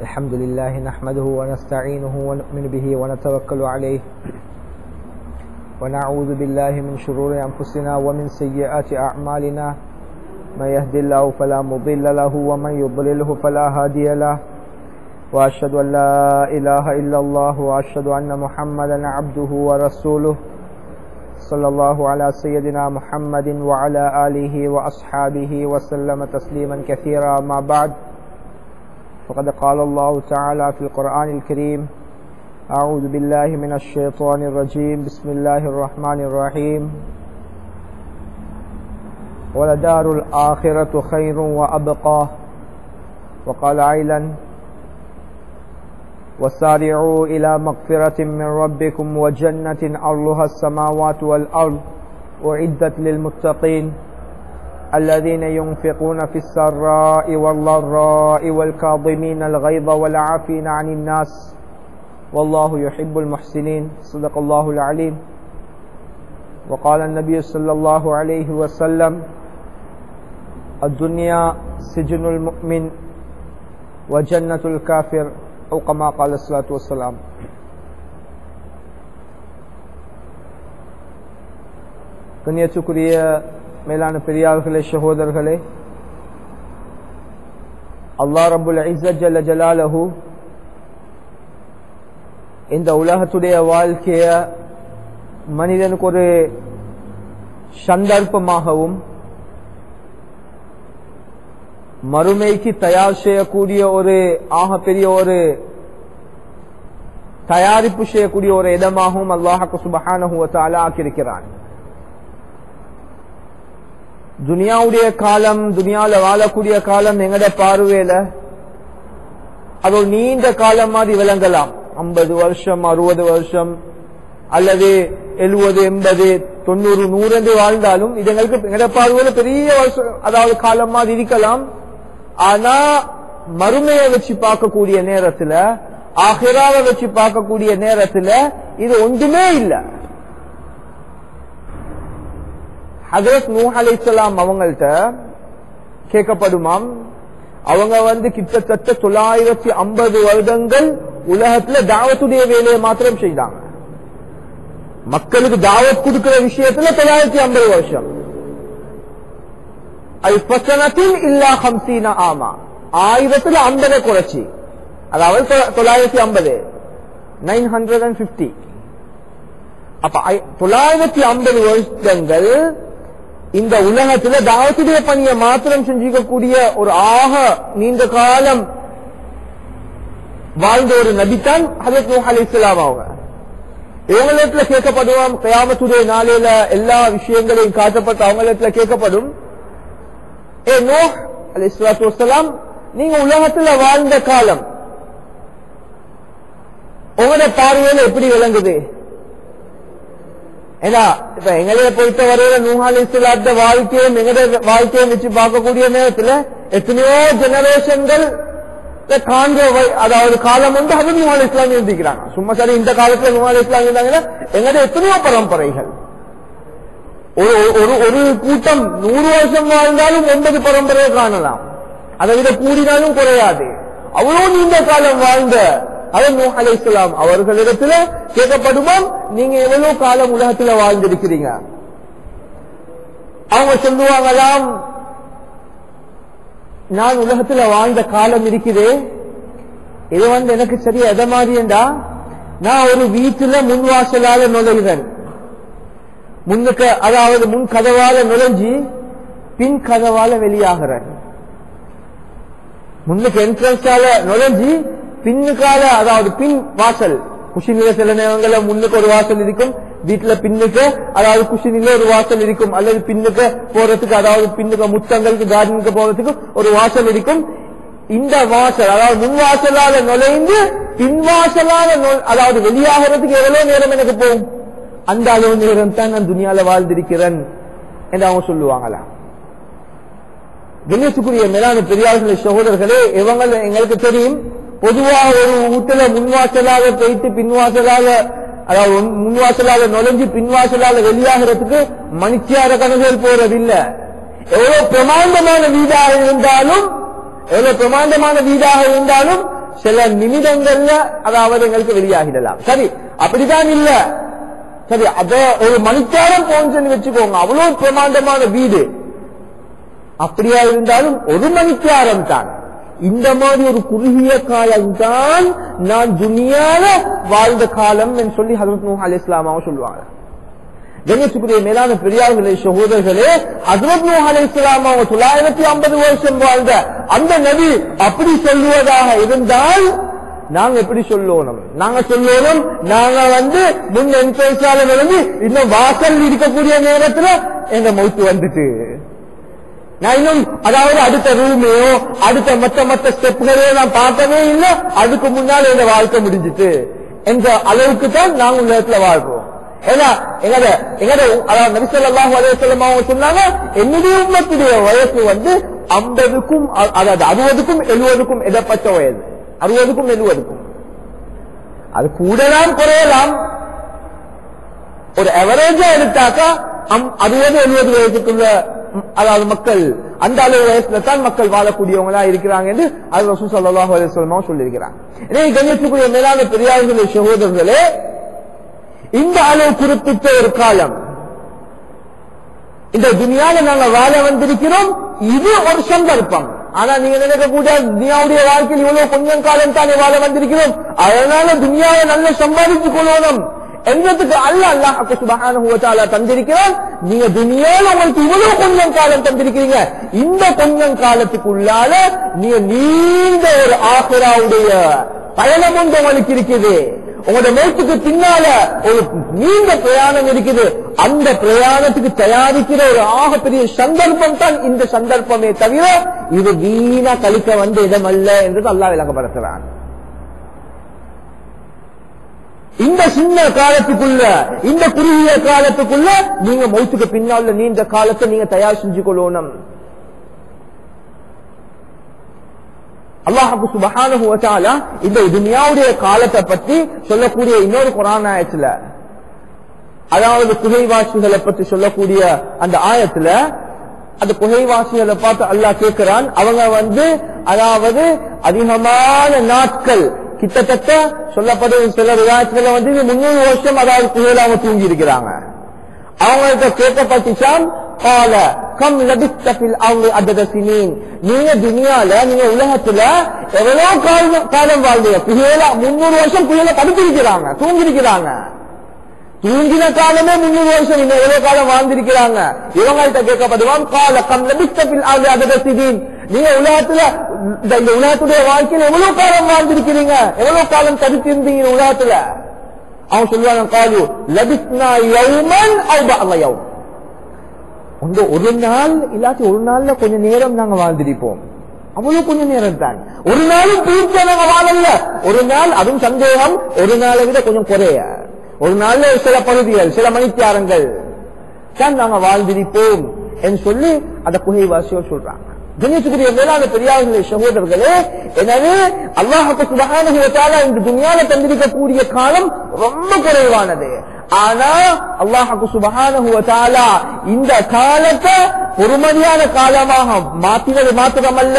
الحمد لله نحمده ونستعينه ونؤمن به ونتوكل عليه ونعوذ بالله من شرور أنفسنا ومن سيئات أعمالنا من يهد الله فلا مضل له ومن يضلله فلا هادي له وأشهد أن لا إله إلا الله وأشهد أن محمدا عبده ورسوله صلى الله على سيدنا محمد وعلى آله وأصحابه وسلم تسليما كثيرا. ما بعد، فقد قال الله تعالى في القرآن الكريم: أعوذ بالله من الشيطان الرجيم، بسم الله الرحمن الرحيم. ولدار الآخرة خير وأبقى. وقال أيضا: وسارعوا إلى مغفرة من ربكم وجنة عرضها السماوات والأرض أعدت للمتقين الذين ينفقون في السراء والضراء والكاظمين الغيظ والعافين عن الناس والله يحب المحسنين. صدق الله العليم. وقال النبي صلى الله عليه وسلم: الدنيا سجن المؤمن وجنة الكافر، أو كما قال الصلاة والسلام. கண்ணியத்துக்குரிய மேலான பெரியார்களே, சகோதரர்களே, அல்லாஹ் ரப்புல் இஸ்ஸத் ஜல்ல ஜலாலுஹு இந்த உலகத்துடைய வாழ்க்கைய மனிதனுக்கு ஒரு சந்தர்ப்பமாகவும் மறுமைக்கு தயார் செய்யக்கூடிய ஒரு பெரிய ஒரு தயாரிப்பு செய்யக்கூடிய ஒரு இடமாகவும் அல்லாஹ் சுப்ஹானஹு வ தஆலா ஆக்கியிருக்கிறான். துனியாவுடைய காலம், துனியால வாழக்கூடிய காலம் எங்கட பார்வையில அது ஒரு நீண்ட காலம் மாதிரி விளங்கலாம். 50 வருஷம், 60 வருஷம், அல்லது 70, 80, 90, 100 என்று வாழ்ந்தாலும் இது எங்களுக்கு எங்கட பார்வையில பெரிய வருஷம், அதாவது காலம் மாதிரி இருக்கலாம். ஆனா மறுமையை வச்சு பார்க்கக்கூடிய நேரத்துல, ஆகிராவை வச்சு பார்க்கக்கூடிய நேரத்துல இது ஒன்றுமே இல்லை. ஹஜ்ரத் நூஹ் அலைஹிஸ்ஸலாம் அவங்கள்ட்ட கேட்கப்படுமாம், அவங்க கிட்டத்தட்ட 950 வருடங்கள் உலகத்துல தாவத்துடைய வேலையை மாத்திரம் செய்தாங்க. மக்களுக்கு தாவத் கொடுக்கிற விஷயத்துல 950 வருஷம். அல்ஃபஸனத்தின் இல்லா 50 ஆமா, 1050 குறைச்சி, அதாவது 950, 950. அப்ப 950 வருஷங்கள் இந்த உலகத்துல தாவத்துடைய பணியை மாத்திரம் செஞ்சிக்கக்கூடிய ஒரு நீண்ட காலம் வாழ்ந்த ஒரு நபிதான் ஹஜ்ரத் நூஹ் அலைஹிஸ்ஸலாம் அவங்க. இவங்களிடத்துல கேட்கப்படுவோம், கியாமத்துடைய நாளையில எல்லா விஷயங்களையும் காட்டப்பட்ட அவங்களிடத்துல கேட்கப்படும், ஏ நூஹ் அலைஹிஸ்ஸலாத்து வஸ்ஸலாம், நீங்க உலகத்துல வாழ்ந்த காலம் உங்களோட பார்வையில எப்படி விளங்குது? ஏன்னா இப்ப எங்களைய பொறுத்த வரையில நூஹ் அலைஹிஸ்ஸலாத்து வாழ்க்கையும் எங்கட வாழ்க்கையும் வச்சு பார்க்கக்கூடிய நேரத்துல எத்தனையோ ஜெனரேஷன்கள் காண்ற, அதாவது காலம் ஹஜ்ரத் நூஹ் அலைஹிஸ்ஸலாம் இருந்திருக்கிறாங்க. சும்மா சரி இந்த காலத்துல நூஹ் அலைஹிஸ்ஸலாம் இருந்தாங்கன்னா எங்கட எத்தனையோ பரம்பரைகள். ஒரு கூட்டம் 100 வருஷம் வாழ்ந்தாலும் 9 பரம்பரையை காணலாம், அதை விட கூடினாலும் குறையாது. அவ்வளவு நீண்ட காலம் வாழ்ந்த ஹஜ்ரத் நூஹ் அலைஹிஸ்ஸலாம் அவர்களிடத்துல கேட்கப்படுவோம், நீங்க எவ்வளவு காலம் உலகத்துல வாழ்ந்திருக்கிறீங்க? அவங்க சொல்லுவாங்களாம், நான் உலகத்துல வாழ்ந்த காலம் இருக்குது, இது எனக்கு சரியா எதை மாதிரி என்றா, நான் ஒரு வீட்டுல முன்வாசலால நுழைகிறேன், முன்னுக்கு அதாவது முன் கதவால நுழைஞ்சி பின் கதவால வெளியாகிறேன். முன்னுக்கு என்ட்ரன்ஸால நுழைஞ்சி பின்னுக்கால, அதாவது பின் வாசல், குஷினில சில நேரங்கள முன்னுக்கு ஒரு வாசல் இருக்கும், வீட்டுல பின்னுக்கு அதாவது குஷினில ஒரு வாசல் இருக்கும், அல்லது பின்னுக்கு போறதுக்கு, அதாவது பின்னுக்கு முத்தங்களுக்கு கார்டனுக்கு போறதுக்கு ஒரு வாசல் இருக்கும். இந்த வாசல், அதாவது முன் வாசலால நுழைந்து பின் வாசலால அதாவது வெளியாகிறதுக்கு எவ்வளவு நேரம் எனக்கு போகும், அந்த அளவு நேரம் தான் நான் துனியால வாழ்ந்திருக்கிறேன் என்று அவங்க சொல்லுவாங்களா. கண்ணியத்துக்குரிய மேலான பெரியார்களே, சகோதரர்களே, இவங்க எங்களுக்கு தெரியும், பொதுவாக ஒரு வீட்டுல முன்வாசலாக போயிட்டு பின்வாசலாக, அதாவது முன்வாசலாக நுழைஞ்சு பின்வாசலாக வெளியாகிறதுக்கு மணிச்சியார கணக்குகள் போறதில்லை. எவ்வளவு பிரமாண்டமான வீடாக இருந்தாலும் சில நிமிடங்கள்ல அதாவது எங்களுக்கு வெளியாகிடலாம். சரி, அப்படிதான் இல்ல. சரி, அத ஒரு மணிக்காரம் போன்னு வச்சுக்கோங்க, அவ்வளவு பிரமாண்டமான வீடு. அப்படியா இருந்தாலும் ஒரு மணிக்காரம் தான். இந்த மாதிரி ஒரு குறுகிய காலம் தான் நான் துனியால வாழ்ந்த காலம் என்று சொல்லி ஹஜ்ரத் நூஹ் அலைஹிஸ்ஸலாம் சொல்லுவாங்க. கண்ணியத்துக்குரிய மேலான பெரியார்களே, சகோதரர்களே, ஹஜ்ரத் நூஹ் அலைஹிஸ்ஸலாம் 950 வருஷம் வாழ்ந்த அந்த நபி அப்படி சொல்லுவதாக இருந்தால் நாங்க எப்படி சொல்லணும்? நாங்க சொல்லணும், நாங்க முன் என்ட்ரன்ஸால விளங்கி இன்னும் வாசல் இருக்கக்கூடிய நேரத்துல எங்க மௌத்து வந்துட்டு, நான் இன்னும் அதாவது அடுத்த ரூமையோ அடுத்த மற்ற ஸ்டெப்களையோ நான் பார்த்தவே இல்லை, அதுக்கு முன்னால் எங்க வாழ்க்கை முடிஞ்சிட்டு என்ற அளவுக்கு தான் நாங்க உலகத்துல வாழ்றோம். ஏன்னா அதாவது நபி ஸல்லல்லாஹு அலைஹி வஸல்லம் அவங்க சொன்னாங்க, என்னுடைய உம்மத்துடைய வயசு 50க்கும் அதாவது 60க்கும் 70க்கும் இடப்பட்ட வயது. 60க்கும் 70க்கும் அது கூடலாம் குறையலாம். ஒரு அவரேஜா எடுத்தாக்கா 60-70 வயசுக்குள்ள அதாவது மக்கள் அந்த அளவு வயசுல தான் மக்கள் வாழக்கூடியவங்களா இருக்கிறாங்க என்று அது ரசூல் ஸல்லல்லாஹு அலைஹி வஸல்லம் சொல்லியிருக்கிறாங்க. எனவே கண்ணியத்துக்குரிய மேலான பெரியார்களே, சகோதரர்களே, இந்த அளவு குறிப்பிட்ட ஒரு காலம் இந்த துனியால நாங்க வாழ வந்திருக்கிறோம். இது ஒரு சந்தர்ப்பம். ஆனா நீங்க நினைக்கக்கூடிய துனியாவுடைய வாழ்க்கையில் இவ்வளவு கொஞ்சம் காலம் தானே வாழ வந்திருக்கிறோம், அதனால துனியாவை நல்ல சம்பாதித்துக் கொள்ளணும் என்றதுக்கு அல்லாஹ் சுப்ஹானஹு வ தஆலா தந்திருக்கிறான். நீங்க துனியால உங்களுக்கு இவ்வளவு கொஞ்சம் காலம் தந்திருக்கிறீங்க, இந்த கொஞ்சம் காலத்துக்குள்ளால நீங்க நீண்ட ஒரு ஆகிராவுடைய பயணம் ஒன்று உங்களுக்கு இருக்குது. உங்களோட மௌத்துக்கு பின்னால ஒரு நீண்ட பிரயாணம் இருக்குது. அந்த பிரயாணத்துக்கு தயாரிக்கிற ஒரு ஆகப்பெரிய சந்தர்ப்பம் தான் இந்த சந்தர்ப்பமே தவிர இது வீணா கழிக்க வந்த இடம் அல்ல என்று அல்லாஹ் விளங்கப்படுத்துறான். இந்த சின்ன காலத்துக்குள்ள, இந்த குறுகிய காலத்துக்குள்ள நீங்க மௌத்துக்கு பின்னால நீண்ட காலத்தை நீங்க தயார் செஞ்சு கொள்ளணும். அல்லாஹ் சுப்ஹானஹு வ தஆலா இந்த துனியாவுடைய காலத்தை பற்றி சொல்லக்கூடிய இன்னொரு குர்ஆன் ஆயத்துல, அதாவது குகைவாசிகளை பற்றி சொல்லக்கூடிய அந்த ஆயத்துல, அந்த குகைவாசிகளை பார்த்து அல்லாஹ் கேட்கிறான், அவங்க அதாவது அதிகமான நாட்கள், கிட்டத்தட்ட சொல்லப்படும் சில விவாதத்துல 300 வருஷம் அதாவது குகையில அவங்க தூங்கி இருக்கிறாங்க. அவங்கள்ட்ட கேட்கப்பட்டுச்சான், கால கம் லபிஸ்த ஃபில் அர்தி அதத சினீன், நீங்க துனியால நீங்க உலகத்துல எவ்வளவு காலம் வாழ்ந்தீங்க? குகையில 300 வருஷம் குகையில படுத்திருக்கிறாங்க, தூங்கிருக்கிறாங்க. தூங்கின காலமே 300 வருஷம், இன்னும் எவ்வளவு காலம் வாழ்ந்திருக்கிறாங்க? இவங்கள்ட்ட கேட்கப்படுவான், கால கம் லபிஸ்த ஃபில் அர்தி அதத சினீன், நீங்க உலகத்துல இந்த உலகத்துடைய வாழ்க்கையில எவ்வளவு காலம் வாழ்ந்திருக்கிறீங்க, எவ்வளவு காலம் தடுத்திருந்தீங்க உலகத்துல? அவன் சொல்லுவாங்க, காலு லபிஸ்னா யௌமன் அவ் பஅத யௌம், ஒரு நாள் இல்லாட்டி ஒரு நாள்ல கொஞ்ச நேரம் நாங்க வாழ்ந்திருப்போம், அவ்வளவு கொஞ்ச நேரம் தான். ஒரு நாளும் பூர்த்தியா நாங்க வாழல, ஒரு நாள், அதுவும் சந்தேகம், ஒரு நாளை விட கொஞ்சம் குறைய, ஒரு நாள்ல சில பகுதிகள் சில மணித்தியாரங்கள் தான் நாங்க வாழ்ந்திருப்போம் என்று சொல்லி அந்த குகைவாசியோர் சொல்றாங்க. கண்ணியத்துக்குரிய மேலான பெரியார்களே, சகோதரர்களே, எனவே அல்லாஹ் சுப்ஹானஹு வ தஆலா இந்த துனியால தந்திருக்கக்கூடிய காலம் ரொம்ப குறைவானது. ஆனா அல்லாஹ் சுப்ஹானஹு வ தஆலா இந்த காலத்தை பொறுமதியான காலமாக மாற்றினது மாத்திரமல்ல,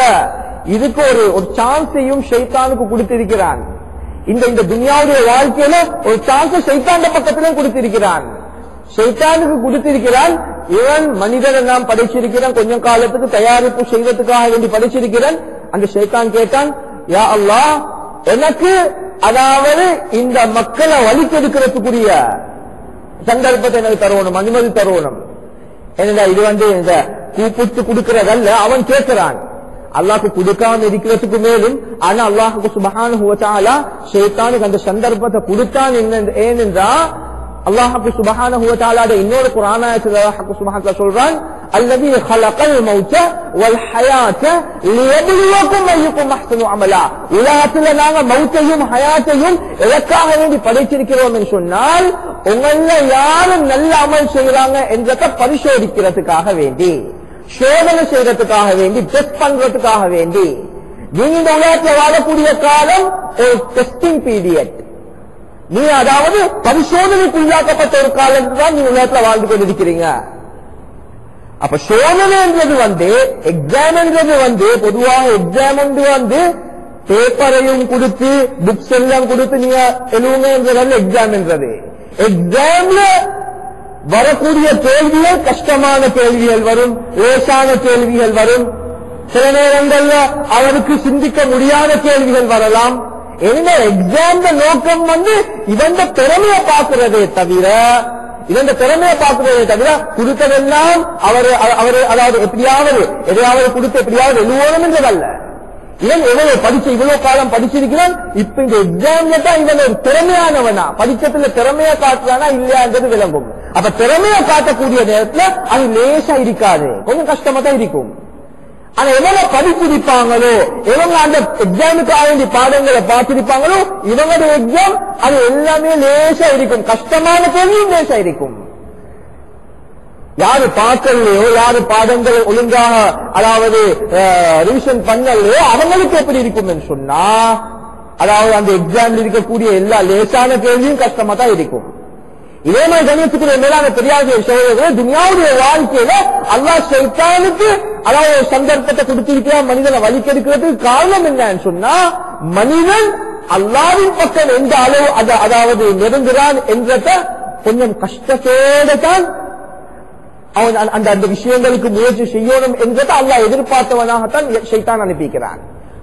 இதுக்கு ஒரு சான்ஸையும் ஷைத்தானுக்கு கொடுத்திருக்கிறான். இந்த துனியாவுடைய வாழ்க்கையில ஒரு சான்ஸ் ஷைத்தான பக்கத்திலும் கொடுத்திருக்கிறான். ஷைத்தானுக்கு கொடுத்திருக்கிறான், இவன் மனிதனை நாம் படைச்சிருக்கிறான், கொஞ்சம் காலத்துக்கு தயாரிப்பு செய்வதற்காக வேண்டி படைச்சிருக்கிறான். அந்த ஷைத்தான் கேட்டான், யா அல்லாஹ், எனக்கு அதாவது இந்த மக்களை வழிக்கெடுக்கிறதுக்குரிய சந்தர்ப்பத்தை எனக்கு தருவணும், அனுமதி தருவணும். என்னடா இது இந்த கூப்பிட்டு கொடுக்கிறதல்ல, அவன் கேட்கிறான். அல்லாஹ்க்கு கொடுக்காம இருக்கிறதுக்கு மேலும், ஆனா அல்லாஹ்க்கு சுப்ஹானஹு வ தஆலா ஷைத்தானுக்கு அந்த சந்தர்ப்பத்தை கொடுத்தான். ஏனென்றா அல்லாஹ்க்கு சுப்ஹானஹு வ தஆலா இன்னொரு குர்ஆன் ஆயத்துல அல்லாஹ்க்கு சுப்ஹானஹு வ தஆலா சொல்றான், அல்லதி خلقல் மௌத வல் ஹயாத லியப்லுவக்கும் அய்யுக்கும் அஹ்சனு அமலா, உலகத்துல நாங்க மௌத்தையும் ஹயாத்தையும் எதற்காக வேண்டி படைச்சிருக்கிறோம் என்று சொன்னால், உங்கள யாரும் நல்ல அமல் செய்யறாங்க என்றதை பரிசோதிக்கிறதுக்காக வேண்டி, சோதனை செய்யறதுக்காக வேண்டி, டெஸ்ட் பண்றதுக்காக வேண்டி. நீங்க இந்த உலகத்தில் வாழக்கூடிய காலம் ஒரு டெஸ்டிங் பீரியட். நீ அதாவது பரிசோதனைக்குள்ளாக்கப்பட்ட ஒரு காலத்தில் தான் நீங்க உலகத்தில் வாழ்ந்து கொண்டிருக்கிறீங்க. அப்ப சோதனை என்றது எக்ஸாம் என்றது பொதுவாக எக்ஸாம் பேப்பரையும் கொடுத்து புக்ஸ் எல்லாம் கொடுத்து நீங்க எழுவுங்க எக்ஸாம் என்றது. எக்ஸாம்ல வரக்கூடிய கேள்விகள் கஷ்டமான கேள்விகள் வரும், லேசான கேள்விகள் வரும், சில நேரங்கள்ல அவருக்கு சிந்திக்க முடியாத கேள்விகள் வரலாம். என்ன எக்ஸாம் நோக்கம் இவன் திறமையை பார்க்கிறதே தவிர கொடுத்ததெல்லாம் அவரு அதாவது எதையாவது கொடுத்து எப்படியாவது எழுவணும் என்றதல்ல. இவன் எவ்வளவு படிச்சு இவ்வளவு காலம் படிச்சிருக்கிறான், இப்ப இந்த எக்ஸாம்ல தான் இவன் ஒரு திறமையானவனா, படிச்சதுல திறமையா காட்டுறானா இல்லையான்றது விளங்கும். அப்ப திறமையா காட்டக்கூடிய நேரத்துல அது லேசா இருக்காது, கொஞ்சம் கஷ்டமா தான் இருக்கும். ஆனா எவ்வளவு படிச்சிருப்பாங்களோ, எவங்க அந்த எக்ஸாமுக்காக வேண்டிய பாடங்களை பார்த்திருப்பாங்களோ, இவங்களுடைய எக்ஸாம் அது எல்லாமே லேசா இருக்கும், கஷ்டமான கேள்வியும் லேசா இருக்கும். யாரு பார்க்கலையோ, யாரு பாடங்கள் ஒழுங்காக அதாவது ரிவிஷன் பண்ணலையோ அவங்களுக்கு எப்படி இருக்கும் என்று சொன்னா, அதாவது அந்த எக்ஸாம்ல இருக்கக்கூடிய எல்லா லேசான கேள்வியும் கஷ்டமா தான் இருக்கும். இதே மாதிரி கணியத்துக்குரிய மேலான பெரியார்கள் சகோதரர்கள், துனியாவுடைய வாழ்க்கையில அல்லாஹ் ஷைத்தானுக்கு அதாவது சந்தர்ப்பத்தை கொடுத்திருக்கிறான் மனிதனை வலிக்கெடுக்கிறதுக்கு காரணம் என்னன்னு சொன்னா, மனிதன் அல்லாஹ்வின் பக்கம் எந்த அளவு அதாவது நெருங்குறான் என்றத கொஞ்சம் கஷ்டத்தோட தான் அவன் அந்த விஷயங்களுக்கு முயற்சி செய்யணும் என்றதை அல்லாஹ் எதிர்பார்த்தவனாகத்தான் ஷைத்தான் அனுப்பிக்கிறான்.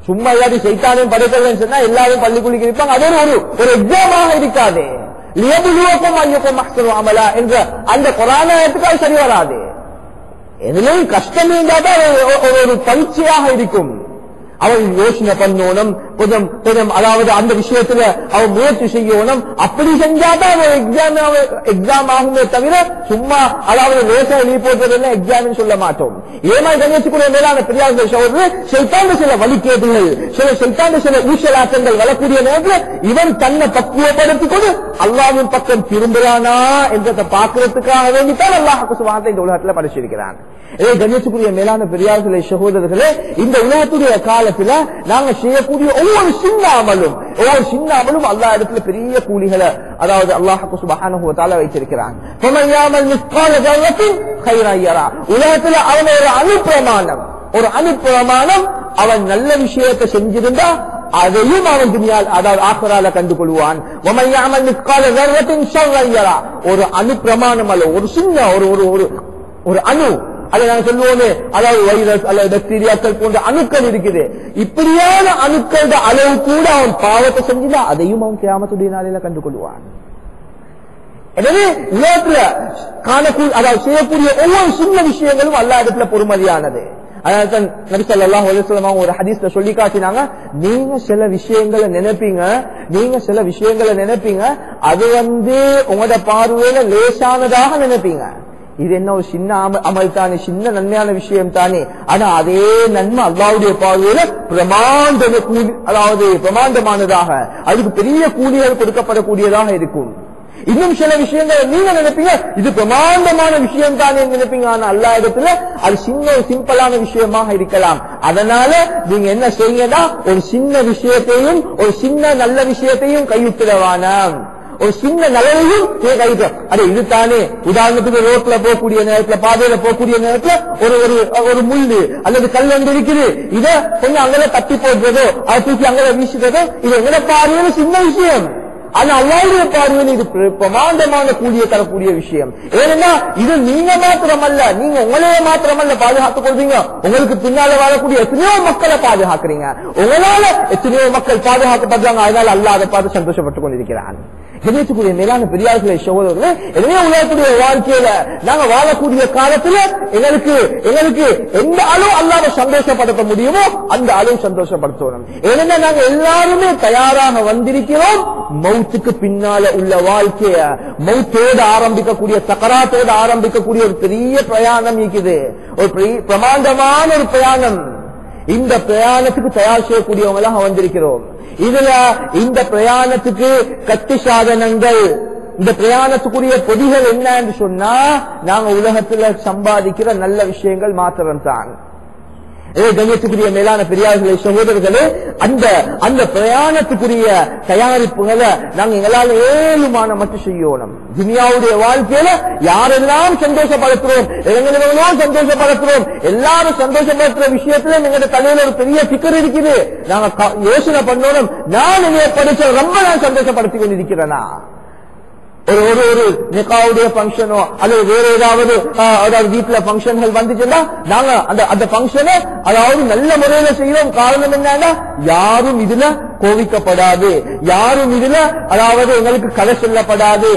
சும்மா எல்லாரும் ஷைத்தானையும் படைக்கலன்னு சொன்னா எல்லாரும் பள்ளிக்குள்ளிக்கு இருப்பாங்க, அது ஒரு எக்ஸாமாக இருக்காது. லியபுலுவக்கும் அய்யுக்கும் அஹ்ஸனு அமலா என்ற அந்த குர்ஆன் ஆயத்துக்கு அது சரி வராது. எதுலையும் கஷ்டம் இருந்தாதான் ஒரு பயிற்சியாக இருக்கும். அவன் யோசனை பண்ணணும், கொஞ்சம் அதாவது அந்த விஷயத்துல அவன் முயற்சி செய்யணும். அப்படி செஞ்சாதான் எக்ஸாம் ஆகுமே தவிர சும்மா அதாவது லேசா எழுதி போட்டதெல்லாம் எக்ஸாம் சொல்ல மாட்டோம். ஏமாய் கணியத்துக்குரிய மேலான பெரியார்கள் சகோதரர், ஷைத்தான சில வழிகேடுகள், ஷைத்தான சில ஊசலாட்டங்கள் வரக்கூடிய நேரத்தில் இவன் தன்னை பக்குவப்படுத்திக் கொண்டு அல்லாஹ்வின் பக்கம் திரும்புறானா என்றதை பார்க்கறதுக்காக வேண்டித்தான் அல்லாஹ் சுப்ஹானஹு இந்த உலகத்துல படைச்சிருக்கிறான். கணியத்துக்குரிய மேலான பெரியார்களே சகோதரர்களே, இந்த உலகத்துடைய காலத்துல நாங்க செய்யக்கூடிய ஒவ்வொரு சின்ன அமலும் அல்லாஹ் இடத்துல பெரிய கூலிகளை அதாவது அல்லாஹ் சுப்ஹானஹு வ தஆலா வைத்திருக்கிறான். உலகத்துல அவன் ஒரு அனுப்பிரமாணம் அவன் நல்ல விஷயத்தை செஞ்சிருந்தா அதையும் அவன் துனியால் அதாவது ஆഖിറാல கண்டுகொள்வான். ஒரு அனுப்பிரமாணம் அல்ல, ஒரு சின்ன ஒரு அணு, அதை நாங்கள் சொல்லுவோமே, அதாவது வைரஸ் அல்லது பாக்டீரியாக்கள் போன்ற அணுக்கள் இருக்குது. இப்படியான அணுக்களோட அளவு கூட அவன் பாவத்தை செஞ்சுதான் அதையும் அவன் கியாமத்துடைய நாளையில கண்டுகொள்வான். எனவே உலகத்துல காணக்கூடிய அதாவது செய்யக்கூடிய ஒவ்வொரு சின்ன விஷயங்களும் அல்லாஹ் இடத்துல பொறுமதியானது. அதனால்தான் நபி ஸல்லல்லாஹு அலைஹி வஸல்லம் ஒரு ஹதீஸ்ல சொல்லி காட்டினாங்க, நீங்க சில விஷயங்களை நினைப்பீங்க, அது உங்களோட பார்வையில லேசானதாக நினைப்பீங்க. இது என்ன ஒரு சின்ன அமல் தானே, சின்ன நன்மையான விஷயம் தானே, ஆனா அதே நன்மை அல்லாஹ்வுடைய பார்வையில பிரமாண்டமானதாக, அதுக்கு பெரிய கூலிகள் கொடுக்கப்படக்கூடியதாக இருக்கும். இன்னும் சில விஷயங்கள் நீங்க நினைப்பீங்க இது பிரமாண்டமான விஷயம் தானே நினைப்பீங்க, ஆனா அல்லாஹ் இடத்துல அது சிம்பிளான விஷயமாக இருக்கலாம். அதனால நீங்க என்ன செய்யுங்கன்னா, ஒரு சின்ன விஷயத்தையும் ஒரு சின்ன நல்ல விஷயத்தையும் கைவிட்டுடவானா, ஒரு சின்ன நலனையும் கைவிட்ட அது இதுதானே. உதாரணத்துக்கு ரோட்ல போகக்கூடிய நேரத்துல, பாதையில போகக்கூடிய நேரத்துல ஒரு முள்ளு அல்லது கல் வந்து இருக்குது, இத கொஞ்சம் அங்கே தட்டி போடுறதோ அதை தூக்கி அங்கே வீசுறதோ இது எங்களை பார்வையில சின்ன விஷயம், ஆனா அல்லாஹ்வுடைய பார்வையில் இது பிரமாண்டமான கூலியை தரக்கூடிய விஷயம். ஏன்னா இது நீங்க மாத்திரமல்ல, நீங்க உங்களையே மாத்திரமல்ல பாதுகாத்துக் கொள்றீங்க, உங்களுக்கு பின்னால வாழக்கூடிய எத்தனையோ மக்களை பாதுகாக்கிறீங்க, உங்களால எத்தனையோ மக்கள் பாதுகாக்கப்படுறாங்க. அதனால அல்லாஹ் அதை பார்த்து சந்தோஷப்பட்டுக் கொண்டிருக்கிறான். கணியத்துக்குரிய மேலான பெரியார்களே சகோதரர்களே, எனவே உலகத்துடைய வாழ்க்கையில நாங்க வாழக்கூடிய காலத்துல எங்களுக்கு எந்த அளவு அல்லாஹ்வை சந்தோஷப்படுத்த முடியுமோ அந்த அளவு சந்தோஷப்படுத்தணும். ஏன்னா நாங்க எல்லாருமே தயாராக வந்திருக்கிறோம் மௌத்துக்கு பின்னால உள்ள வாழ்க்கைய, மௌத்தோடு ஆரம்பிக்கக்கூடிய சக்கராத்தோடு ஆரம்பிக்கக்கூடிய ஒரு பெரிய பிரயாணம் இருக்குது, ஒரு பிரமாண்டமான ஒரு பிரயாணம். இந்த பிரயாணத்துக்கு தயார் செய்யக்கூடியவங்களாக வந்திருக்கிறோம். இதுல இந்த பிரயாணத்துக்கு கட்டு சாதனங்கள், இந்த பிரயாணத்துக்குரிய பொதிகள் என்ன என்று சொன்னா, நாங்க உலகத்துல சம்பாதிக்கிற நல்ல விஷயங்கள் மாத்திரம் தான். கண்ணியத்துக்குரிய மேலான பெரியார்களே சகோதரர்களே, அந்த பிரயாணத்துக்குரிய தயாரிப்புகளை நாங்க எங்களால் ஏழுமான மட்டும் செய்யணும். துனியாவுடைய வாழ்க்கையில யாரெல்லாம் சந்தோஷப்படுத்துறோம், எங்களோ சந்தோஷப்படுத்துறோம், எல்லாரும் சந்தோஷப்படுத்துற விஷயத்துல எங்க தலையில ஒரு பெரிய சிக்கர் இருக்குது. நாங்க யோசனை பண்ணணும், நான் என்னைய படிச்ச ரொம்ப நான் சந்தோஷப்படுத்தி கொண்டிருக்கிறேனா? ஒரு நிகாவுடைய பங்கனோ அல்லது வேற ஏதாவது வீட்டுல பங்கன்கள் வந்துச்சுன்னா நாங்க அந்த பங்கனை அதாவது நல்ல முறையில செய்யறோம். காரணம் என்னன்னா யாரும் இதுல கோவிக்கப்படாது, யாரும் இதுல அதாவது எங்களுக்கு கதை சொல்லப்படாது,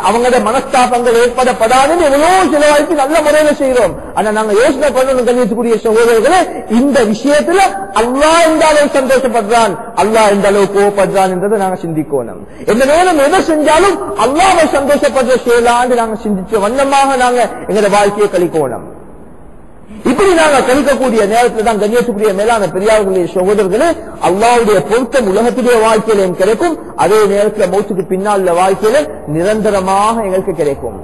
அவங்களோட மனஸ்தாபங்கள் ஏற்படப்படாதுன்னு எவ்வளவு செலவாய்த்து நல்ல முறையில செய்யறோம். ஆனா நாங்க யோசனை பண்ணணும் கண்ணியத்துக்குரிய சகோதரர்களே, இந்த விஷயத்துல அல்லாஹ் எந்த அளவு சந்தோஷப்படுறான், அல்லாஹ் எந்த அளவு கோவப்படுறான் என்றதை நாங்க சிந்திக்கணும். எந்த நேரம் எதை செஞ்சாலும் அல்லாஹ்வை சந்தோஷப்படுற செயலாண்டு நாங்க சிந்திச்ச வண்ணமாக நாங்க எங்களோட வாழ்க்கையை கழிக்கணும். இப்படி நாங்க கழிக்கக்கூடிய நேரத்தில் தான் கண்ணியத்துக்குரிய மேலான பெரியார்களே சகோதரர்களே, அல்லாஹ்வுடைய பொருத்தம் உலகத்துடைய வாழ்க்கையிலும் கிடைக்கும், அதே நேரத்தில் மௌத்துக்கு பின்னால் வாழ்க்கையில நிரந்தரமாக எங்களுக்கு கிடைக்கும்.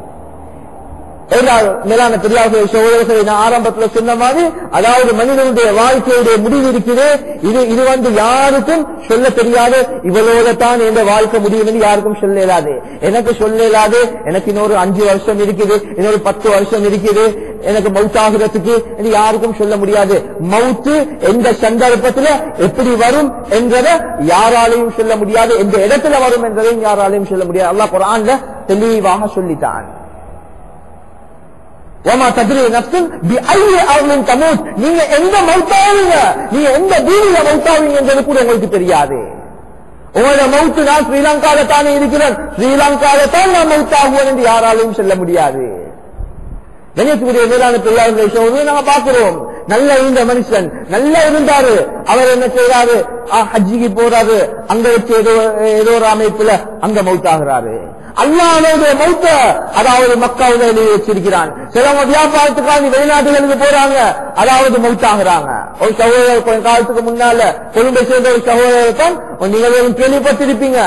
மேலான பெரியார்களே சகோதரர்களை நான் ஆரம்பத்தில் சொன்ன மாதிரி, அதாவது மனிதனுடைய வாழ்க்கையுடைய முடிவு இருக்குது. இது யாருக்கும் சொல்ல தெரியாது. இவளோட தான் எந்த வாழ்க்கை முடியும் என்று யாருக்கும் சொல்ல இயலாது. எனக்கு சொல்ல இயலாது, எனக்கு இன்னொரு 5 வருஷம் இருக்குது, இன்னொரு 10 வருஷம் இருக்குது எனக்கு மவுத்தாகிறதுக்கு என்று யாருக்கும் சொல்ல முடியாது. மவுத்து எந்த சந்தர்ப்பத்தில் எப்படி வரும் என்றதை யாராலையும் சொல்ல முடியாது, எந்த இடத்துல வரும் என்றதையும் யாராலையும் சொல்ல முடியாது. அல்லாஹ் குர்ஆன்ல தெளிவாக சொல்லிட்டான். நீங்க எந்த மௌத்தாவீங்க, நீங்க எந்த பூமியில மௌத்தாவீங்க என்றது கூட உங்களுக்கு தெரியாது. உங்களோட மௌத்து நான் ஸ்ரீலங்கால தானே இருக்கிறேன், ஸ்ரீலங்கால தான் நான் மௌத்தாகுவேன் என்று யாராலையும் சொல்ல முடியாது. கணேசனுடைய மேலான பிள்ளைகளை நாங்க பாக்குறோம். நல்ல இந்த மனுஷன் நல்லா இருந்தாரு, அவர் என்ன செய்யறாரு, ஹஜ்ஜிக்கு போறாரு, அங்க வச்சு ஏதோ ஒரு அமைப்புல அங்க மௌத்தாகிறாரு. அல்லாஹ்வுடைய மௌத்த அதாவது மக்காவுல எழுதி வச்சிருக்கிறான். சிலவங்க வியாபாரத்துக்காக வெளிநாடுகளுக்கு போறாங்க, அதாவது மௌத்தாகிறாங்க. ஒரு சகோதரர் கொஞ்ச காலத்துக்கு முன்னால கொழும்பை சேர்ந்த ஒரு சகோதரர் தான் நீங்க கேள்விப்பட்டிருப்பீங்க.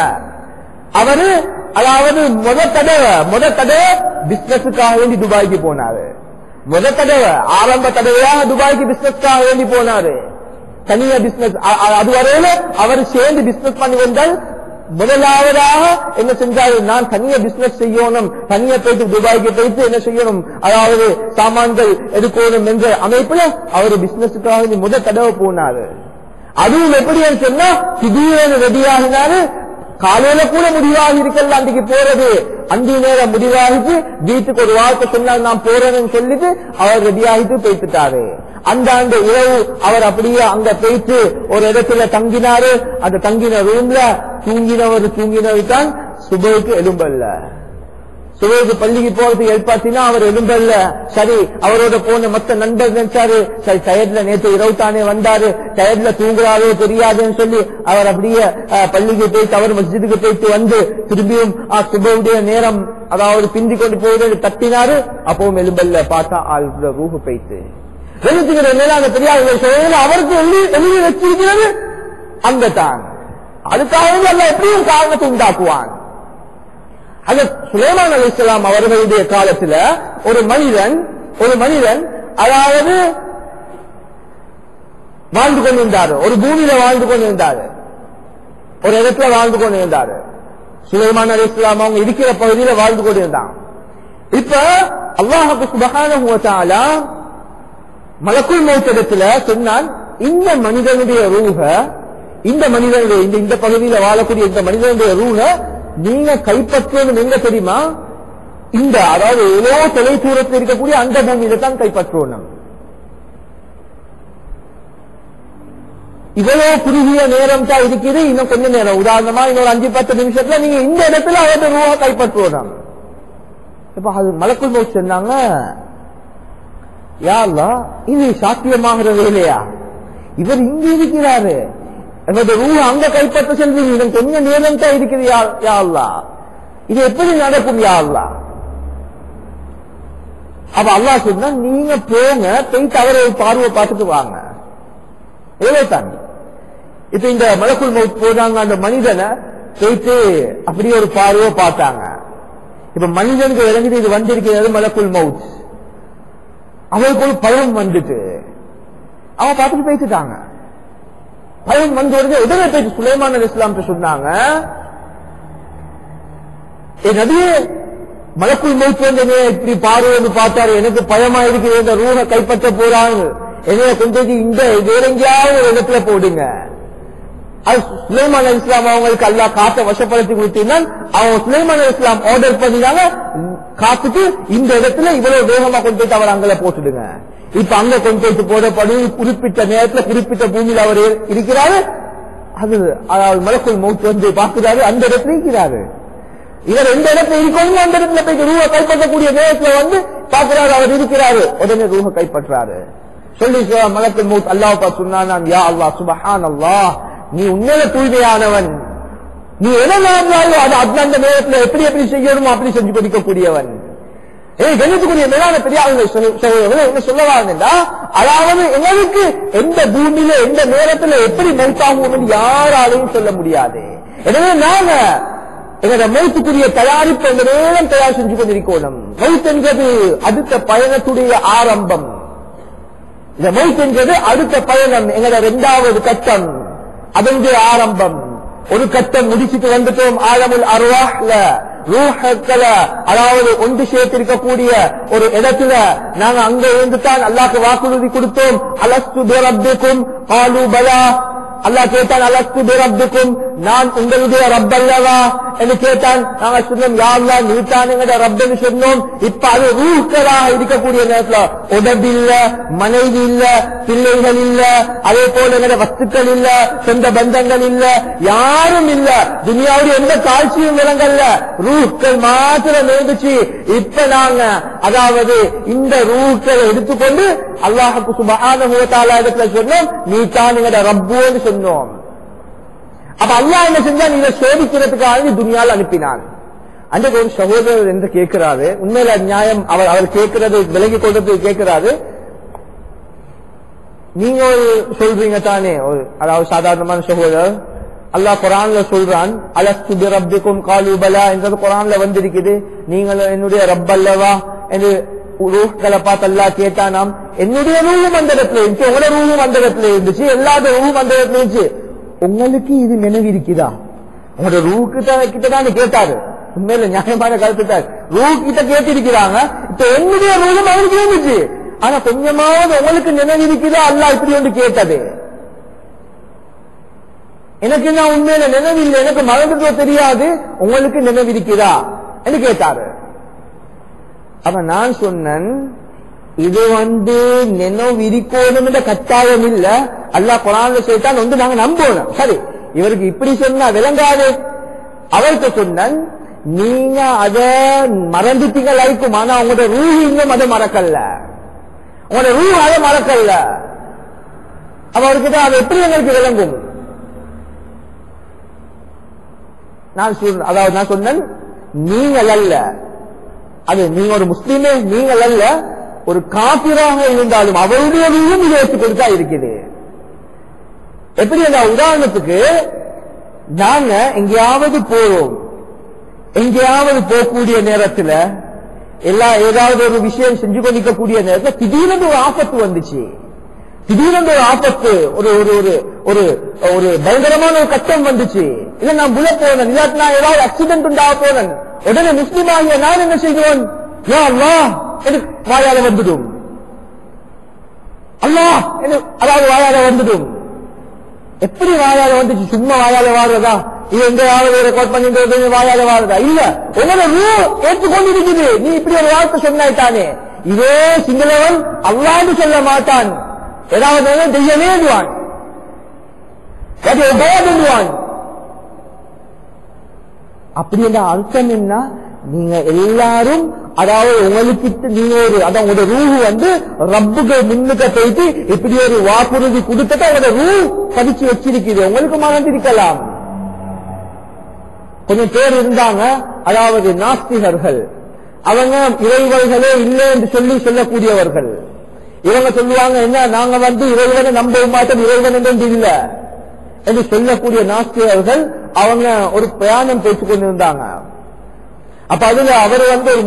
அவரு அதாவது முத தடவை பிசினஸுக்காக வேண்டி துபாய்க்கு போனாரு. முத தடவை ஆரம்ப தடவையாக துபாய்க்கு பிசினஸ்க்காக வேண்டி போனாரு. தனியா பிசினஸ் அதுவரையில அவர் சேர்ந்து பிசினஸ் பண்ணி வந்தால் முதலாவதாக என்ன செஞ்சாரு, நான் தனியா பிசினஸ் செய்யணும், தனியா போயிட்டு துபாய்க்கு போயிட்டு என்ன செய்யணும், அதாவது சாமான்கள் எடுக்கணும் என்ற அமைப்புல அவர் பிசினஸுக்காக முத தடவை போனாரு. அதுவும் எப்படின்னு சொன்னா திடீரென ரெடியாகினாரு. காலையில கூட முடிவாகி இருக்கல அன்றைக்கு போறது, அஞ்சு நேரம் முடிவாகிட்டு வீட்டுக்கு ஒரு வார்த்தை சொன்னால் நான் போறேன்னு சொல்லிட்டு அவர் ரெடியாகிட்டு போயிட்டுட்டாரு. அந்த இரவு அவர் அப்படியே அங்க போயிட்டு ஒரு இடத்துல தங்கினாரு. அந்த தங்கின ரூம்ல தூங்கினவர் தான் சுபைக்கு எலும்பல்ல. சுபைக்கு பள்ளிக்கு போறதுக்கு எழுப்பாத்தினா அவர் எலும்பல்ல. சரி, அவரோட போன மத்த நண்பர் நினைச்சாரு, சரி டயர்ட்ல நேற்று இரவு தானே வந்தாரு, டயர்ட்ல தூங்குறாரோ தெரியாதுன்னு சொல்லி அவர் அப்படியே பள்ளிக்கு போயிட்டு அவர் மஸ்ஜிதுக்கு போயிட்டு வந்து திரும்பியும் சுபையுடைய நேரம் அதாவது பிந்தி கொண்டு போய் தட்டினாரு. அப்பவும் எலும்பல்ல பார்த்தா ஆளுடைய ரூஹு போயிட்டு மேலான பெரியார்கள் அவருக்கு எழுதி வச்சிருக்கிறது அங்கத்தான். அதுக்காக அல்ல எப்படியும் காரணத்தை உண்டாக்குவான். சுலைமான் அலைஹிஸ்ஸலாம் அவர்களுடைய காலத்துல ஒரு மனிதன் அதாவது வாழ்ந்து கொண்டிருந்தாரு, ஒரு பூமியில வாழ்ந்து கொண்டிருந்தாரு, ஒரு இடத்துல வாழ்ந்து கொண்டிருந்தாரு. சுலைமான் அலைஹிஸ்ஸலாம் அவங்க இருக்கிற பகுதியில வாழ்ந்து கொண்டிருந்தாங்க. இப்ப அல்லாஹ் சுப்ஹானஹு வ தஆலா மலக்குல் மௌத் இடத்துல சொன்னான், இந்த மனிதனுடைய ரூஹ, இந்த பகுதியில வாழக்கூடிய இந்த மனிதனுடைய ரூஹ நீங்க கைப்பற்றணும். எங்க தெரியுமா, இந்த அதாவது ஏதோ தொலை தூரத்தில் இருக்கக்கூடிய அந்த பூமியில தான் கைப்பற்றணும். இவ்வளவு குறுகிய நேரம் தான் இருக்குது, இன்னும் கொஞ்ச நேரம், உதாரணமா இன்னொரு 5-10 நிமிஷத்துல நீங்க இந்த இடத்துல அவருடைய ரூஹ கைப்பற்றணும். இப்ப அது மலக்குல் மௌத் சொன்னாங்க, யா அல்லாஹ் இது சாத்தியமாகிற வேலையா, இவர் இங்க இருக்கிறாரு, ரூஹ அங்க கைப்பற்ற செல்வீங்க, இதன் கொஞ்ச நேரம் தான் இருக்குது யா அல்லாஹ், இது எப்படி நடக்கும் யா அல்லாஹ்? அப்ப அல்லாஹ் சொன்னா, நீங்க போங்க, போயிட்டு அவரை ஒரு பார்வை பார்த்துட்டு வாங்க. எவ்வளவுதான். இப்ப இந்த மலக்குல் மௌத் போனாங்க, அந்த மனிதனை போயிட்டு அப்படியே ஒரு பார்வை பார்த்தாங்க. இப்ப மனிதனுக்கு இறங்கிட்டு இது வந்திருக்கிறது மலக்குல் மௌத். அவருக்கு ஒரு பயம் வந்துட்டு அவங்க பார்த்துட்டு பேசிட்டாங்க. பயம் வந்து உடனே போயிட்டு சுலைமான் அலைஹிஸ்ஸலாம் சொன்னாங்க, நபியே மலக்குள் மௌத் வந்து இப்படி பார்வைன்னு பார்த்தாரு, எனக்கு பயமா இருக்கு, இந்த ரூஹ கைப்பற்ற போறாங்க, என்னைய கொண்டு இந்த வேற எங்கேயாவது ஒரு இடத்துல போடுங்க. அது சுலைமான் அலைஹிஸ்ஸலாம் அவங்களுக்கு அல்லாஹ் காத்த வசப்படுத்தி கொடுத்தீங்கன்னா அவங்க சுலைமான் அலைஹிஸ்ஸலாம் ஆர்டர் பண்ணினாங்க, காத்துட்டு இந்த இடத்துல இவ்வளவு வேகமா கொண்டு போயிட்டு அவர் அங்கே போட்டுடுங்க. இப்ப அங்க கொண்டு போயிட்டு போடப்படும் குறிப்பிட்ட நேரத்தில் குறிப்பிட்ட பூமியில் அவர் இருக்கிறாரு. அது அதாவது மலக்குள் மௌத் வந்து பார்க்கிறாரு, அந்த இடத்துல இருக்கிறாரு. இவர் எந்த இடத்துல இருக்கணும் அந்த இடத்துல போயிட்டு ரூஹ கைப்பற்றக்கூடிய நேரத்துல வந்து பார்க்கிறாரு, அவர் இருக்கிறாரு. உடனே ரூஹ கைப்பற்றாரு. சொல்லி மலக்குள் மௌத் அல்லாஹ் சொன்னான், யா அல்லாஹ் சுப்ஹானல்லாஹ், நீ உண்மையில தூய்மையானவன், நீ எதை நாடினாலும் அது அந்த நேரத்தில் எப்படி எப்படி செய்யணுமோ அப்படி செஞ்சு கொடுக்கக்கூடியவன். கணித்துக்குரிய மேலான பெரியார்கள் என்ன சொல்லவாங்கன்னா, அதாவது எங்களுக்கு எந்த பூமியில எந்த நேரத்தில் எப்படி மௌத்தாகும் யாராலையும் சொல்ல முடியாது. எனவே நாங்க எங்களோட மௌத்துக்குரிய தயாரிப்பு எந்த நேரம் தயார் செஞ்சு கொண்டிருக்கணும். மௌத் என்கிறது அடுத்த பயணத்துடைய ஆரம்பம். இந்த மௌத் என்கிறது அடுத்த பயணம், எங்களோட 2வது கட்டம், அதனுடைய ஆரம்பம். ஒரு கட்டம் முடிச்சுட்டு வந்துட்டோம் ஆலமுல் அர்வாஹ்ல, ரூஹ்கள அதாவது ஒன்று சேர்த்திருக்கக்கூடிய ஒரு இடத்துல நாங்க அங்க இருந்துதான் அல்லாஹ்க்கு வாக்குறுதி கொடுத்தோம். அலஸ்து பிரப்பிக்கும் காலு பலா, அல்லாஹ் கேட்டான் அலஸ்து பிரப்பிக்கும், நான் உங்களுடைய ரப் அல்லவா என்று கேட்டான். நாங்க சொன்னோம் யா அல்லாஹ் நீ தான் எங்கட ரப்னு சொன்னோம். இப்ப அது ரூஹ்களாக இருக்கக்கூடிய நேரத்துல உடம்பு இல்ல, மனைவி இல்ல, பிள்ளைகள் இல்ல, அதே போல எங்கட வஸ்துக்கள் இல்ல, சொந்த பந்தங்கள் இல்ல, யாரும் இல்ல, துனியாவுடைய எந்த காட்சியும் விளங்கல்ல, ரூஹ்கள் மாத்திரம் இருந்துச்சு. இப்ப நாங்க அதாவது இந்த ரூஹ்களை எடுத்துக்கொண்டு அல்லாஹ்வுக்கு சுப்ஹானஹு வ தஆலா இடத்துல சொன்னோம், நீ தான் எங்கட ரப்புன்னு சொன்னோம். அப்ப அல்லாஹ் என்ன செஞ்சான், இதை சோதிக்கிறதுக்காக துனியாவில் அனுப்பினான். அன்றைக்கு ஒரு சகோதரர் என்று கேட்கிறாரு, உண்மையில நியாயம் அவர் கேட்கிறது விலகி கொண்டது கேட்கிறாரு. நீங்க சொல்றீங்க தானே, அதாவது சாதாரணமான சகோதரர், அல்லாஹ் குர்ஆன்ல சொல்றான் அலஸ்து பிரப்பிக்கும் காலு பலா என்றது குர்ஆன்ல வந்திருக்குது. நீங்கள் என்னுடைய ரப் அல்லவா என்று ரூஹ்களை பார்த்து அல்லாஹ் கேட்டானாம். என்னுடைய ரூஹும் அந்த இடத்துல இருந்துச்சு, உங்களோட ரூஹும் அந்த இடத்துல இருந்துச்சு, எல்லாத ரூஹும் அந்த இடத்துல இருந்துச்சு. உங்களுக்கு இது நினைவு இருக்குதா? உங்களோட ரூ கிட்டதான் கேட்டாரு. உண்மையில நியாயமான கருத்துட்டார். ரூ கிட்ட கேட்டிருக்கிறாங்க. இப்ப என்னுடைய ரூலும் அவருக்கு இருந்துச்சு, ஆனா கொஞ்சமாவது உங்களுக்கு நினைவு இருக்குதா அல்லாஹ் இப்படி ஒன்று கேட்டது? எனக்கு நான் உண்மையில நினைவு இல்லை, எனக்கு மறந்துட்டு தெரியாது, உங்களுக்கு நினைவு இருக்குதா என்று கேட்டாரு. அப்ப நான் சொன்னேன், இது நினைவு இருக்கணும் என்ற கட்டாயம் இல்ல, அல்லாஹ் குர்ஆன்ல சொல்லிட்டான் வந்து நாங்க நம்பணும். சரி, இவருக்கு இப்படி சொன்னா விளங்காது. அவருக்கு சொன்னேன், நீங்க அத மறந்துட்டீங்க லைக்கும், ஆனா உங்களோட ரூஹ் இன்னும் அதை மறக்கல, உங்களோட ரூஹ் அதை மறக்கல. அப்ப அவருக்கு அது எப்படி எங்களுக்கு விளங்கும்? நான் சொன்னேன், நீங்கள் அல்ல, அது நீங்க ஒரு முஸ்லீமே, நீங்கள் அல்ல, ஒரு காபிராக இருந்தாலும் அவருடைய ரூஹும் இதை ஏற்றுக் கொடுத்தா இருக்குது. எப்படி அந்த உதாரணத்துக்கு நாங்க எங்கேயாவது போறோம், எங்கேயாவது போகக்கூடிய நேரத்தில் ஏதாவது ஒரு விஷயம் செஞ்சு கொண்டிருக்கக்கூடிய நேரத்தில் திடீரென்று ஒரு ஆபத்து வந்துச்சு, திடீரென்று ஒரு ஆபத்து, ஒரு ஒரு ஒரு ஒரு பயங்கரமான ஒரு கட்டம் வந்துச்சு, இல்ல நான் புல போனேன், இல்லாட்டி நான் ஏதாவது ஆக்சிடென்ட் உண்டாக போனேன், உடனே முஸ்லீம் ஆகிய நான் என்ன செய்கிறோன், யா அல்லாஹ் எனக்கு வாயால வந்துடும், அல்லாஹ் அதாவது வாயால வந்துடும். எப்படி வாயால வந்துச்சு? சும்மா வாயால வாடுறதா? இது எங்கேயாவது ரெக்கார்ட் பண்ணிட்டு வாயால வாடுறதா? இல்ல, உங்களோட ரூ ஏற்றுக்கொண்டிருக்குது. நீ இப்படி ஒரு வார்த்தை சொன்னாய்த்தானே, இதே சிங்களவன் அல்லாஹ்னு சொல்ல மாட்டான், ஏதாவது தெய்வமேடுவான், அப்படி என்ற அர்த்தம் என்ன? நீங்க எல்லாரும் அதாவது உங்களுக்கு நீங்க ஒரு அதான் உங்களோட ரூஹ் ரப்புக்கு முன்னுக்க போயிட்டு இப்படி ஒரு வாக்குறுதி கொடுத்துட்டு அவங்களோட ரூஹ் பதிச்சு வச்சிருக்குது. உங்களுக்கு மறந்திருக்கலாம். கொஞ்சம் பேர் இருந்தாங்க, அதாவது நாஸ்திகர்கள், அவங்க இறைவர்களே இல்லை என்று சொல்லக்கூடியவர்கள். இவங்க சொல்லுவாங்க, என்ன நாங்க இறைவனை நம்பவும் மாட்டோம், இறைவன் என்று இல்ல என்று சொல்லக்கூடிய நாஸ்திகர்கள் அவங்க ஒரு பிரயாணம் பேசிக் கொண்டிருந்தாங்க. அப்ப அதுல அவர் ஒரு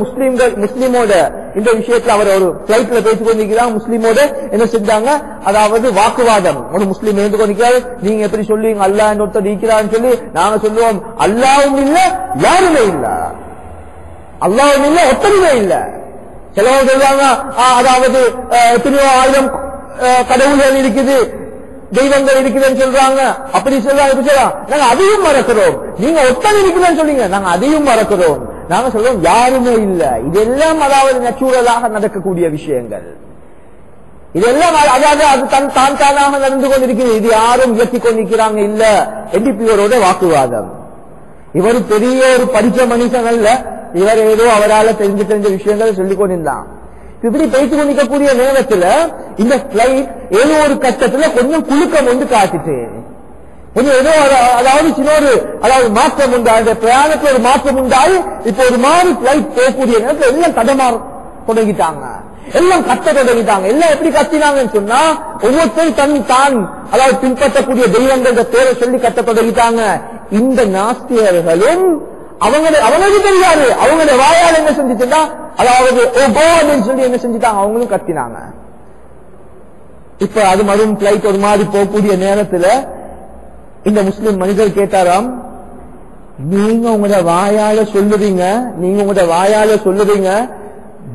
முஸ்லீமோட இந்த விஷயத்துல அவர் ஒரு பிளைட்ல பேசிக் கொண்டிருக்கிறாங்க முஸ்லீமோட என்ன செஞ்சாங்க, அதாவது வாக்குவாதம். ஒரு முஸ்லீம் இருந்து கொண்டிருக்கிறார், நீங்க எப்படி சொல்லுவீங்க அல்லாஹ் ஒருத்தர் இருக்கிறான்னு சொல்லி. நாங்க சொல்லுவோம் அல்லாஹ்வும் இல்ல யாருமே இல்ல, அல்லாஹ்வும் இல்ல ஒத்தருமே இல்ல. சிலவங்க சொல்றாங்க அதாவது எத்தனையோ ஆயிரம் கடவுள்கள் இருக்குது, தெய்வங்கள் இருக்குதுன்னு சொல்றாங்க. அப்படி சொல்றாங்க, நாங்க அதையும் மறக்கிறோம். நீங்க ஒத்தனை இருக்குதுன்னு சொல்றீங்க, நாங்க அதையும் மறக்கிறோம். நாங்க சொல்றோம் யாருமே இல்ல. இதெல்லாம் அதாவது நேச்சுரலாக நடக்கக்கூடிய விஷயங்கள். இதெல்லாம் அதாவது அது தான் தானாக நடந்து கொண்டிருக்கிறது. இது யாரும் இயற்றி கொண்டிருக்கிறாங்க இல்ல. என்டிபியோட வாக்குவாதம். இவர் பெரிய ஒரு படிச்ச மனுஷன் அல்ல, இவர் ஏதோ அவரால் தெரிஞ்ச விஷயங்கள் சொல்லிக் கொண்டிருந்தான். இப்படி பேசிக் கொண்டிருக்கக்கூடிய நேரத்துல இந்த பிளைட் ஏதோ ஒரு கட்டத்துல கொஞ்சம் குலுக்கம் வந்து காட்டுச்சு. கொஞ்சம் ஏதோ அதாவது சின்ன ஒரு அதாவது மாற்றம் உண்டா, இந்த பிரயாணத்துல ஒரு மாற்றம் உண்டாயி இப்ப ஒரு மாதிரி பிளைட் போகக்கூடிய நேரத்தில் எல்லாம் தடமாற தொடங்கிட்டாங்க, எல்லாம் கத்த தொடங்கிட்டாங்க. எல்லாம் எப்படி கத்தினாங்கன்னு சொன்னா ஒவ்வொருத்தரும் தான் அதாவது பின்பற்றக்கூடிய தெய்வங்கள் பேரை சொல்லி கத்த தொடங்கிட்டாங்க. இந்த நாஸ்தியர்களும் அவங்களுக்கு தெரியாது, அவங்களுடைய வாயால் என்ன செஞ்சுச்சுன்னா அதாவது சொல்லி என்ன செஞ்சுட்டாங்க, அவங்களும் கத்தினாங்க. இப்ப அது மறும் பிளைட் ஒரு மாதிரி போகக்கூடிய நேரத்துல இந்த முஸ்லிம் மனிதர் கேட்டாராம், நீங்க உங்களோட வாயால சொல்லுறீங்க, நீங்க உங்களோட வாயால சொல்லுறீங்க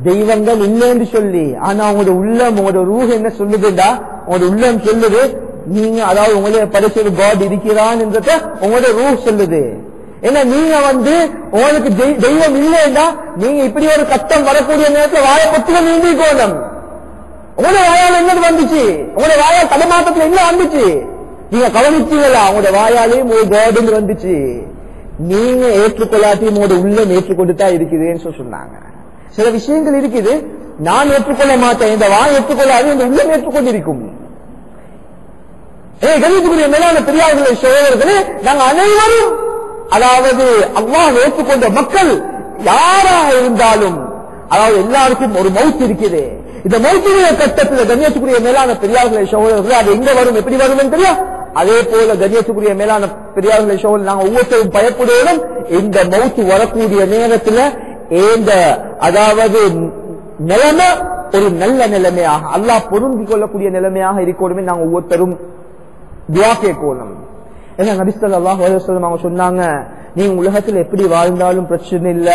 தெய்வங்கள் இல்லைன்னு சொல்லி, ஆனா உங்களோட உள்ளம் உங்களோட ரூஹ் என்ன சொல்லுதுண்டா, உங்களோட உள்ளம் சொல்லுது நீங்க அதாவது உங்களுடைய பரிசு காட் இருக்கிறான் என்றத உங்களோட ரூஹ் சொல்லுது. ஏன்னா நீங்க உங்களுக்கு தெய்வம் இல்லைன்னா நீங்க இப்படி ஒரு கட்டம் வரக்கூடிய நேரத்தில் வாய பத்துல நீந்திக்கோணும். உங்களோட வாயால் என்ன வந்துச்சு, உங்களோட வாயால் தடமாட்டத்துல என்ன வந்துச்சு நீங்க கவனிச்சீங்களா, உங்களோட வாயாலையும் ஒரு கார்டு வந்துச்சு. நீங்க ஏற்றுக்கொள்ளாட்டி உங்களோட உள்ளம் ஏற்றுக்கொண்டுதான் இருக்குதுன்னு சொன்னாங்க. சில விஷயங்கள் இருக்குது நான் ஏற்றுக்கொள்ள மாட்டேன், இந்த வாய் ஏற்றுக்கொள்ளாது, இந்த உள்ளம் ஏற்றுக்கொண்டிருக்கும். கணித்துக்குரிய மேலான பெரியார்களே சகோதரர்களே, நாங்கள் அனைவரும் அதாவது அல்லாஹ் ஏற்றுக்கொண்ட மக்கள் யாராக இருந்தாலும் அதாவது எல்லாருக்கும் ஒரு மவுத் இருக்குது. இந்த மவுத்துடைய கட்டத்தில் கண்ணியத்துக்குரிய மேலான பெரியார்களே சகோதரர்களே அது எங்க வரும், எப்படி வரும் தெரியும். அதே போல கண்ணியத்துக்குரிய மேலான பெரியார்களே சகோதரர் நாங்கள் ஒவ்வொருத்தரும் பயப்படுவோம். இந்த மவுத்து வரக்கூடிய நேரத்தில் இந்த அதாவது நிலைமை ஒரு நல்ல நிலைமையாக அல்லாஹ் பொருந்தி கொள்ளக்கூடிய நிலைமையாக இருக்கணுமே நாங்கள் ஒவ்வொருத்தரும் துஆ கேட்கணும். ஏன்னா நபி ஸல்லல்லாஹு அலைஹி வஸல்லம் அவங்க சொன்னாங்க, நீங்க உலகத்தில் எப்படி வாழ்ந்தாலும் பிரச்சனை இல்ல,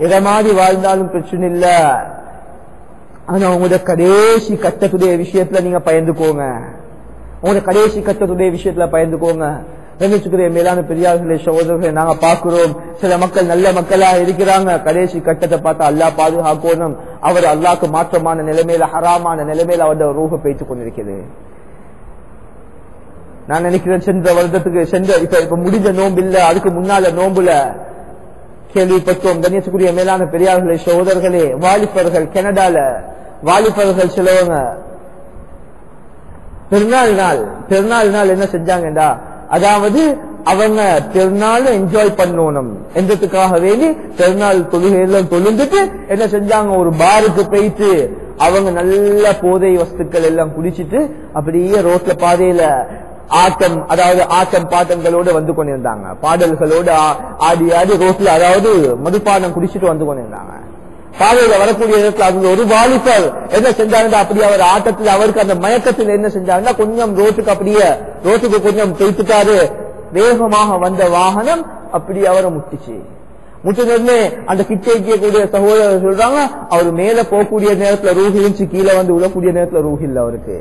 எதை மாதிரி வாழ்ந்தாலும் பிரச்சனை இல்ல, ஆனா உங்களோட கடைசி கட்டத்துடைய விஷயத்துல நீங்க பயந்துக்கோங்க, உங்களோட கடைசி கட்டத்துடைய விஷயத்துல பயந்துக்கோங்க. கண்ணியத்துக்குரிய மேலான பெரியார்களே சகோதரர்களை நாங்க பாக்குறோம், சில மக்கள் நல்ல மக்களா இருக்கிறாங்க, கடைசி கட்டத்தை பார்த்து அல்லாஹ் பாதுகாக்கணும். அவர் அல்லாஹ்க்கு மாற்றமான நிலைமையில ஹராமான நிலைமையில அவருடைய ரூஹ பேசிக் கொண்டிருக்கிறது. நான் நினைக்கிறேன் சென்ற வருடத்துக்கு இப்ப முடிஞ்ச நோம்பு இல்ல, அதுக்கு முன்னால நோம்புல கேள்விப்பட்டோம். கண்ணியத்துக்குரிய மேலான பெரியார்களே சகோதரர்களே, வாலிபர்கள் கனடால வாலிபர்கள் சிலவங்க பெருநாள் நாள் என்ன செஞ்சாங்கடா, அதாவது அவங்க பெருநாள் என்ஜாய் பண்ணணும் என்றதுக்காக வேண்டி பெருநாள் தொழுகையெல்லாம் தொழுந்துட்டு என்ன செஞ்சாங்க, ஒரு பாருக்கு போயிட்டு அவங்க நல்ல போதை வஸ்துக்கள் எல்லாம் குடிச்சிட்டு அப்படியே ரோட்ல பாதையில ஆட்டம் அதாவது ஆட்டம் பாட்டங்களோடு வந்து கொண்டிருந்தாங்க, பாடல்களோடு ஆடி ஆடி ரோட்ல அதாவது மதுபானம் குடிச்சிட்டு வந்து கொண்டிருந்தாங்க. பாதையில வரக்கூடிய இடத்துல அது ஒரு வாலிபர் என்ன செஞ்சாங்க, அப்படி அவர் ஆட்டத்தில் அவருக்கு அந்த மயக்கத்தில் என்ன செஞ்சாங்கன்னா கொஞ்சம் ரோட்டுக்கு கொஞ்சம் பேசிட்டாரு, வேகமாக வந்த வாகனம் அப்படி அவரை முட்டிச்சு. முட்டினே அந்த கிட்டக்கூடிய சகோதரர் சொல்றாங்க, அவர் மேல போகக்கூடிய நேரத்துல ரூஹ் இருந்துச்சு, கீழே வந்து விழக்கூடிய நேரத்துல ரூஹ் இல்ல அவருக்கு.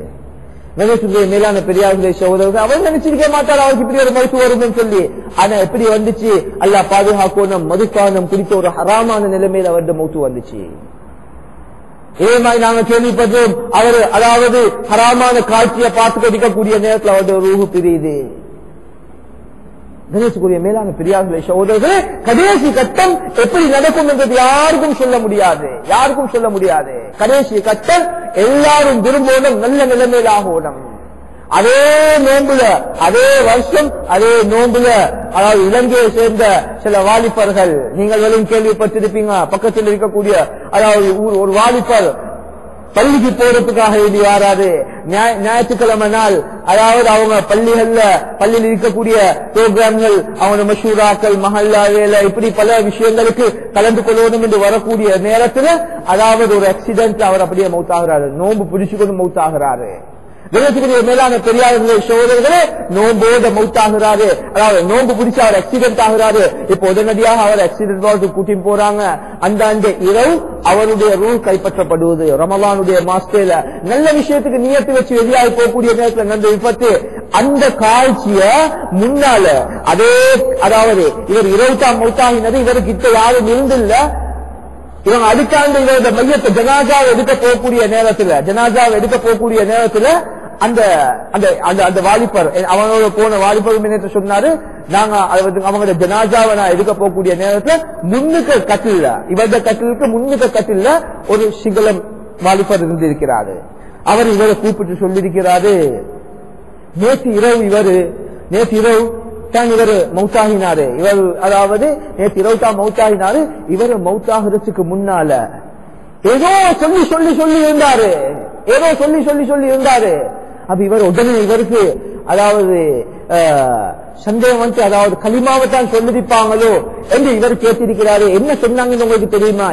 நினைச்சுடைய மேலான பெரியார்களே சகோதரர்கள் அவர் நினைச்சிருக்க மாட்டார் அவருக்கு இப்படி ஒரு மருத்துவ வருதுன்னு சொல்லி. ஆனா எப்படி வந்துச்சு, அல்லாஹ் பாதுகாக்கணும், மதுபானம் குடித்த ஒரு ஹராமான நிலைமையில அவருடைய மௌத்து வந்துச்சு. இதே மாதிரி நாங்க கேள்விப்பட்டோம், அவர் அதாவது ஹராமான காட்சியை பார்த்து கொண்டிருக்கக்கூடிய நேரத்தில் அவருடைய ரூஹு பிரியுது. கணேசுக்குரிய மேலான பெரியார்களே சகோதரர்களே, கடைசி கட்டம் எப்படி நடக்கும் என்பது யாருக்கும் சொல்ல முடியாது. கடைசி கட்டம் எல்லாரும் விரும்பணும், நல்ல நிலைமையில் ஆகணும். அதே நோம்புல அதே வருஷம் அதே நோம்புல அதாவது இலங்கையை சேர்ந்த சில வாலிபர்கள், நீங்கள் கேள்விப்பட்டிருப்பீங்க, பக்கத்தில் இருக்கக்கூடிய அதாவது ஒரு வாலிபர் பள்ளிக்கு போறதுக்காக வேண்டி வராது. ஞாயிற்றுக்கிழமை நாள் அதாவது அவங்க பள்ளியில் இருக்கக்கூடிய புரோகிராம்கள், அவங்க மஷூராக்கள், மஹல்லா வேலை, இப்படி பல விஷயங்களுக்கு கலந்து கொள்ளணும் என்று வரக்கூடிய நேரத்துல அதாவது ஒரு ஆக்சிடென்ட் அவர் அப்படியே மௌத்தாகிறாரு, நோன்பு பிடிச்சுக்கொண்டு மௌத்தாகிறாரு. மேலான பெரியார்களே சகோதரர்களே, நோம்போட மௌத்தாகிறாரு, அதாவது நோன்பு பிடிச்ச அவர் ஆக்சிடென்ட் ஆகிறாரு. இப்ப உடனடியாக அவர் ஆக்சிடென்ட் கூட்டிட்டு போறாங்க. அந்த இரவு அவருடைய ரூல் கைப்பற்றப்படுவது. ரமலானுடைய மாசத்துல நல்ல விஷயத்துக்கு நியத்து வச்சு வெளியாகி போகக்கூடிய நேரத்தில் நடந்த விபத்து. அந்த காட்சிய முன்னால அதாவது இவர் இரவுதான் மௌத்தாகினது, இவருக்கு கிட்ட யாரும் இருந்தில்ல. இவங்க அடுத்தாண்டு இவரது மையத்தை ஜனாசாவை எடுக்க போகக்கூடிய நேரத்துல அந்த வாலிபர் அவனோட போன வாலிபர் சொன்னாரு, நாங்க அவங்க ஜனாசாவை நான் எடுக்க போகக்கூடிய நேரத்துல முன்னுக்கு கட்டில்ல, இவரது கட்டிலுக்கு முன்னுக்கு கட்டில்ல ஒரு சிங்களம் வாலிபர் இருந்திருக்கிறாரு. அவர் இவரை கூப்பிட்டு சொல்லியிருக்கிறாரு, நேற்று இரவு இவர் மௌத்தாகினாரு, அதாவது நேற்று இரவு தான் மௌத்தாகினாரு. இவர் மௌத்தாகிறதுக்கு முன்னால ஏதோ சொல்லி இருந்தாரு. அப்ப இவர் உடனே இவருக்கு அதாவது சந்தேகம் வந்து, அதாவது களிமாவை தான் சொல்லிருப்பாங்களோ என்று இவர் கேட்டிருக்கிறாரு. என்ன சொன்னாங்கன்னு உங்களுக்கு தெரியுமா?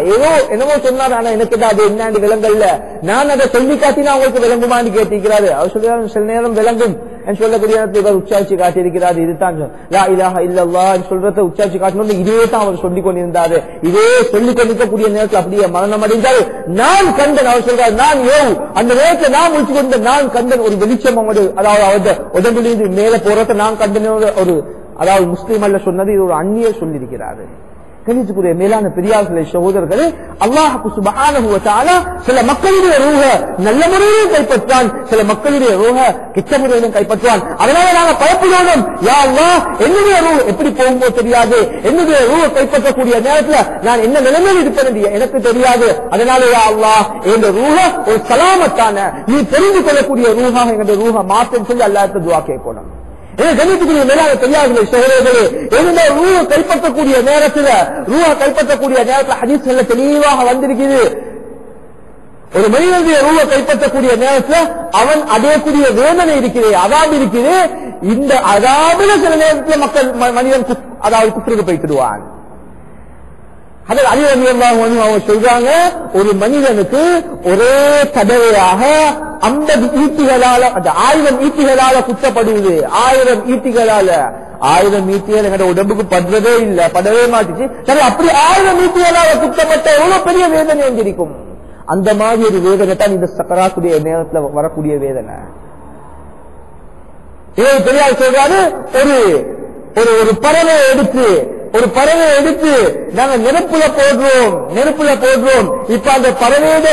என்னவோ சொன்னாரு, ஆனா எனக்கு அது என்னன்னு விளங்கல்ல, நான் அதை சொல்லி காட்டினா உங்களுக்கு விளங்குமான்னு கேட்டிருக்கிறாரு. அவர் சொல்றாரு சில நேரம் விளங்கும் சொல்லக்கூடிய இவர் உச்சாட்சி காட்டியிருக்கிறார். இதுதான் லா இலாஹ இல்லல்லாஹ் சொல்றத உச்சாட்சி காட்டணும், இதே தான் அவர் சொல்லிக் கொண்டிருந்தாரு. இதே சொல்லிக் கொண்டிருக்கக்கூடிய நேரத்தில் அப்படியே மரணம் அடைந்தாரு. நான் கண்டன், அவர் சொல்றாரு, நான் அந்த நேரத்தில் நான் முடிச்சு கொண்ட நான் கண்டன் ஒரு வெளிச்சம், அதாவது அவருடைய உடம்பிலிருந்து மேல போறத நான் கண்டன். ஒரு அதாவது முஸ்லீம் அல்ல சொன்னது, இது ஒரு அந்நியர் சொல்லியிருக்கிறாரு. கணித்துக்குரிய மேலான பெரியார்களே சகோதரர்களே, அல்லாஹ் சுப்ஹானஹு வ தஆலா சில மக்களுடைய ரூஹ நல்ல முறையிலும் கைப்பற்றான், சில மக்களுடைய ரூஹ கெட்ட முறையிலும் கைப்பற்றான். அதனால நாங்க பயப்படுவோம், யா அல்லாஹ் என்னுடைய ரூஹ் எப்படி போகும்போது தெரியாது, என்னுடைய ரூஹ கைப்பற்றக்கூடிய நேரத்துல நான் என்ன நிலைமையில் இருப்பது எனக்கு தெரியாது. அதனால யா அல்லாஹ் என்ற ரூஹ ஒரு சலாமத்தான நீ தெரிந்து கொள்ளக்கூடிய ரூஹாக எங்களுடைய ரூஹ மாற்றம் சொல்லி அல்லாஹ்விடம் துஆ கேட்கணும். கணித்துக்குரிய மேலான பெரியார்களே சகோதரர்களே, எந்த ரூஹ கைப்பற்றக்கூடிய நேரத்தில் ஹதீஸ்ல தெளிவாக வந்திருக்கிறது. ஒரு மனிதனுடைய ரூஹ கைப்பற்றக்கூடிய நேரத்தில் அவன் அடையக்கூடிய வேதனை இருக்கிறது, அதாபு இருக்கிறது. இந்த அதாபுல சில நேரத்தில் மனிதன் அதாவது குற்றத்துக்கு போய்த்திடுவான். அவங்க சொல்றாங்க, ஒரு மனிதனுக்கு ஒரே தடவையாக 50 ஈட்டிகளால, 1000 ஈட்டிகளால குற்றப்படுவது. 1000 ஈட்டிகளால, 1000 ஈட்டிகள் எங்க உடம்புக்கு படவே மாட்டுச்சு. சரி, அப்படி 1000 ஈட்டிகளால குற்றப்பட்ட எவ்வளவு பெரிய வேதனை வந்திருக்கும். அந்த மாதிரி ஒரு வேதனை தான் இந்த சக்கராத்துடைய நேரத்தில் வரக்கூடிய வேதனை. பெரியார் சொல்றாரு, ஒரு பறவை எடுத்து நாங்க நெருப்புல போடுறோம். இப்ப அந்த பறவையோட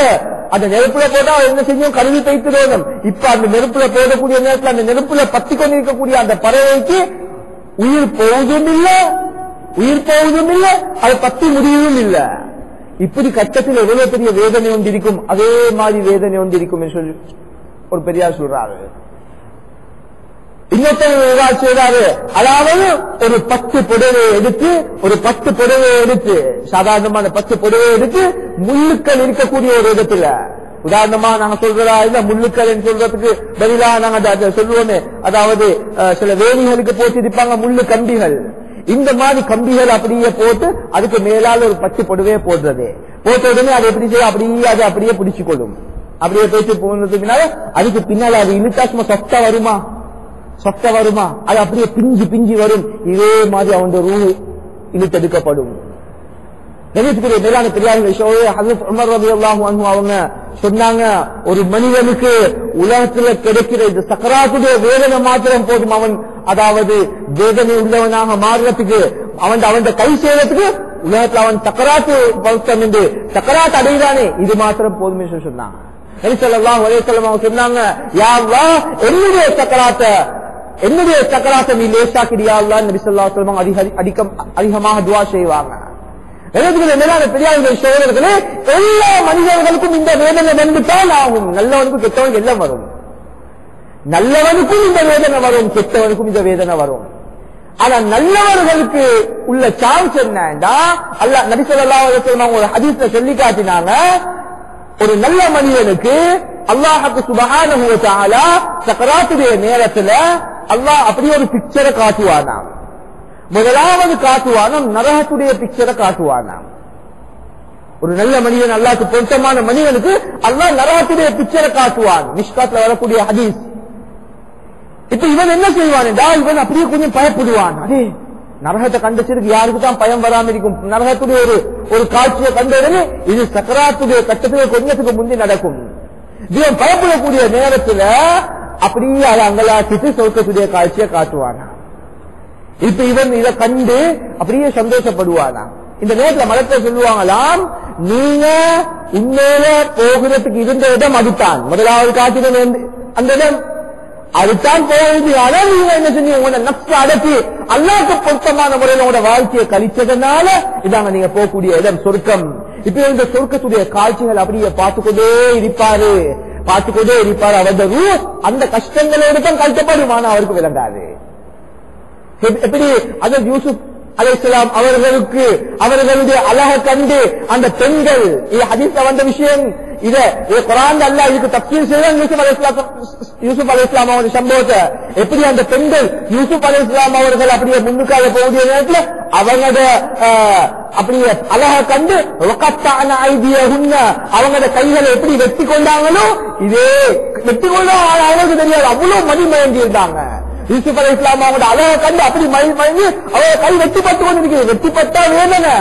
அந்த நெருப்புல போட்டா என்ன செய்யும், கழுவி தைத்துடணும். இப்ப அந்த நெருப்புல போடக்கூடிய நேரத்தில் அந்த நெருப்புல பத்தி கொண்டிருக்கக்கூடிய அந்த பறவைக்கு உயிர் போவதும் இல்லை, அது பத்தி முடியவும் இல்லை. இப்படி கட்டத்தில் எவ்வளவு பெரிய வேதனை ஒன்றிருக்கும், அதே மாதிரி வேதனை ஒன்றிருக்கும் என்று சொல்லி ஒரு பெரியார் சொல்றாரு. இன்னொருத்தர் சொல்றாரு, அதாவது ஒரு 10 புடவை எடுத்து சாதாரணமான 10 புடவை எடுத்து முள்ளுக்கள் இருக்கக்கூடிய ஒரு இடத்துல, உதாரணமா நாங்க சொல்றதா இல்ல, முள்ளுக்கள் சொல்றதுக்கு பதிலா நாங்க சொல்லுவோமே, அதாவது சில வேலிகளுக்கு போட்டு இருப்பாங்க முள்ளு கம்பிகள். இந்த மாதிரி கம்பிகள் அப்படியே போட்டு அதுக்கு மேலால ஒரு 10 புடவையை போட்ட உடனே அதை எப்படி செய்ய, அப்படியே பிடிச்சுக்கொள்ளும். அப்படியே பேச்சு போனதுக்குனால அதுக்கு பின்னால அது இழுத்தா சும்மா சொத்த வருமா, அது அப்படியே பிஞ்சு வரும். இதே மாதிரி அவன் ரூஹ் இழுத்தெடுக்கப்படும். மேலான பெரியார்கள் ஹஜ்ரத் உமர் ரலியல்லாஹு அன்ஹு அவங்க சொன்னாங்க, ஒரு மனிதனுக்கு உலகத்துல கிடைக்கிற இந்த சக்கராத்துடைய வேதனை மாத்திரம் போதும், அவன் அதாவது வேதனை உள்ளவனாக மாறுறதுக்கு, அவன் கை செய்யறதுக்கு உலகத்துல அவன் சக்கராத்து பௌத்தம் என்று சக்கராத்து அடைதானே, இது மாத்திரம் போதும் என்று சொன்னாங்க. நபி ஸல்லல்லாஹு அலைஹி வஸல்லம் அவங்க சொன்னாங்க, யா அல்லாஹ் என்னுடைய சக்கராத்தை நீ லேசாக்கிறியா அல்லாஹ். நபி ஸல்லல்லாஹு அலைஹி வஸல்லம் அதிகமாக துஆ செய்வாங்க. மேலான பெரியார்கள் சகோதரர்களே, எல்லா மனிதர்களுக்கும் இந்த வேதனை வந்துட்டால் ஆகும். நல்லவனுக்கும் கெட்டவனுக்கு எல்லாம் வரும். நல்லவனுக்கும் இந்த வேதனை வரும், கெட்டவனுக்கும் இந்த வேதனை வரும். ஆனா நல்லவர்களுக்கு உள்ள சான்ஸ் என்னன்னா, அல்லாஹ் நபி ஸல்லல்லாஹு அலைஹி வஸல்லம் ஒரு ஹதீஸ்ல சொல்லி காட்டினாங்க, ஒரு நல்ல மனிதனுக்கு அல்லாஹ்வுக்கு சுப்ஹானஹு வ தஆலா சக்கராத்துடைய நேரத்துல அல்லாஹ் அப்படி ஒரு பிக்சரை காட்டுவானாம். முதலாவது காட்டுவானாம் நரகத்துடைய பிக்சரை காட்டுவானாம். ஒரு நல்ல மனிதன், அல்லாஹ்க்கு பொருத்தமான மனிதனுக்கு அல்லாஹ் நரகத்துடைய பிக்சரை காட்டுவான். மிஷ்காத்ல வரக்கூடிய ஹதீஸ். இப்ப இவன் என்ன செய்வான் என்றால், இவன் அப்படியே கொஞ்சம் பயப்படுவான். அதே நரகத்தை கண்டச்சிருக்கு யாருக்கு தான் பயம் வராம இருக்கும். நரகத்துடைய ஒரு காட்சியை கண்டவுடனே இது சக்கராத்துடைய கட்டத்துக்கு கொஞ்சத்துக்கு முந்தி நடக்கும். இவன் பயப்படக்கூடிய நேரத்துல அப்படியே அதை அங்கலாக்கிட்டு சொர்க்கத்துடைய காட்சியை காட்டுவானா. இப்ப இவன் இதை கண்டு அப்படியே சந்தோஷப்படுவானா. இந்த நேரத்தில் மதத்தை சொல்லுவாங்களாம், நீங்க உண்மையில போகிறதுக்கு இருந்த இடம் அதுதான். முதலாவது காட்சியிடம் அந்த இடம் அதுதான் போகுது. ஆனால் நீங்க என்ன சொன்னீங்க, உங்களோட நப்ச அடக்கி அல்லாஹ்வுக்கு பொருத்தமான முறையில் உங்களோட வாழ்க்கையை கழிச்சதுனால இதாங்க நீங்க போகக்கூடிய இடம் சொர்க்கம். இப்ப இந்த சொர்க்கத்துடைய காட்சிகள் அப்படியே பார்த்துக்கொண்டே இருப்பாரு. அவரது ரூஹ் அந்த கஷ்டங்களோடு தான் கஷ்டப்படுமான அவருக்கு விளங்காது. எப்படி அது யூசுப் அலைஹிஸ்ஸலாம் அவர்களுடைய அழகை கண்டு அந்த பெண்கள், இது ஹதீஸ்ல வந்த விஷயம், இத குர்ஆன்ல அல்லாஹ் இதுக்கு தஃசீர் செய்தான். யூசுப் அலைஹிஸ்ஸலாம் அவருடைய சம்பவத்தை எப்படி அந்த பெண்கள் யூசுப் அலைஹிஸ்ஸலாம் அவர்கள் அப்படியே முன்னுக்காக போகக்கூடிய நேரத்தில் அவங்களோட அப்படியே அழகை கண்டு அவங்களோட கைகளை எப்படி வெட்டி கொண்டாங்களோ இதே வெட்டி கொண்டா அவங்களுக்கு தெரியாது, அவ்வளவு மதிமயங்கி இருந்தாங்க. யூசுப் அலைஹிஸ்ஸலாம் அவங்களோட அழகை கண்டு அப்படி மயங்கி அவங்க கை வெட்டிப்பட்டு கொண்டு இருக்கிறது. வெட்டிப்பட்டா வேதனை,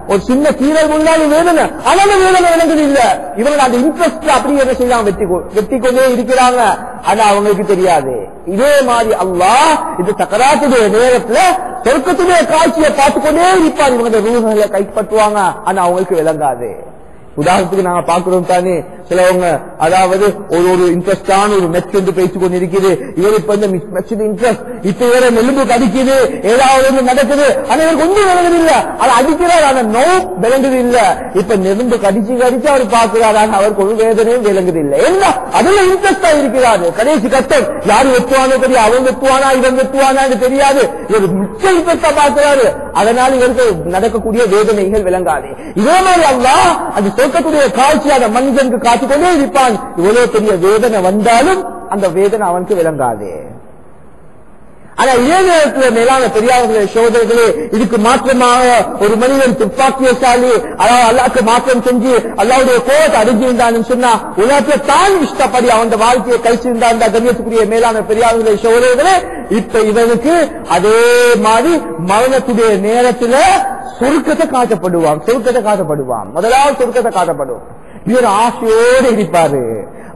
ஒரு சின்ன கீழல் முன்னாலும் வேதனை, ஆனாலும் வேதனை விளங்குது இல்ல. இவங்க அந்த இன்ட்ரெஸ்ட் அப்படி என்ன செய்யலாம், வெட்டி கொண்டே இருக்கிறாங்க. ஆனா அவங்களுக்கு தெரியாது. இதே மாதிரி அல்லாஹ் இது சக்கராத்துடைய நேரத்துல சொர்க்கத்துடைய காட்சியை பார்த்துக்கொண்டே இருப்பார். இவங்க ரூஹ்களை கைப்பற்றுவாங்க, ஆனா அவங்களுக்கு விளங்காது. உதாரணத்துக்கு நாங்க பாக்குறோம் தானே, சிலவங்க அதாவது ஒரு இன்ட்ரெஸ்டான ஒரு மெச் என்று பேசிக் கொண்டு இருக்குது. இவர் இப்ப இந்த இன்ட்ரெஸ்ட் இப்ப இவர நெலும்பு கடிக்குது, ஏதாவது நடக்குது, ஆனா இவருக்கு ஒன்றும் விளங்குது இல்ல. அதை அடிக்கிறார், ஆனா நோ விளங்குது இல்ல. இப்ப நெலும்பு கடிச்சு அவர் பார்க்கிறார், ஆனா அவருக்கு ஒரு வேதனையும் விளங்குது இல்லை. என்ன அதுல இன்ட்ரெஸ்டா இருக்கிறாரு. கடைசி கட்டம் யாரு வெட்டுவானோ தெரியாது, அவன் வெட்டுவானா இவன் வெட்டுவானான்னு தெரியாது. இவர் மிச்ச இன்ட்ரெஸ்டா பார்க்கிறாரு, அதனால இவருக்கு நடக்கக்கூடிய வேதனைகள் விளங்காது. இதே மாதிரி அல்லாஹ் அந்த சொர்க்கத்துடைய காட்சியான மனிதனுக்கு காட்டிக்கொண்டே இருப்பான். இவ்வளவு பெரிய வேதனை வந்தாலும் அந்த வேதனை அவனுக்கு விளங்காது. ஆனா இதே நேரத்தில் மேலான பெரியார்களே சோதரர்களே, இதுக்கு மாற்றமாக ஒரு மனிதன் துப்பாக்கியசாலி, அதாவது அல்லாஹ்க்கு மாற்றம் செஞ்சு அல்லாஹ்வுடைய கோபத்தை அடைஞ்சிருந்தான்னு சொன்னா உலகத்தை தான் இஷ்டப்படி அவன் வாழ்க்கையை கழிச்சிருந்தா கண்ணியத்துக்குரிய மேலான பெரியார்களே சோதரர்களே, இப்ப இவனுக்கு அதே மாதிரி மரணத்துடைய நேரத்துல சொர்க்கத்தை காட்டப்படுவான். முதலாவது சொர்க்கத்தை காட்டப்படுவான். இவர் ஆசையோடு இருப்பாரு.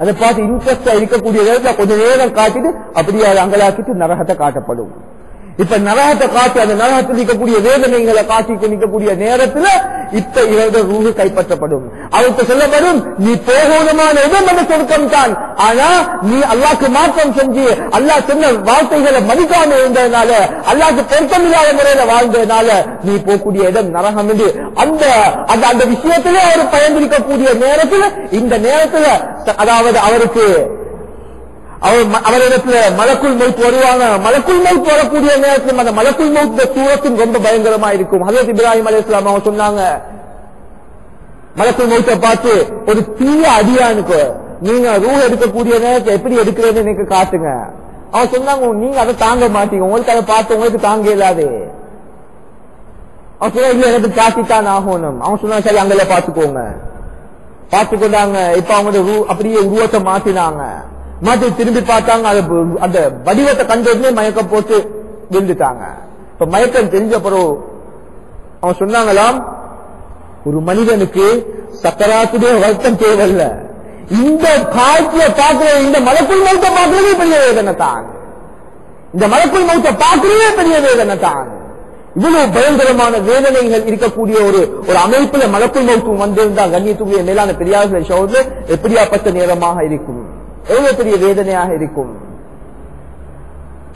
அதை பார்த்து இன்ட்ரெஸ்டா இருக்கக்கூடிய நேரத்தில் கொஞ்ச நேரம் காட்டிட்டு அப்படியே அங்கலாக்கிட்டு நரகத்தை காட்டப்படும். இப்ப நரகத்தை காட்டி அந்த நரகத்தில் இருக்கக்கூடிய வேதனைகளை காட்டி நிற்கக்கூடிய நேரத்துல இப்ப இவரது ரூஹு கைப்பற்றப்படும். அவருக்கு சொல்லப்படும், நீ போகணுமான இடம் அந்த சொர்க்கம் தான். ஆனா நீ அல்லாஹ்க்கு மாற்றம் செஞ்சு அல்லாஹ் சொன்ன வார்த்தைகளை மதிக்காம இருந்ததுனால, அல்லாஹ்க்கு பொருத்தமில்லாத முறையில வாழ்ந்ததுனால நீ போகக்கூடிய இடம் நரகம் என்று அந்த விஷயத்திலே அவர் பயந்திருக்கக்கூடிய நேரத்தில், இந்த நேரத்தில் அதாவது அவரிடத்துல மலக்குள் மௌத் வருவாங்க. மலக்குள் மௌத் வரக்கூடிய நேரத்தில் அந்த மலக்குள் மௌத் சூரத்தின் ரொம்ப பயங்கரமா இருக்கும். ஹஜ்ரத் இப்ராஹிம் அலைஹிஸ்ஸலாம் அவங்க சொன்னாங்க, மலக்குள் மௌத்தை பார்த்து, ஒரு தீய அடியானுக்கு நீங்க ரூஹ் எடுக்கக்கூடிய நேரத்தை எப்படி எடுக்கிறேன்னு எனக்கு காட்டுங்க. அவன் சொன்னாங்க, நீங்க அதை தாங்க மாட்டீங்க, உங்களுக்கு அதை பார்த்து உங்களுக்கு தாங்க இயலாது. அவன் சொன்னா, இல்ல எனக்கு காட்டித்தான் ஆகணும். அவன் சொன்னா, சரி அங்கே பார்த்துக்கொண்டாங்க. இப்ப அவங்க அப்படியே உருவத்தை மாத்தினாங்க. மாற்றி திரும்பி பார்த்தாங்க, அந்த வடிவத்தை கண்டதுமே மயக்கம் போட்டு விழுந்துட்டாங்க. இப்ப மயக்கம் தெரிஞ்ச பிறகு அவன் சொன்னாங்களாம், ஒரு மனிதனுக்கு சக்கராத்துடைய வருத்தம் தேவையில்ல, இந்த காட்சியை பார்க்கிற இந்த மலக்குள் மௌத்தை பார்க்கிறதே பெரிய வேதனை தான். இந்த மலக்குள் மௌத்தை பார்க்கிறதே பெரிய வேதனை தான். இவ்வளவு பயங்கரமான வேதனைகள் இருக்கக்கூடிய ஒரு அமைப்புல மலக்குள் மௌத்தும் வந்திருந்தா கண்ணியத்துக்குரிய மேலான பெரியார்கள் சோதனை எப்படியாப்பட்ட நேரமாக இருக்கும், எவ்வளவு பெரிய வேதனையாக இருக்கும்.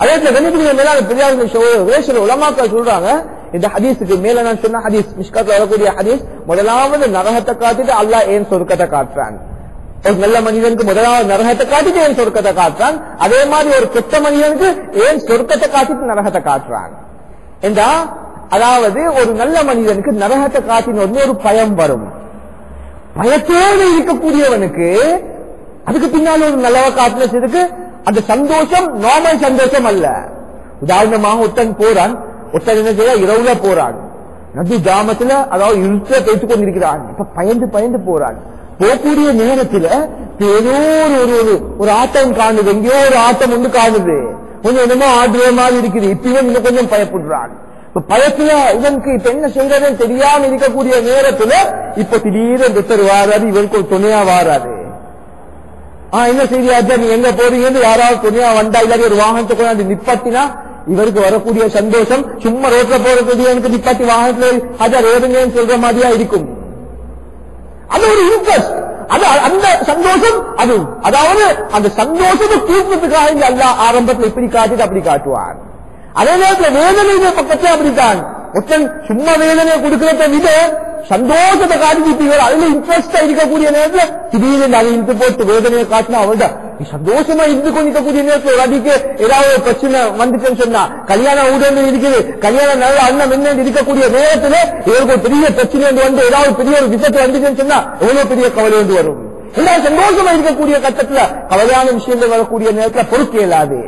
அதே கண்ணியத்துக்குரிய மேலான பெரியார்கள் சோதனை உலமாக்கள் சொல்றாங்க, இந்த ஹதீஸுக்கு மேல நான் சொன்ன ஹதீஸ் மிஷ்காத்ல வரக்கூடிய ஹதீஸ், முதலாவது நரகத்தை காட்டிட்டு அல்லாஹ் ஏன் சொர்க்கத்தை காட்டுறான். ஒரு நல்ல மனிதனுக்கு முதலாவது நரகத்தை காட்டிட்டு ஏன் சொர்க்கத்தை காட்டுறான், அதே மாதிரி ஒரு கெட்ட மனிதனுக்கு ஏன் சொர்க்கத்தை காட்டிட்டு நரகத்தை காட்டுறான் என்றா, அதாவது ஒரு நல்ல மனிதனுக்கு நரகத்தை காட்டின ஒரு பயம் வரும். பயத்தோடு இருக்கக்கூடியவனுக்கு அதுக்கு பின்னால ஒரு நல்லவ காட்டுனதுக்கு அந்த சந்தோஷம் நார்மல் சந்தோஷம் அல்ல. உதாரணமாக ஒருத்தன் போறான், ஒருத்தன் என்ன செய்ய இரவுல போறான், நடு ஜாமத்துல அதாவது இருட்ட பேசிக் கொண்டிருக்கிறான். இப்ப பயந்து பயந்து போறான். போகக்கூடிய நேரத்துல ஏதோ ஒரு ஆட்டம் காணுது, எங்கேயோ ஒரு ஆட்டம் ஒன்று காணுது, கொஞ்சம் என்னமோ ஆடுற மாதிரி இருக்குது. இப்ப இவன் இன்னும் கொஞ்சம் பயப்படுறான். இப்ப பயத்துல இவனுக்கு இப்ப என்ன செய்யறதுன்னு தெரியாம இருக்கக்கூடிய நேரத்துல இப்ப திடீர்னு ஒருத்தர் வாராது, இவனுக்கு ஒரு துணையா வாராது. என்ன செய்தியாச்சா, நீ எங்க போறீங்கன்னு யாராவது துணையா வந்தா இல்லாத ஒரு வாகனத்தை கொண்டாந்து நிப்பாட்டினா இவருக்கு வரக்கூடிய சந்தோஷம் சும்மா ரோட்ல போறக்கூடியவனுக்கு நிப்பாட்டி வாகனத்துல அதான் ரோடுங்கன்னு சொல்ற மாதிரியா இருக்கும். அது ஒரு இன்ட்ரெஸ்ட், அது அந்த சந்தோஷம். அது அதாவது அந்த சந்தோஷத்தை தூக்கத்துக்காக இங்க அல்லா ஆரம்பத்தில் இப்படி காட்டிட்டு அப்படி காட்டுவான். அதே நேரத்தில் வேதனை பக்கத்துல அப்படித்தான். ஒருத்தன் சும்மா வேதனையை கொடுக்கிறத விட சந்தோஷத்தை காட்டி அதுல இன்ட்ரெஸ்டா இருக்கக்கூடிய நேரத்துல திடீர்னு அதை இழுத்து போட்டு வேதனையை காட்டினா அவள்ட சந்தோஷமா இருந்து கொண்டிருக்கக்கூடிய நேரத்தில் ஒரு அடிக்கு ஏதாவது ஒரு பிரச்சனை வந்துச்சுன்னு சொன்னா, கல்யாணம் ஊடல் இருக்குது, கல்யாணம் நல்ல அண்ணன் என்ன இருக்கக்கூடிய நேரத்துல இவருக்கு ஒரு பெரிய பிரச்சனை வந்து ஏதாவது பெரிய ஒரு விபத்து வந்துச்சுன்னு சொன்னா எவ்வளவு பெரிய கவலை வந்து வரும். எல்லாரும் சந்தோஷமா இருக்கக்கூடிய கட்டத்துல கவலையான விஷயங்கள் வரக்கூடிய நேரத்துல பொறுக்க இயலாது.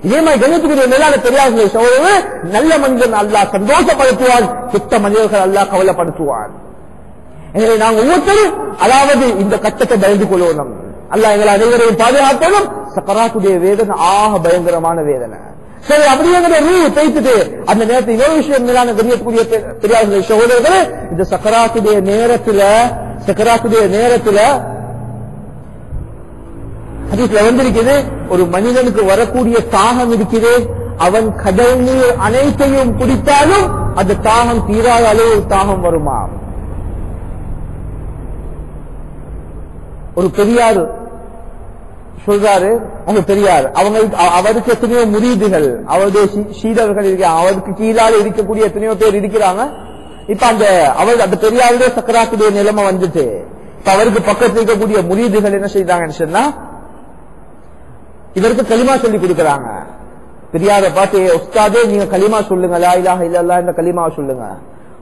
இதே மாதிரி கணித்துக்குரிய மேலான தெரியாத சோழர்கள் நல்ல மனிதன் அல்லாஹ் சந்தோஷப்படுத்துவான், கெட்ட மனிதர்கள் அல்லாஹ் கவலைப்படுத்துவான். எனவே நாங்கள் ஒவ்வொருத்தரும் அதாவது இந்த கட்டத்தை பயந்து கொள்ளணும். அல்லாஹ் எங்களை அனைவரையும் பாதுகாக்கணும். சக்கராத்துடைய வேதனை ஆக பயங்கரமான வேதனை. சரி, அப்படிங்கிற ரூ பேசிட்டு அந்த நேரத்தில் இன்னொரு விஷயம் மேலான தெரியக்கூடிய தெரியாத சோழர்களே, இந்த சக்கராத்துடைய நேரத்துல ஹதீஸ்ல வந்திருக்குது, ஒரு மனிதனுக்கு வரக்கூடிய தாகம் இருக்குது, அவன் கடல் நீர் அனைத்தையும் குடித்தாலும் அந்த தாகம் தீராத அளவு தாகம் வருமா. ஒரு பெரியார் சொல்றாரு, அவங்க பெரியார், அவருக்கு எத்தனையோ முரீதுகள், அவருடைய சீடர்கள் இருக்காங்க, அவருக்கு கீழால இருக்கக்கூடிய எத்தனையோ பேர் இருக்கிறாங்க. இப்ப அந்த பெரியாருடைய சக்கராத்துடைய நிலைமை வந்துட்டு இப்ப அவருக்கு பக்கத்தில் இருக்கக்கூடிய முரீதுகள் என்ன செய்தாங்கன்னு சொன்னா, இவருக்கு களிமா சொல்லி கொடுக்கறாங்க. பெரியார பார்த்து, உஸ்தாதே நீங்க களிமா சொல்லுங்க, லா இலாஹ இல்லல்லாஹ் இந்த களிமாவை சொல்லுங்க.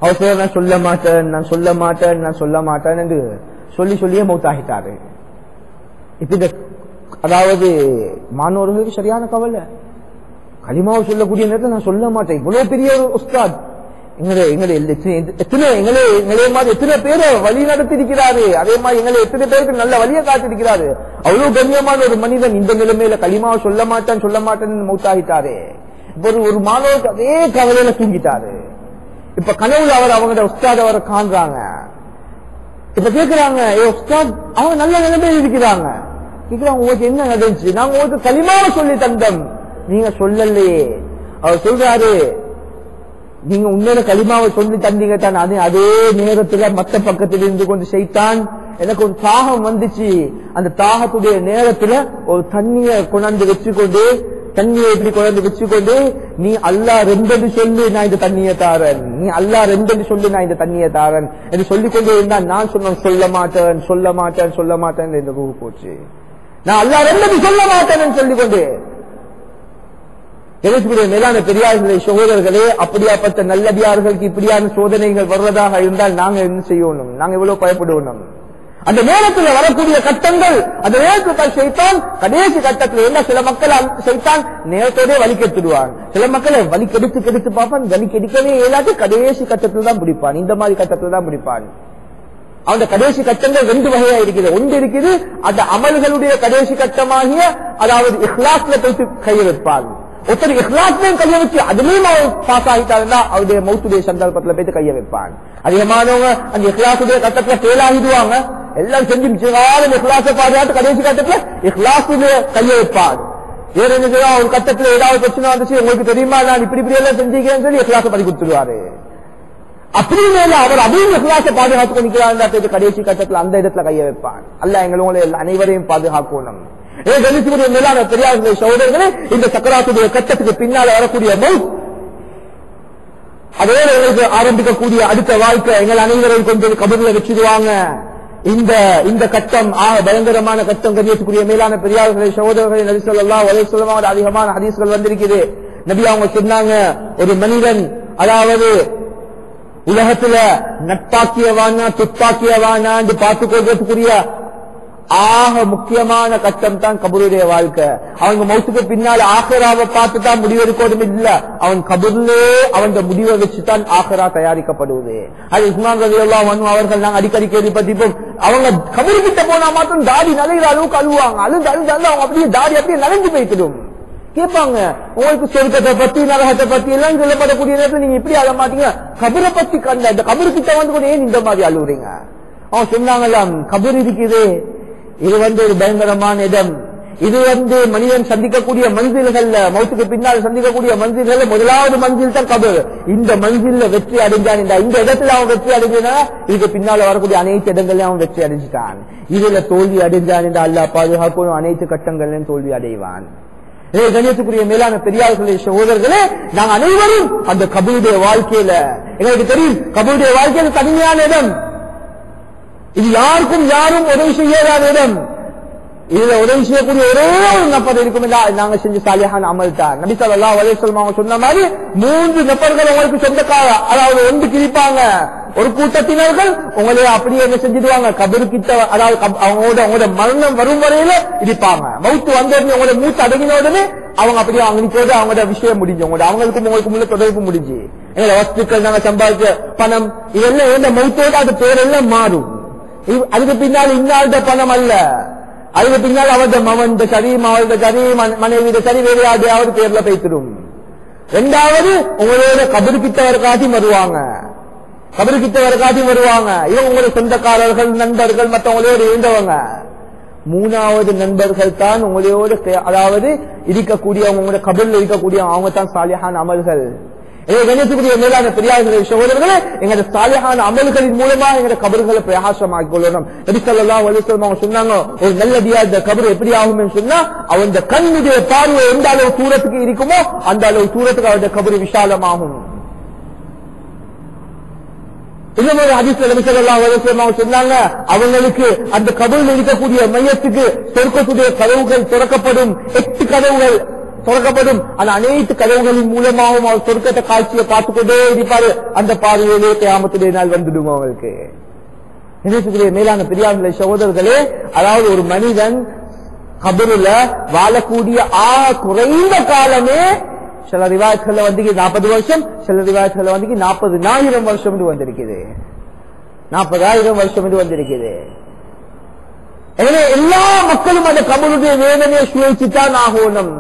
அவர் சொல்ல, நான் சொல்ல மாட்டேன் என்று சொல்லியே மௌத்தாகிட்டாரு. இப்ப இந்த அதாவது மாணவர்களுக்கு சரியான கவலை. களிமாவை சொல்லக்கூடிய நேரத்தில் நான் சொல்ல மாட்டேன், இவ்வளவு பெரிய ஒரு உஸ்தாத் எங்களை மாதிரி எத்தனை பேரை வழி நடத்திருக்கிறாரு, அதே மாதிரி எங்களை எத்தனை பேருக்கு நல்ல வழியை காட்டிருக்கிறாரு. அவ்வளவு கண்ணியமான ஒரு மனிதன் இந்த நிலைமையில களிமாவை சொல்ல மாட்டேன்னு மௌத்தாகிட்டாரு. இப்ப ஒரு மாணவருக்கு அதே கவலையில தூங்கிட்டாரு. இப்ப கனவுல அவங்க உஸ்தாத் அவரை காண்றாங்க. இப்ப கேட்கிறாங்க, உஸ்தாத் அவங்க நல்ல நிலைமையில இருக்கிறாங்க. கேட்கிறாங்க, உங்களுக்கு என்ன நடந்துச்சு? நாங்க உங்களுக்கு களிமாவை சொல்லி தந்தோம், நீங்க சொல்லலையே. அவர் சொல்றாரு, நீங்க உண்மையில களிமாவை சொல்லி தந்தீங்க தான். அதே நேரத்துல மத்த பக்கத்தில் இருந்து கொண்டு செய்தான் எனக்கு ஒரு தாகம் வந்துச்சு. அந்த தாகத்துடைய நேரத்துல ஒரு தண்ணியை கொண்டாந்து வச்சுக்கொண்டு, தண்ணியை எப்படி கொண்டாந்து வச்சுக்கொண்டு, நீ அல்லாஹ் ரெண்டு சொல்லு நான் இந்த தண்ணியை தாரன், நீ அல்லாஹ் ரெண்டு சொல்லு நான் இந்த தண்ணியை தாரன் என்று சொல்லிக்கொண்டே இருந்தா, நான் சொன்ன சொல்ல மாட்டேன் இந்த ரூ போச்சு. நான் அல்லாஹ் ரெண்டு சொல்ல மாட்டேன்னு சொல்லிக்கொண்டு மேலான பெரியார்களே சகோதரர்களே, அப்படியாப்பட்ட நல்லடியார்களுக்கு இப்படியான சோதனைகள் வர்றதாக இருந்தால் நாங்க என்ன செய்யணும்? நாங்க எவ்வளவு பயப்படுவோம்? அந்த நேரத்தில் வரக்கூடிய கட்டங்கள், அந்த நேரத்தில் சைத்தான் கடைசி கட்டத்தில் என்ன, சில மக்கள் சைத்தான் நேரத்தோட வலி கெடுத்துடுவான், சில மக்களை வலி கெடுத்து பார்ப்பான், வலி கெடுக்கவே இயலாது, கடைசி கட்டத்தில் தான் பிடிப்பான். இந்த மாதிரி கட்டத்தில் தான் பிடிப்பான். அவன் கடைசி கட்டங்கள் ரெண்டு வகையா இருக்குது. ஒன்று இருக்குது அந்த அமல்களுடைய கடைசி கட்டமாகிய அதாவது இஹ்லாஸ்ல போயிட்டு கையை வைப்பான். ஒருத்தர் இஹ்லாஸ்லையும் கையை வச்சு அதுலயும் அவன் பாஸ் ஆகிட்டாருன்னா அவருடைய மௌத்துடைய சந்தர்ப்பத்துல போயிட்டு கையை வைப்பான். அதிகமானவங்க அந்த இஹ்லாசுடைய கட்டத்துல ஃபெயில் ஆகிடுவாங்க. எல்லாம் செஞ்சு இஹ்லாசை பாதுகாத்து கடைசி கட்டத்துல இஹ்லாசுடைய கையை வைப்பான். வேற என்ன செய்யலாம், ஒரு கட்டத்துல ஏதாவது பிரச்சனை வந்துச்சு, உங்களுக்கு தெரியுமா நான் இப்படி எல்லாம் செஞ்சுக்கிறேன்னு சொல்லி இஹ்லாசை பண்ணி கொடுத்துருவாரு. அப்படி மேல அவர் அதையும் இஹ்லாசை பாதுகாத்து கொண்டிருக்கிறார். கடைசி கட்டத்துல அந்த இடத்துல கையை வைப்பான். அல்லாஹ் எங்களை அனைவரையும் பாதுகாக்கணும். மேலான பெரியார்களே சகோதரர்களே, இந்த சக்கராத்துடைய கட்டத்துக்கு பின்னால வரக்கூடிய மௌத், அதே ஆரம்பிக்கக்கூடிய அடுத்த வாழ்க்கை எங்கள் அனைவரையும் கொஞ்சம் கபர்ல வச்சிருவாங்க. இந்த கட்டம் பயங்கரமான கட்டம். கண்ணியத்துக்குரிய மேலான பெரியார்களே சகோதரர்களே, நபி ஸல்லல்லாஹு அலைஹி வஸல்லம் அதிகமான ஹதீஸ்கள் வந்திருக்குது. நபி அவங்க சொன்னாங்க, ஒரு மனிதன் அதாவது உலகத்துல நட்பாக்கியவானா துப்பாக்கியவானா என்று பார்த்துக் கொள்றதுக்குரிய ஆக முக்கியமான கட்டம் தான் கபருடைய வாழ்க்கை. அவங்க மௌத்துக்கு பின்னால் ஆஹிராவை பார்த்து தான் முடிவெடுக்கணும் இல்ல, அவன் கபூர்லே அவன் முடிவை வச்சுதான் ஆஹிரா தயாரிக்கப்படுவது. அது உஸ்மான் ரலியல்லாஹு அன்ஹு அவர்கள் நாங்க அடிக்கடி கேள்விப்பட்டிருப்போம். அவங்க கபரு கிட்ட போனா மாத்திரம் தாடி நலைகிற அளவுக்கு அழுவாங்க. அழுது அவங்க அப்படியே தாடி அப்படியே நனைஞ்சு போய்த்திடும். கேட்பாங்க, உங்களுக்கு சொர்க்கத்தை பத்தி நரகத்தை பத்தி எல்லாம் சொல்லப்படக்கூடிய நேரத்தில் நீங்க இப்படி அழ மாட்டீங்க, கபரை பத்தி கண்ட இந்த கபரு கிட்ட வந்து கூட ஏன் இந்த மாதிரி அழுவுறீங்க? அவன் சொன்னாங்களாம், கபர் இருக்குது, இது ஒரு பயங்கரமான இடம், இது மனிதன் சந்திக்கக்கூடிய மன்சில்கள்ல மௌத்துக்கு பின்னால் சந்திக்கக்கூடிய மன்சில்கள் முதலாவது மன்சில் தான் கபர். இந்த மன்சில்ல வெற்றி அடைஞ்சான், இந்த இடத்துல அவன் வெற்றி அடைஞ்சானா இதுக்கு பின்னால வரக்கூடிய அனைத்து இடங்களையும் அவன் வெற்றி அடைஞ்சிட்டான். இதுல தோல்வி அடைஞ்சான் என்று அல்லாஹ் பாதுகாக்கணும், அனைத்து கட்டங்களிலும் தோல்வி அடைவான். கண்ணியத்துக்குரிய மேலான பெரியார்களே சகோதரர்களே, நாங்க அனைவரும் அந்த கபருடைய வாழ்க்கையில எங்களுக்கு தெரியும், கபருடைய வாழ்க்கையில தனிமையான இடம், இது யாருக்கும் யாரும் உதவி செய்யாத இடம். இதுல உதவி செய்யக்கூடிய ஒரே ஒரு நபர் இருக்கும், நாங்க செஞ்ச சாலிஹான அமல் தான். நபி ஸல்லல்லாஹு அலைஹி வஸல்லம் அவங்க சொன்ன மாதிரி 3 நபர்கள் உங்களுக்கு சொந்தக்கார, அதாவது ஒன்று கிழிப்பாங்க, ஒரு கூட்டத்தினர்கள் உங்களே அப்படியே என்ன செஞ்சிடுவாங்க, கபரு கிட்ட, அதாவது அவங்களோட மரணம் வரும் வரையில இடிப்பாங்க. மௌத்து வந்த உடனே உங்களோட மூச்சு அடங்கின உடனே அவங்க அப்படியே அவங்களுக்கு அவங்களோட விஷயம் முடிஞ்சு, அவங்களுக்கும் உங்களுக்கு முன்ன தொடர்பு முடிஞ்சு, எங்களோட வஸ்துக்கள் நாங்க சம்பாதிச்ச பணம் இதெல்லாம் எந்த மௌத்தோட அது பேரெல்லாம் மாறும். அதுக்கு பின்னால் இன்னாத பணம் அல்ல, அதுக்கு பின்னால் அவருடைய மவன் சரி, அவருடைய சரி, மனைவி சரி, வேறு யாரையாவது பேர்ல பேசிடும். 2வது உங்களோட கபரு கிட்ட வர காட்டி வருவாங்க, கபரு கிட்ட வர காட்டி வருவாங்க, இவங்க உங்களோட சொந்தக்காரர்கள் நண்பர்கள் மற்றவங்களோட இருந்தவங்க. 3வது நண்பர்கள் தான் உங்களோட, அதாவது இருக்கக்கூடிய உங்களோட கபர்ல இருக்கக்கூடிய அவங்க தான் சாலிஹான அமல்கள். கணியத்துக்குரிய மேலான பெரியார்களே சகோதரர்களே, எங்களோட சாலிஹான அமல்களின் மூலமா எங்களோட கபர்களை பிரகாசமாக்கிக் கொள்ளணும். நபி ஸல்லல்லாஹு அலைஹி வஸல்லம் அவங்க சொன்னாங்க, ஒரு நல்லடியா இந்த கபர் எப்படி ஆகும் சொன்னா, அவன் கண்ணுடைய பார்வை எந்த அளவு தூரத்துக்கு இருக்குமோ அந்த அளவு தூரத்துக்கு அவருடைய கபர் விசாலமாகும். இன்னொரு ஹதீஸ்ல நபி ஸல்லல்லாஹு அலைஹி வஸல்லம் அவங்க சொன்னாங்க, அவங்களுக்கு அந்த கபரில் இருக்கக்கூடிய மையத்துக்கு சொர்க்கத்துடைய கதவுகள் திறக்கப்படும், 8 கதவுகள் திறக்கப்படும். அந்த அனைத்து கதவுகளின் மூலமாகவும் அவர் சொர்க்கத்தை காட்சியை பார்த்துக் கொண்டே இருப்பாரு. அந்த பார்வையிலே கியாமத்துடைய நாள் வந்துடும் அவங்களுக்கு. நினைச்சுக்குரிய மேலான பெரியார்களே சகோதரர்களே, அதாவது ஒரு மனிதன் கபருல வாழக்கூடிய குறைந்த காலமே சில ரிவாயத்கள்ல 40 வருஷம், சில ரிவாயத்கள்ல 40,000 வருஷம் என்று வந்திருக்குது, 40,000 வருஷம் என்று வந்திருக்குது. எனவே எல்லா மக்களும் அந்த கபருடைய வேதனையை சுவைச்சுத்தான் ஆகணும்.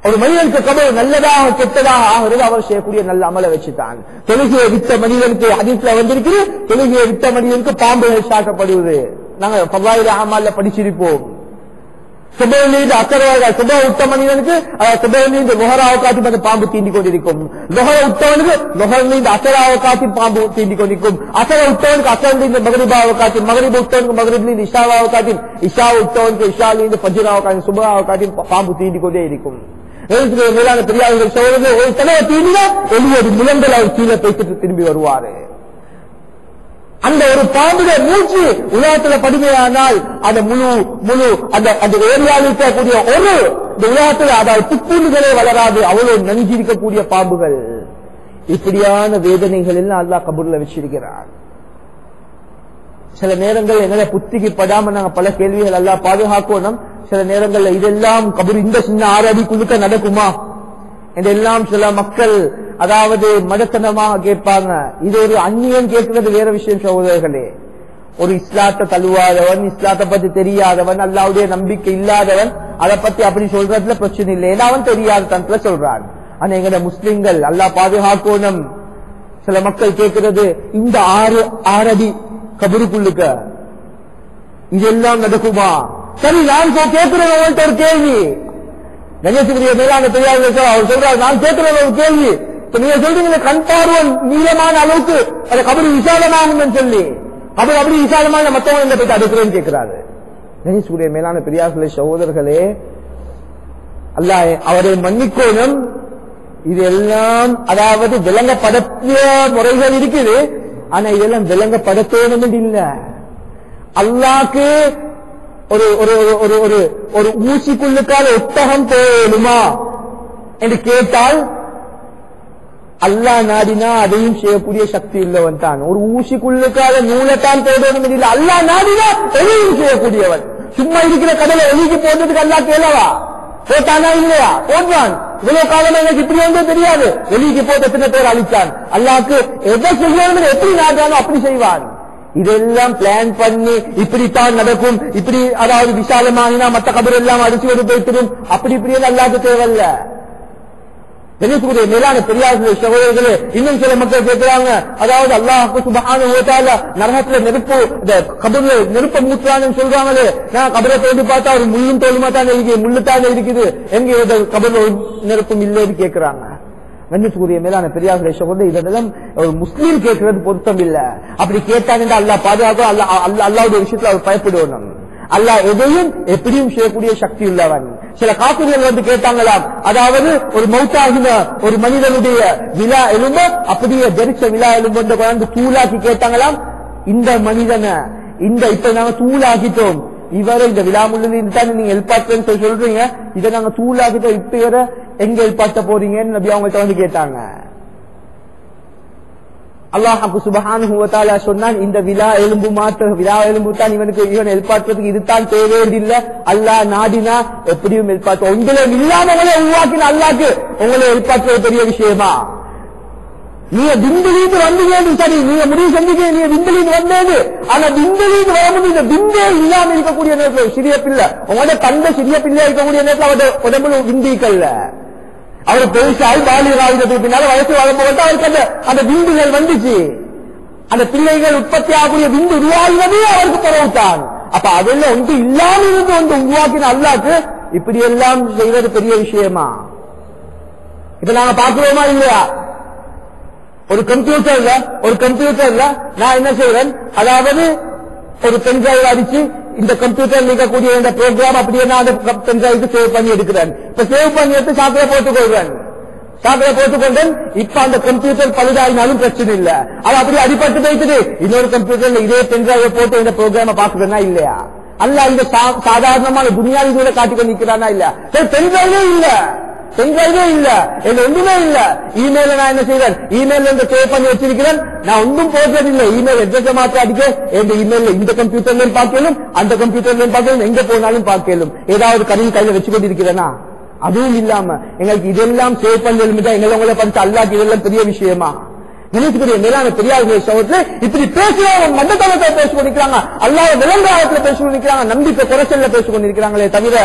ஒரு மனிதனுக்கு கபர் நல்லதாக கெட்டதாக ஆகிறது அவர் செய்யக்கூடிய நல்ல அமலை வச்சுதான். தொழுகையை விட்ட மனிதனுக்கு ஹதீஸ்ல வந்திருக்கிறது, தொழுகையை விட்ட மனிதனுக்கு பாம்புகள் சாட்டப்படுவது. நாங்க ஃபதாயில் அமால்ல படிச்சிருப்போம். சுபஹிலிருந்து அசராக சுபஹ் விட்ட மனிதனுக்கு சுபஹிலிருந்து லுஹராவை காட்டி அந்த பாம்பு தீண்டி கொண்டிருக்கும், லுஹரை விட்டவனுக்கு லுஹரிலிருந்து அசராவை காட்டி பாம்பு தீண்டி கொண்டிருக்கும், அசரை விட்டவனுக்கு அசரிலிருந்து மகரிபாவை காட்டி, மகரிபு விட்டவனுக்கு மகரிபிலிருந்து இஷாவாவை காட்டி, இஷாவை விட்டவனுக்கு இஷாலிருந்து ஃபஜ்ராவை காட்டி, சுபஹாவை காட்டி பாம்பு தீண்டி கொண்டே இருக்கும். மேலான பெரியார்கள் சோழர்கள் ஒரு தலையை தீண்டினா 70 முழங்கள் அவர் கீழே பேசிட்டு திரும்பி வருவாரு. அந்த ஒரு பாம்புடைய மூச்சு உலகத்துல படுமையானால் அந்த முழு அந்த ஏரியாவில் இருக்கக்கூடிய ஒரு இந்த உலகத்தில் அதாவது புத்துணுகளே வளராது, அவ்வளவு நஞ்சிருக்கக்கூடிய பாம்புகள். இப்படியான வேதனைகள் எல்லாம் அல்லாஹ் கபூர்ல வச்சிருக்கிறார். சில நேரங்கள் எங்களை புத்திக்கு படாம நாங்க பல கேள்விகள் எல்லாம் பாதுகாக்கணும். சில நேரங்கள்ல இதெல்லாம் கபூர் இந்த சின்ன 6 அடிக்குள்ளுக்க நடக்குமா என்றெல்லாம் சில மக்கள் அதாவது மடத்தனமாக கேட்பாங்க. இது ஒரு அந்நியன் கேட்கிறது வேற விஷயம் சகோதரர்களே. ஒரு இஸ்லாத்தை தழுவாதவன், இஸ்லாத்தை பத்தி தெரியாதவன், அல்லாஹ்வுடைய நம்பிக்கை இல்லாதவன் அதை பத்தி அப்படி சொல்றதுல பிரச்சனை இல்லை, ஏன்னா அவன் தெரியாத தன்ல சொல்றான். ஆனா எங்கட முஸ்லிம்கள் அல்லாஹ் பாதுகாக்கணும். சில மக்கள் கேட்கிறது இந்த 6 அடி கபருக்குள்ளுக்க இதெல்லாம் நடக்குமா? சரி, நான் கேட்கிறேன் அவங்கள்ட்ட ஒரு கேள்வி. கணேசனுடைய மேலான பெரியார்கள் அவர் சொல்றாரு, நான் கேட்கிறேன் ஒரு கேள்வி. நீங்க சொல்றீங்க கண் பார்வன் நீளமான அளவுக்கு அந்த கபரு விசாலமாகும் சொல்லி, கபரு அப்படி விசாலமான மற்றவங்க போயிட்டு அடுக்கிறேன்னு கேட்கிறாரு. கணேசனுடைய மேலான பெரியார்களே சகோதரர்களே, அல்லாஹ் அவரை மன்னிக்கோணும். இது எல்லாம் அதாவது விளங்கப்படுத்திய முறைகள் இருக்குது, ஆனா இதெல்லாம் விளங்கப்படுத்தணும் இல்ல. அல்லாஹ்க்கு ஒரு ஒரு ஒரு ஒரு ஊசிக்குள்ளுக்கால ஒட்டகம் போயலுமா என்று கேட்டால் அல்லாஹ் நாடினா அதையும் செய்யக்கூடிய சக்தி உள்ளவன் தான். ஒரு ஊசிக்குள்ளுக்காக நூலைத்தான் போடணும் இல்லை, அல்லாஹ் நாடினா எதையும் செய்யக்கூடியவன். சும்மா இருக்கிற கடலை வெளிக்கு போட்டதுக்கு அல்லாஹ் கேளவா? போட்டானா இல்லையா? போட்டான். இவ்வளவு காலமா எனக்கு இப்படி வந்து தெரியாது. வெளிக்கு போட்டு எத்தனை பேர் அழிச்சான். அல்லாஹ்க்கு எதை செய்யணும் எப்படி நாட்டானோ அப்படி செய்வான். இதெல்லாம் பிளான் பண்ணி இப்படித்தான் நடக்கும், இப்படி அதாவது விசாலமானா மற்ற கபர் எல்லாம் அடிச்சு வந்து போய்த்திடும், அப்படி இப்படியே அல்லாஹ்க்கு தேவையில்ல. வெளிக்கூடிய மேலான பெரியார்களே சகோதரர்களே, இன்னும் சில மக்கள் கேட்கிறாங்க, அதாவது அல்லாஹ் சுப்ஹானஹு வ தஆலா நரகத்துல நெருப்பு கபர்ல நெருப்ப மூட்டுறான்னு சொல்றாங்களே, நான் கபரை தோண்டி பார்த்தா ஒரு முள்ளும் தோலுமா தான் இருக்குது, முள்ளு தான் இருக்குது, எங்க கபர்ல நெருப்பும் இல்லைன்னு கேட்கிறாங்க. கண்ணியத்துக்குரிய மேலான பெரியார்களே சகோதரர்களே, இதெல்லாம் ஒரு முஸ்லீம் கேட்கறது பொருத்தம் இல்ல. அப்படி கேட்டாங்க அல்லாஹ் பாதுகாக்கும், அல்லாஹ்வுடைய விஷயத்துல அவர் பயப்படுவோம். அல்லாஹ் எதையும் எப்படியும் செய்யக்கூடிய சக்தி உள்ளவன். சில காப்பிர்கள் வந்து கேட்டாங்களாம், அதாவது ஒரு மௌத்தாகின ஒரு மனிதனுடைய விழா எலும்பு அப்படியே தரிச்ச விழா எலும்பு வந்து தூளாக்கி கேட்டாங்களாம், இந்த மனிதனை இப்ப நாங்க தூளாக்கிட்டோம், இவரை இந்த விழாமுள்ளில் தான் நீங்க எல்பாட்டுன்னு சொல்றீங்க, இதை நாங்க தூளாக்கிட்டோம், இப்ப இவரை எங்க எல்பாட்ட போறீங்கன்னு நபி அவங்கள்ட்ட வந்து கேட்டாங்க. அல்லாஹ் சுப்ஹானஹு வ தஆலா சொன்னான், இந்த விழா எலும்பு தான் இவன் எல்பாட்டுறதுக்கு இதுதான் தேவையில்லை, அல்லாஹ் நாடினா எப்படியும் எல்பாட்டு. உங்களை இல்லாமவங்களே உருவாக்கின அல்லாஹ்க்கு உங்களை எல்பாட்டுறது பெரிய விஷயமா? நீங்க விண்வெளிக்கு வந்தீங்க சரி, நீங்க முடிவு செஞ்சீங்க, நீங்க விண்வெளிக்கு வந்தது, ஆனா விண்வெளிக்கு வரும்போது இந்த விண்டே இல்லாம இருக்கக்கூடிய நேரத்தில் சிறிய பிள்ளை உங்களோட தந்தை சிறிய பிள்ளையா இருக்கக்கூடிய நேரத்தில் அவருடைய உடம்புல விண்டிக்கல்ல, அவர் பெருசால் பாலியலாகிறதுக்கு பின்னால வயசு வளர்ந்து அவருக்கு அந்த விந்துகள் வந்துச்சு, அந்த பிள்ளைகள் உற்பத்தி ஆகக்கூடிய விந்து உருவாகினதே அவருக்கு பிறகுத்தான். அப்ப அதெல்லாம் ஒன்று இல்லாம இருந்து ஒன்று உருவாக்கின அல்லாஹ்க்கு இப்படி எல்லாம் செய்வது பெரிய விஷயமா? இப்ப நாங்க பாக்குறோமா இல்லையா? ஒரு கம்ப்யூட்டர்ல நான் என்ன செய்வேன், அதாவது ஒரு பென்டிரைவ் அடிச்சு இந்த கம்ப்யூட்டர் நீக்கக்கூடிய இந்த ப்ரோக்ராம் அப்படியே நான் அந்த பென்டிரைவுக்கு சேவ் பண்ணி எடுக்கிறேன். இப்ப சேவ் பண்ணி எடுத்து சாக்கரை போட்டுக்கொள்வேன். இப்ப அந்த கம்ப்யூட்டர் பழுதாயினாலும் பிரச்சனை இல்ல, அது அப்படி அடிபட்டு போயிட்டு இன்னொரு கம்ப்யூட்டர்ல இதே பென்டிரைவை போட்டு இந்த ப்ரோக்ராம பாக்குறேன்னா இல்லையா? அல்ல இந்த சாதாரணமான துணியாவி கூட காட்டிக்கொண்டு நிற்கிறானா இல்ல? பென்டிரைவே இல்ல, ஒன்றுமே இல்ல. இமெயில நான் என்ன செய்வேன், இமெயில இருந்து சேவ் பண்ணி வச்சிருக்கிறேன், நான் ஒன்றும் போடுறது இல்லை. இமெயில் எட்ஜெஸ்ட மாற்ற அடிக்க இந்த இமெயில இந்த கம்ப்யூட்டர்லயும் பார்க்கலும், அந்த கம்ப்யூட்டர்லயும் பார்க்கலும், எங்க போனாலும் பார்க்கலும். ஏதாவது கையில வச்சு கொண்டிருக்கிறேன்னா அதுவும் இல்லாம எங்களுக்கு இதெல்லாம் சேவ் பண்ணி எங்களை பார்த்து அல்லாஹ்க்கு இதெல்லாம் பெரிய விஷயமா? நினைச்சுக்கூடிய மேலான பெரியார்களே சகோதரர்களே, இப்படி பேசுறவங்க மட்டத்தளத்தை பேசிக் கொண்டிருக்கிறாங்க, அல்லாஹ் விளங்காலத்துல பேசிக் கொண்டிருக்கிறாங்க, நம்பிக்கை குறைச்சல்ல பேசிக் கொண்டிருக்கிறாங்களே தவிர,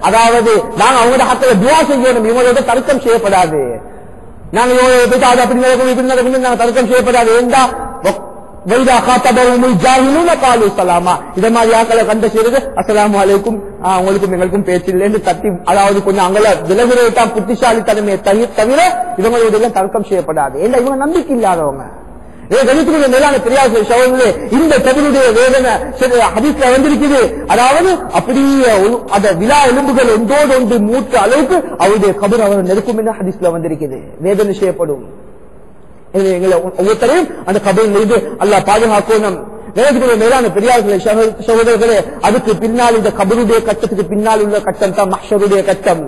அதாவது நாங்க அவங்களோட ஹத்துல துவா செய்யணும், இவங்களோட தர்க்கம் செய்யப்படாது. நாங்க இவங்க அப்படி நடக்கும் இப்படி நடக்கும் நாங்க தர்க்கம் செய்யப்படாது. ஏண்டா வைதா காத்தபவுமுல் ஜாஹிலூன காலு ஸலாமா, இத மாதிரி ஆக்களை கண்ட செய்யறது அஸ்ஸலாமு அலைக்கும், உங்களுக்கும் எங்களுக்கும் பேச்சில்லைன்னு தட்டி, அதாவது கொஞ்சம் அங்கல விலகுதான் புத்திசாலித்தனமே தவிர இவங்களோட தர்க்கம் செய்யப்படாது. ஏன்னா இவங்க நம்பிக்கை இல்லாதவங்க. கணித்துடைய மேலான பெரியார்கள் சகோதரர்களே, இந்த கபருடைய வேதனை ஹதீஸ்ல வந்திருக்குது, அதாவது அப்படியே அந்த விழா எலும்புகள் ஒன்றோடு ஒன்று மூற்ற அளவுக்கு அவருடைய கபர் அவர் நெருக்கும் என்று ஹதீஸ்ல வந்திருக்குது. வேதனை செய்யப்படும். எங்களை ஒவ்வொருத்தரையும் அந்த கபரின் மீது அல்லாஹ் பாதுகாக்கணும். மேலான பெரியார்களே சகோதரர்களே, அதுக்கு பின்னால் இந்த கபருடைய கட்டத்துக்கு பின்னால் உள்ள கட்டம் தான் மஹ்ஷருடைய கட்டம்.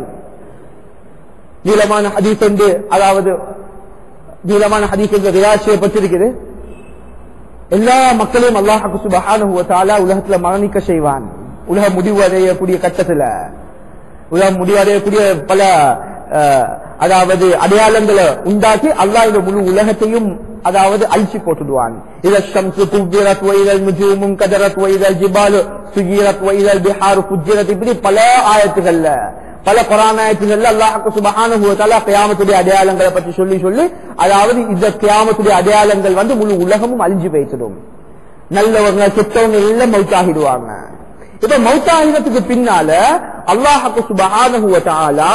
நீளமான ஹதீஸ் என்று, அதாவது நீளமான ஹதீஸ் என்று ரிவாயத் செய்யப்பட்டிருக்கிறது. எல்லா மக்களையும் அல்லாஹ் சுப்ஹானஹு வ தஆலா உலகத்துல மரணிக்க செய்வான். உலக முடிவு அடையக்கூடிய கட்டத்துல, உலகம் முடிவடையக்கூடிய பல அதாவது அடையாளங்களை உண்டாக்கி அல்லாஹ் இந்த முழு உலகத்தையும் அதாவது அழிச்சு போட்டுடுவான். இதல் ஷம்சு குவ்விரத் வ இதல் நுஜூமும் கதரத் வ இதல் ஜிபாலு சுகிரத் வ இதல் பிஹாரு ஃபுஜ்ஜிரத், இப்படி பல ஆயத்துகள்ல, பல குர்ஆன் ஆயத்துகள்ல அல்லாஹ் சுப்ஹானஹு வ தஆலா கியாமத்துடைய அடையாளங்களை பற்றி சொல்லி அதாவது இந்த கியாமத்துடைய அடையாளங்கள் வந்து முழு உலகமும் அழிஞ்சு போய்த்திடும். நல்லவங்க கெட்டவங்க எல்லாம் மௌத்தாகிடுவாங்க. இப்ப மௌத்தாகினத்துக்கு பின்னால அல்லாஹ் சுப்ஹானஹு வ தஆலா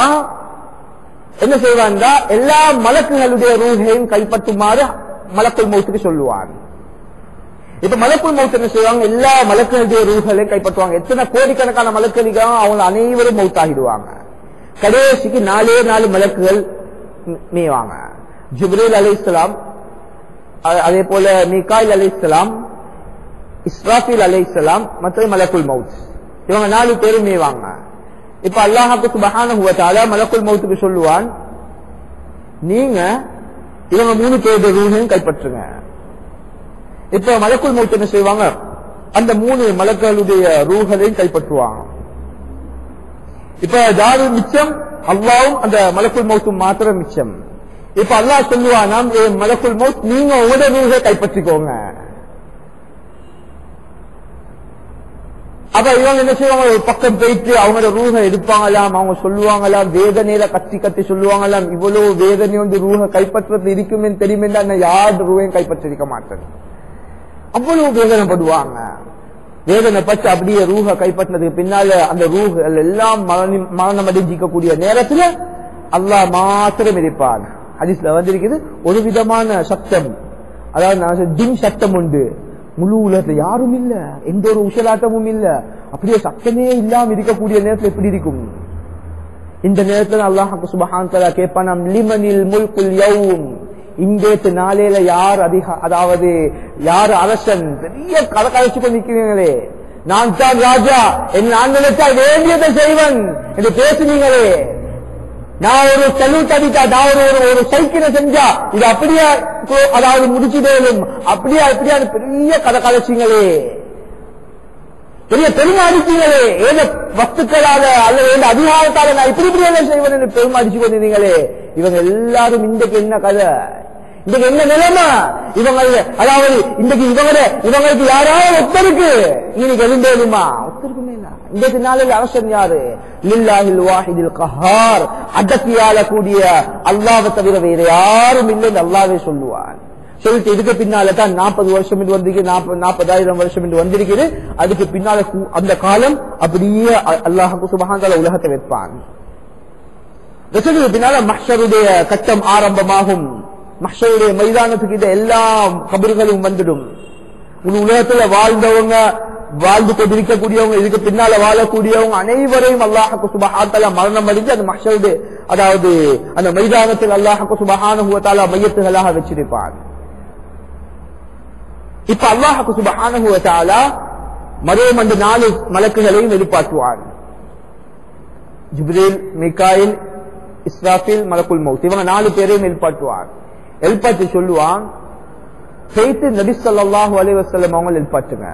என்ன செய்வான், எல்லா மலக்குகளுடைய ரூஹையும் கைப்பற்றுமாறு மலக்குல் மௌத்துக்கு சொல்லுவான். இப்ப மலக்குல் மௌத் என்ன செய்வாங்க, எல்லா மலக்குகளுடைய ரூஹையும் கைப்பற்றுவாங்க. எத்தனை கோடிக்கணக்கான மலக்குகள் அவங்க அனைவரும் மௌத்தாகிடுவாங்க. கடைசிக்கு 4 மலக்குகள் மேவாங்க. ஜிப்ரீல் அலைஹிஸ்ஸலாம், அதே போல மீகாயில் அலைஹிஸ்ஸலாம், இஸ்ராஃபீல் அலைஹிஸ்ஸலாம் மற்றும் மலக்குல் மௌத், இவங்க 4 பேரும் மேவாங்க. இப்ப அல்லாஹ் சுப்ஹானஹு வ தஆலா மலக்குல் மௌத்துக்கு சொல்லுவான், நீங்க இவங்க 3 பேருடைய ரூஹையும் கைப்பற்றுங்க. இப்ப மலக்குல் மௌத் என்ன செய்வாங்க, அந்த 3 மலக்களுடைய ரூஹையும் கைப்பற்றுவாங்க. இப்ப யாரு மிச்சம், அல்லாஹ்வும் அந்த மலக்குல் மௌத்தும் மாத்திரம் மிச்சம். இப்ப அல்லாஹ் சொல்லுவானா, மலக்குல் மௌத் நீங்க உங்களோட ரூஹை கைப்பற்றிக்கோங்க. அப்ப இவங்க என்ன செய்வாங்க, ஒரு பக்கம் போயிட்டு அவங்களோட ரூஹை எடுப்பாங்களாம். அவங்க சொல்லுவாங்களாம், வேதனையில கத்தி கத்தி சொல்லுவாங்களாம், இவ்வளவு வேதனை வந்து ரூஹை கைப்பற்றது இருக்குமே தெரியுமே, யார் ரூஹையும் கைப்பற்றிருக்க மாட்டேன். அவ்வளவு வேதனைப்படுவாங்க. வேதனை பற்றி அப்படியே ரூஹை கைப்பற்றினதுக்கு பின்னால அந்த ரூஹ் எல்லாம் மரணம் அடைஞ்சிக்கக்கூடிய நேரத்துல அல்லாஹ் மாத்திரம் இருப்பான். ஹதீஸ்ல வந்திருக்குது, ஒரு விதமான சத்தம், அதாவது டிம் சத்தம் உண்டு. முழு உலகத்துல யாரும் இல்ல, எந்த ஒரு உஷலாட்டமும் இல்ல, அப்படியே சத்தமே இல்லாம இருக்கக்கூடிய நேரத்துல எப்படி இருக்கும்? இந்த நேரத்துல அல்லாஹ் சுப்ஹானஹு வ தஆலா கேட்பானாம், லிமனில் முல்குல் யௌம், இன்றைய நாளையில யார் அதாவது யார் அரசன்? பெரிய கலக்கலைச்சு கொண்டு நிற்கிறீங்களே, நான் தான் ராஜா, நான் நினைச்சா வேண்டியதை செய்வன் என்று பேசுனீங்களே, நான் ஒரு சல்யூட் அடித்தா, நான் ஒரு சைக்கிளை செஞ்சா இது அப்படியே அதாவது முடிச்சுடலும், அப்படியே அப்படியே பெரிய கலக்கலைச்சிங்களே, பெரிய பெருமை அடிச்சீங்களே, ஏதோ வஸ்துக்களால அல்லது எந்த அதிகாரத்தால நான் இப்படி இப்படி என்ன செய்வேன் என்று பெருமை அடிச்சு கொண்டிருந்தீங்களே. இவங்க எல்லாரும் இன்றைக்கு என்ன கதை, இன்றைக்கு என்ன நிலைமை? இவங்க அதாவது இன்றைக்கு இவங்களுக்கு யாராவது ஒத்தருக்கு இன்னைக்கு எழுந்தேனுமா? ஒத்தருக்குமே இன்றைக்கு நாளில் அரசன் யாரு? லில்லாஹில் வாஹிதில் கஹார், அடக்கியால கூடிய அல்லாஹ்வை தவிர வேற யாரும் இல்லை என்று அல்லாஹ்வே சொல்லுவான். சொல்லிட்டு இதுக்கு பின்னால தான் 40 வருஷம் என்று வந்திருக்கு, 40,000 வருஷம் என்று வந்திருக்குது. அதுக்கு பின்னால அந்த காலம் அப்படியே அல்லாஹ் சுப்ஹானஹு வ தஆலா உலகத்தை வைப்பான். பின்னால மஹ்ஷருடைய கட்டம் ஆரம்பமாகும். மஹ்ஷருடைய மைதானத்துக்கு இந்த எல்லா கபர்களும் வந்துடும். உலகத்துல வாழ்ந்தவங்க, வாழ்ந்து கொண்டிருக்கக்கூடியவங்க, இதுக்கு பின்னால வாழக்கூடியவங்க அனைவரையும் அல்லாஹ் சுப்ஹானஹு வ தஆலா மரணம் அடைஞ்சு அந்த மஹ்ஷருடைய அதாவது அந்த மைதானத்தில் அல்லாஹ் சுப்ஹானஹு வ தஆலா மையத்துகளாக வச்சிருப்பான். இப்ப அல்லாஹ் சுப்ஹானஹு வ தஆலா மறுபடியும் அந்த 4 மலக்குகளையும் வெளிப்பாட்டுவான். ஜிப்ரீல், மீகாயில், இஸ்ராஃபில், மலக்குல் மௌத், இவங்க 4 பேரையும் வெளிப்பாட்டுவான். எழுப்பாட்டி சொல்லுவான், பேய்த்து நபி ஸல்லல்லாஹு அலைஹி வஸல்லம் அவங்க எழுப்பாட்டுங்க,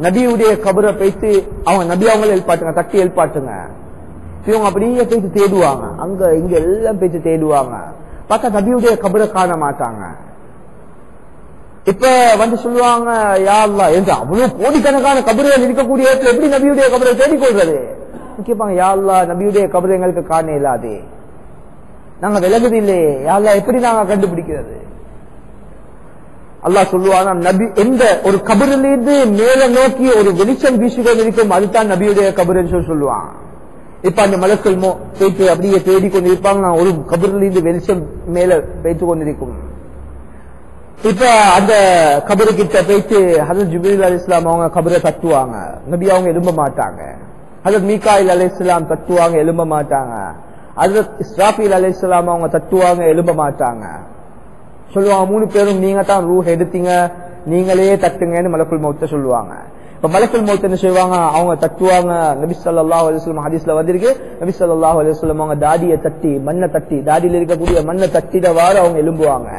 நபியுடைய கபரை பேய்த்து அவங்க நபி அவங்க எழுப்பாட்டுங்க, தட்டி எழுப்பாட்டுங்க. இவங்க அப்படியே பேய்த்து தேடுவாங்க, அங்க இங்க எல்லாம் பேய்த்து தேடுவாங்க. பார்த்தா நபியுடைய கபரை காண மாட்டாங்க. இப்ப வந்து சொல்லுவாங்க, யா அல்லாஹ், என்று அவ்வளவு கோடிக்கணக்கான கபர்கள் இருக்கக்கூடிய இடத்துல எப்படி நபியுடைய கபரை தேடிக்கொள்றது? கேட்பாங்க, யா அல்லாஹ், நபியுடைய கபரை எங்களுக்கு காண இயலாது, நாங்க விலகுது இல்லையே, யா அல்லாஹ், எப்படி நாங்க கண்டுபிடிக்கிறது? அல்லாஹ் சொல்லுவாங்க, நபி எந்த ஒரு கபரிலிருந்து மேல நோக்கி ஒரு வெளிச்சம் வீசுகள் இருக்கும், அதுதான் நபியுடைய கபர் சொல்லுவான். இப்ப அந்த மலக்கள் போயிட்டு அப்படியே தேடிக்கொண்டு இருப்பாங்க, ஒரு கபரிலிருந்து வெளிச்சம் மேல வைத்து கொண்டிருக்கும். இப்ப அந்த கபரு கிட்ட போயிட்டு ஹஜ்ரத் ஜிப்ரீல் அலைஹிஸ்ஸலாம் அவங்க கபரை தட்டுவாங்க, நபி அவங்க எழும்ப மாட்டாங்க. ஹஜ்ரத் மீகாயில் அலைஹிஸ்ஸலாம் தட்டுவாங்க, எழும்ப மாட்டாங்க. ஹஜ்ரத் இஸ்ராஃபீல் அலைஹிஸ்ஸலாம் அவங்க தட்டுவாங்க, எழும்ப மாட்டாங்க. சொல்லுவாங்க, 3 பேரும் நீங்க தான் ரூஹ் எடுத்தீங்க, நீங்களே தட்டுங்கன்னு மலக்குல் மௌத்த சொல்லுவாங்க. இப்ப மலக்குல் மௌத் என்ன செய்வாங்க, அவங்க தட்டுவாங்க. நபி ஸல்லல்லாஹு அலைஹி வஸல்லம் ஹதீஸ்ல வந்திருக்கு, நபி ஸல்லல்லாஹு அலைஹி வஸல்லம் அவங்க தாடியை தட்டி, மண்ணை தட்டி, தாடியில் இருக்கக்கூடிய மண்ணை தட்டிடவாறு அவங்க எழும்புவாங்க.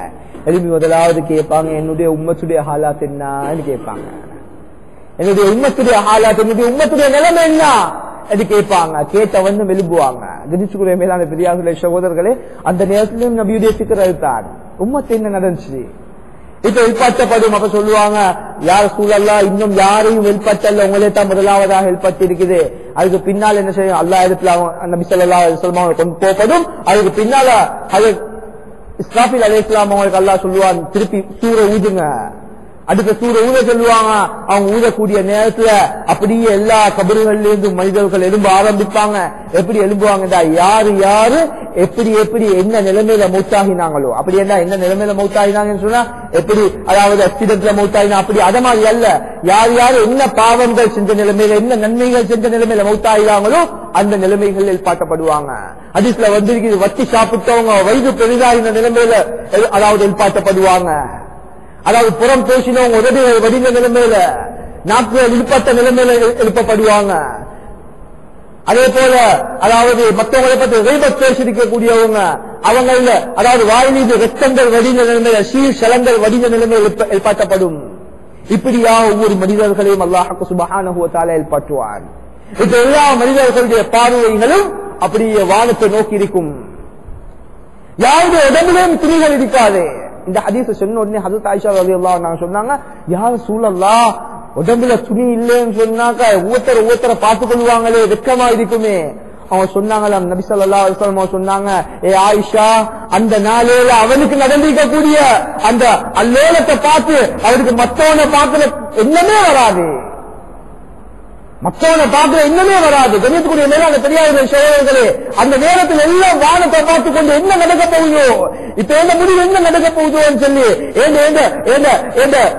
எழுப்பி முதலாவது கேட்பாங்க, என்னுடைய உம்மத்துடைய ஹாலாத் என்னன்னு கேட்பாங்க. என்னுடைய உம்மத்துடைய ஹாலாத், என்னுடைய உம்மத்துடைய நிலைமை என்ன அது கேட்பாங்க. கேட்ட வந்து எழுப்புவாங்க. கணிச்சுக்குரிய மேலான பெரியார்களே, சகோதரர்களே, அந்த நேரத்திலும் நபியுடைய சிக்கர் அழுத்தார், உம்மத்து என்ன நடந்துச்சு. இப்ப வெளிப்பாட்டப்படும். அப்ப சொல்லுவாங்க, யார் ரசூலல்லாஹ், இன்னும் யாரையும் வெளிப்பாட்டல்ல, உங்களே தான் முதலாவதாக வெளிப்பாட்டு இருக்குது. அதுக்கு பின்னால் என்ன செய்யும், அல்லாஹ் இடத்துல நபி ஸல்லல்லாஹு அலைஹி வஸல்லம் கொண்டு போகப்படும். அதுக்கு பின்னால அது இஸ்ராஃபீல் அலைஹிஸ்ஸலாம் அவங்களுக்கு அல்லாஹ் சொல்லுவான், திருப்பி சூரை ஊதுங்க. அடுத்த சூரை ஊத சொல்லுவாங்க. அவங்க ஊதக்கூடிய நேரத்துல அப்படியே எல்லா கபறுகள்ல இருந்து மனிதர்கள் எழும்ப ஆரம்பிப்பாங்க. எப்படி எழும்புவாங்க, யாரு யாரு எப்படி எப்படி என்ன நிலைமையில மௌத்தாகினாங்களோ, அப்படி என்ன நிலைமையில மௌத்தாகினாங்கன்னு சொன்னா, எப்படி அதாவது அக்சிடென்ட்ல மௌத்தாகினா அப்படி அத மாதிரி அல்ல, யார் யாரு என்ன பாவங்கள் செஞ்ச நிலைமையில, என்ன நன்மைகள் செஞ்ச நிலைமையில மௌத்தாகினாங்களோ அந்த நிலைமைகளில் பாட்டப்படுவாங்க. ஹதீஸ்ல வந்திருக்கிறது, வட்டி சாப்பிட்டவங்க வயது பெரிதாகின நிலைமையில அதாவது எழுப்பாட்டப்படுவாங்க. அதாவது புறம் பேசினவங்க உதவி வடிந்த நிலைமையில, நாட்கள் இழுப்பட்ட நிலைமையில எழுப்பப்படுவாங்க. அதே போல அதாவது மற்றவங்களை பற்றி கைபத் பேசிருக்கக்கூடியவங்க அவங்க அதாவது வாய் மீது ரத்தங்கள் வடிந்த நிலைமையில சீழ்சலங்கள் வடிந்த நிலைமையில் ஏற்பட்டப்படும். இப்படியா ஒவ்வொரு மனிதர்களையும் அல்லாஹ் சுப்ஹானஹு வ தஆலா ஏற்படுத்துவான். இது எல்லா மனிதர்களுடைய பார்வைகளும் அப்படியே வானத்தை நோக்கி இருக்கும். யாருடைய உடம்பிலும் துணிகள் இருக்காது. இந்த ஹதீஸை சொன்ன உடனே ஹஜ்ரத் ஆயிஷா ரலியல்லாஹு அன்ஹா சொன்னாங்க, யா ரசூலல்லாஹ், உடம்புல துணி இல்லைன்னு சொன்னாக்க ஒவ்வொருத்தரை பார்த்துக் கொள்வாங்களே, வெட்கமா இருக்குமே. அவங்க சொன்னாங்களாம், நபி ஸல்லல்லாஹு அலைஹி வஸல்லம் சொன்னாங்க, ஏ ஆயிஷா, அந்த நாளையில அவனுக்கு நடந்திருக்கக்கூடிய அந்த அல்லோலத்தை பார்த்து அவருக்கு மத்தவனை பார்க்கல எண்ணமே வராது. மற்றவனை பார்க்கிற இன்னமே வராது. கணியத்துக்குரிய மேலான தெரியாத சகோதரர்களே, அந்த நேரத்தில் எல்லாம் வானத்தை பார்த்துக் கொண்டு என்ன நடக்க போகுதோ, இப்ப எந்த முடிவு என்ன நடக்க போகுதோன்னு சொல்லி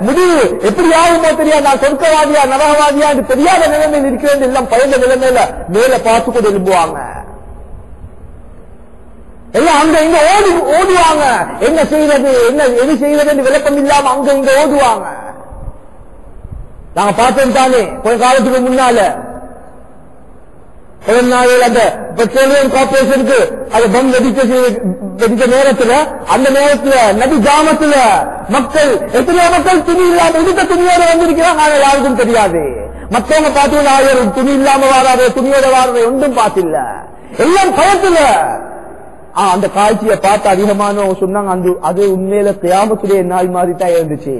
முடிவு எப்படி ஆகுமோ தெரியாது. நான் சொர்க்கவாதியா நரகவாதியா தெரியாத நிலைமையில் இருக்கிறது எல்லாம் பயந்த நிலைமையில மேல பார்த்து கொண்டு எழுப்புவாங்க. எல்லாம் அங்க இங்க ஓடுவாங்க. என்ன செய்யறது, எது செய்யறது விளக்கம் இல்லாம அங்க இங்க ஓடுவாங்க. நாங்க பார்த்தோம் தானே கொஞ்ச காலத்துக்கு முன்னால அந்த பெட்ரோலியம் கார்பரேஷனுக்கு அது பம் வெடித்த நேரத்துல, அந்த நேரத்துல நபி ஜாமத்துல மக்கள் எத்தனையோ மக்கள் துணி இல்லாம இருக்க துணியோட வந்திருக்கிறாங்க. ஆனா யாருக்கும் தெரியாது. மற்றவங்க பார்த்து துணி இல்லாம வராது, துணியோட வாரது ஒன்றும் பார்த்தில்ல, எல்லாம் பயத்துல. அந்த காட்சியை பார்த்து அதிகமானவங்க சொன்னாங்க, அது உண்மையில கியாமத்துடைய நாள் மாதிரி தான் இருந்துச்சு.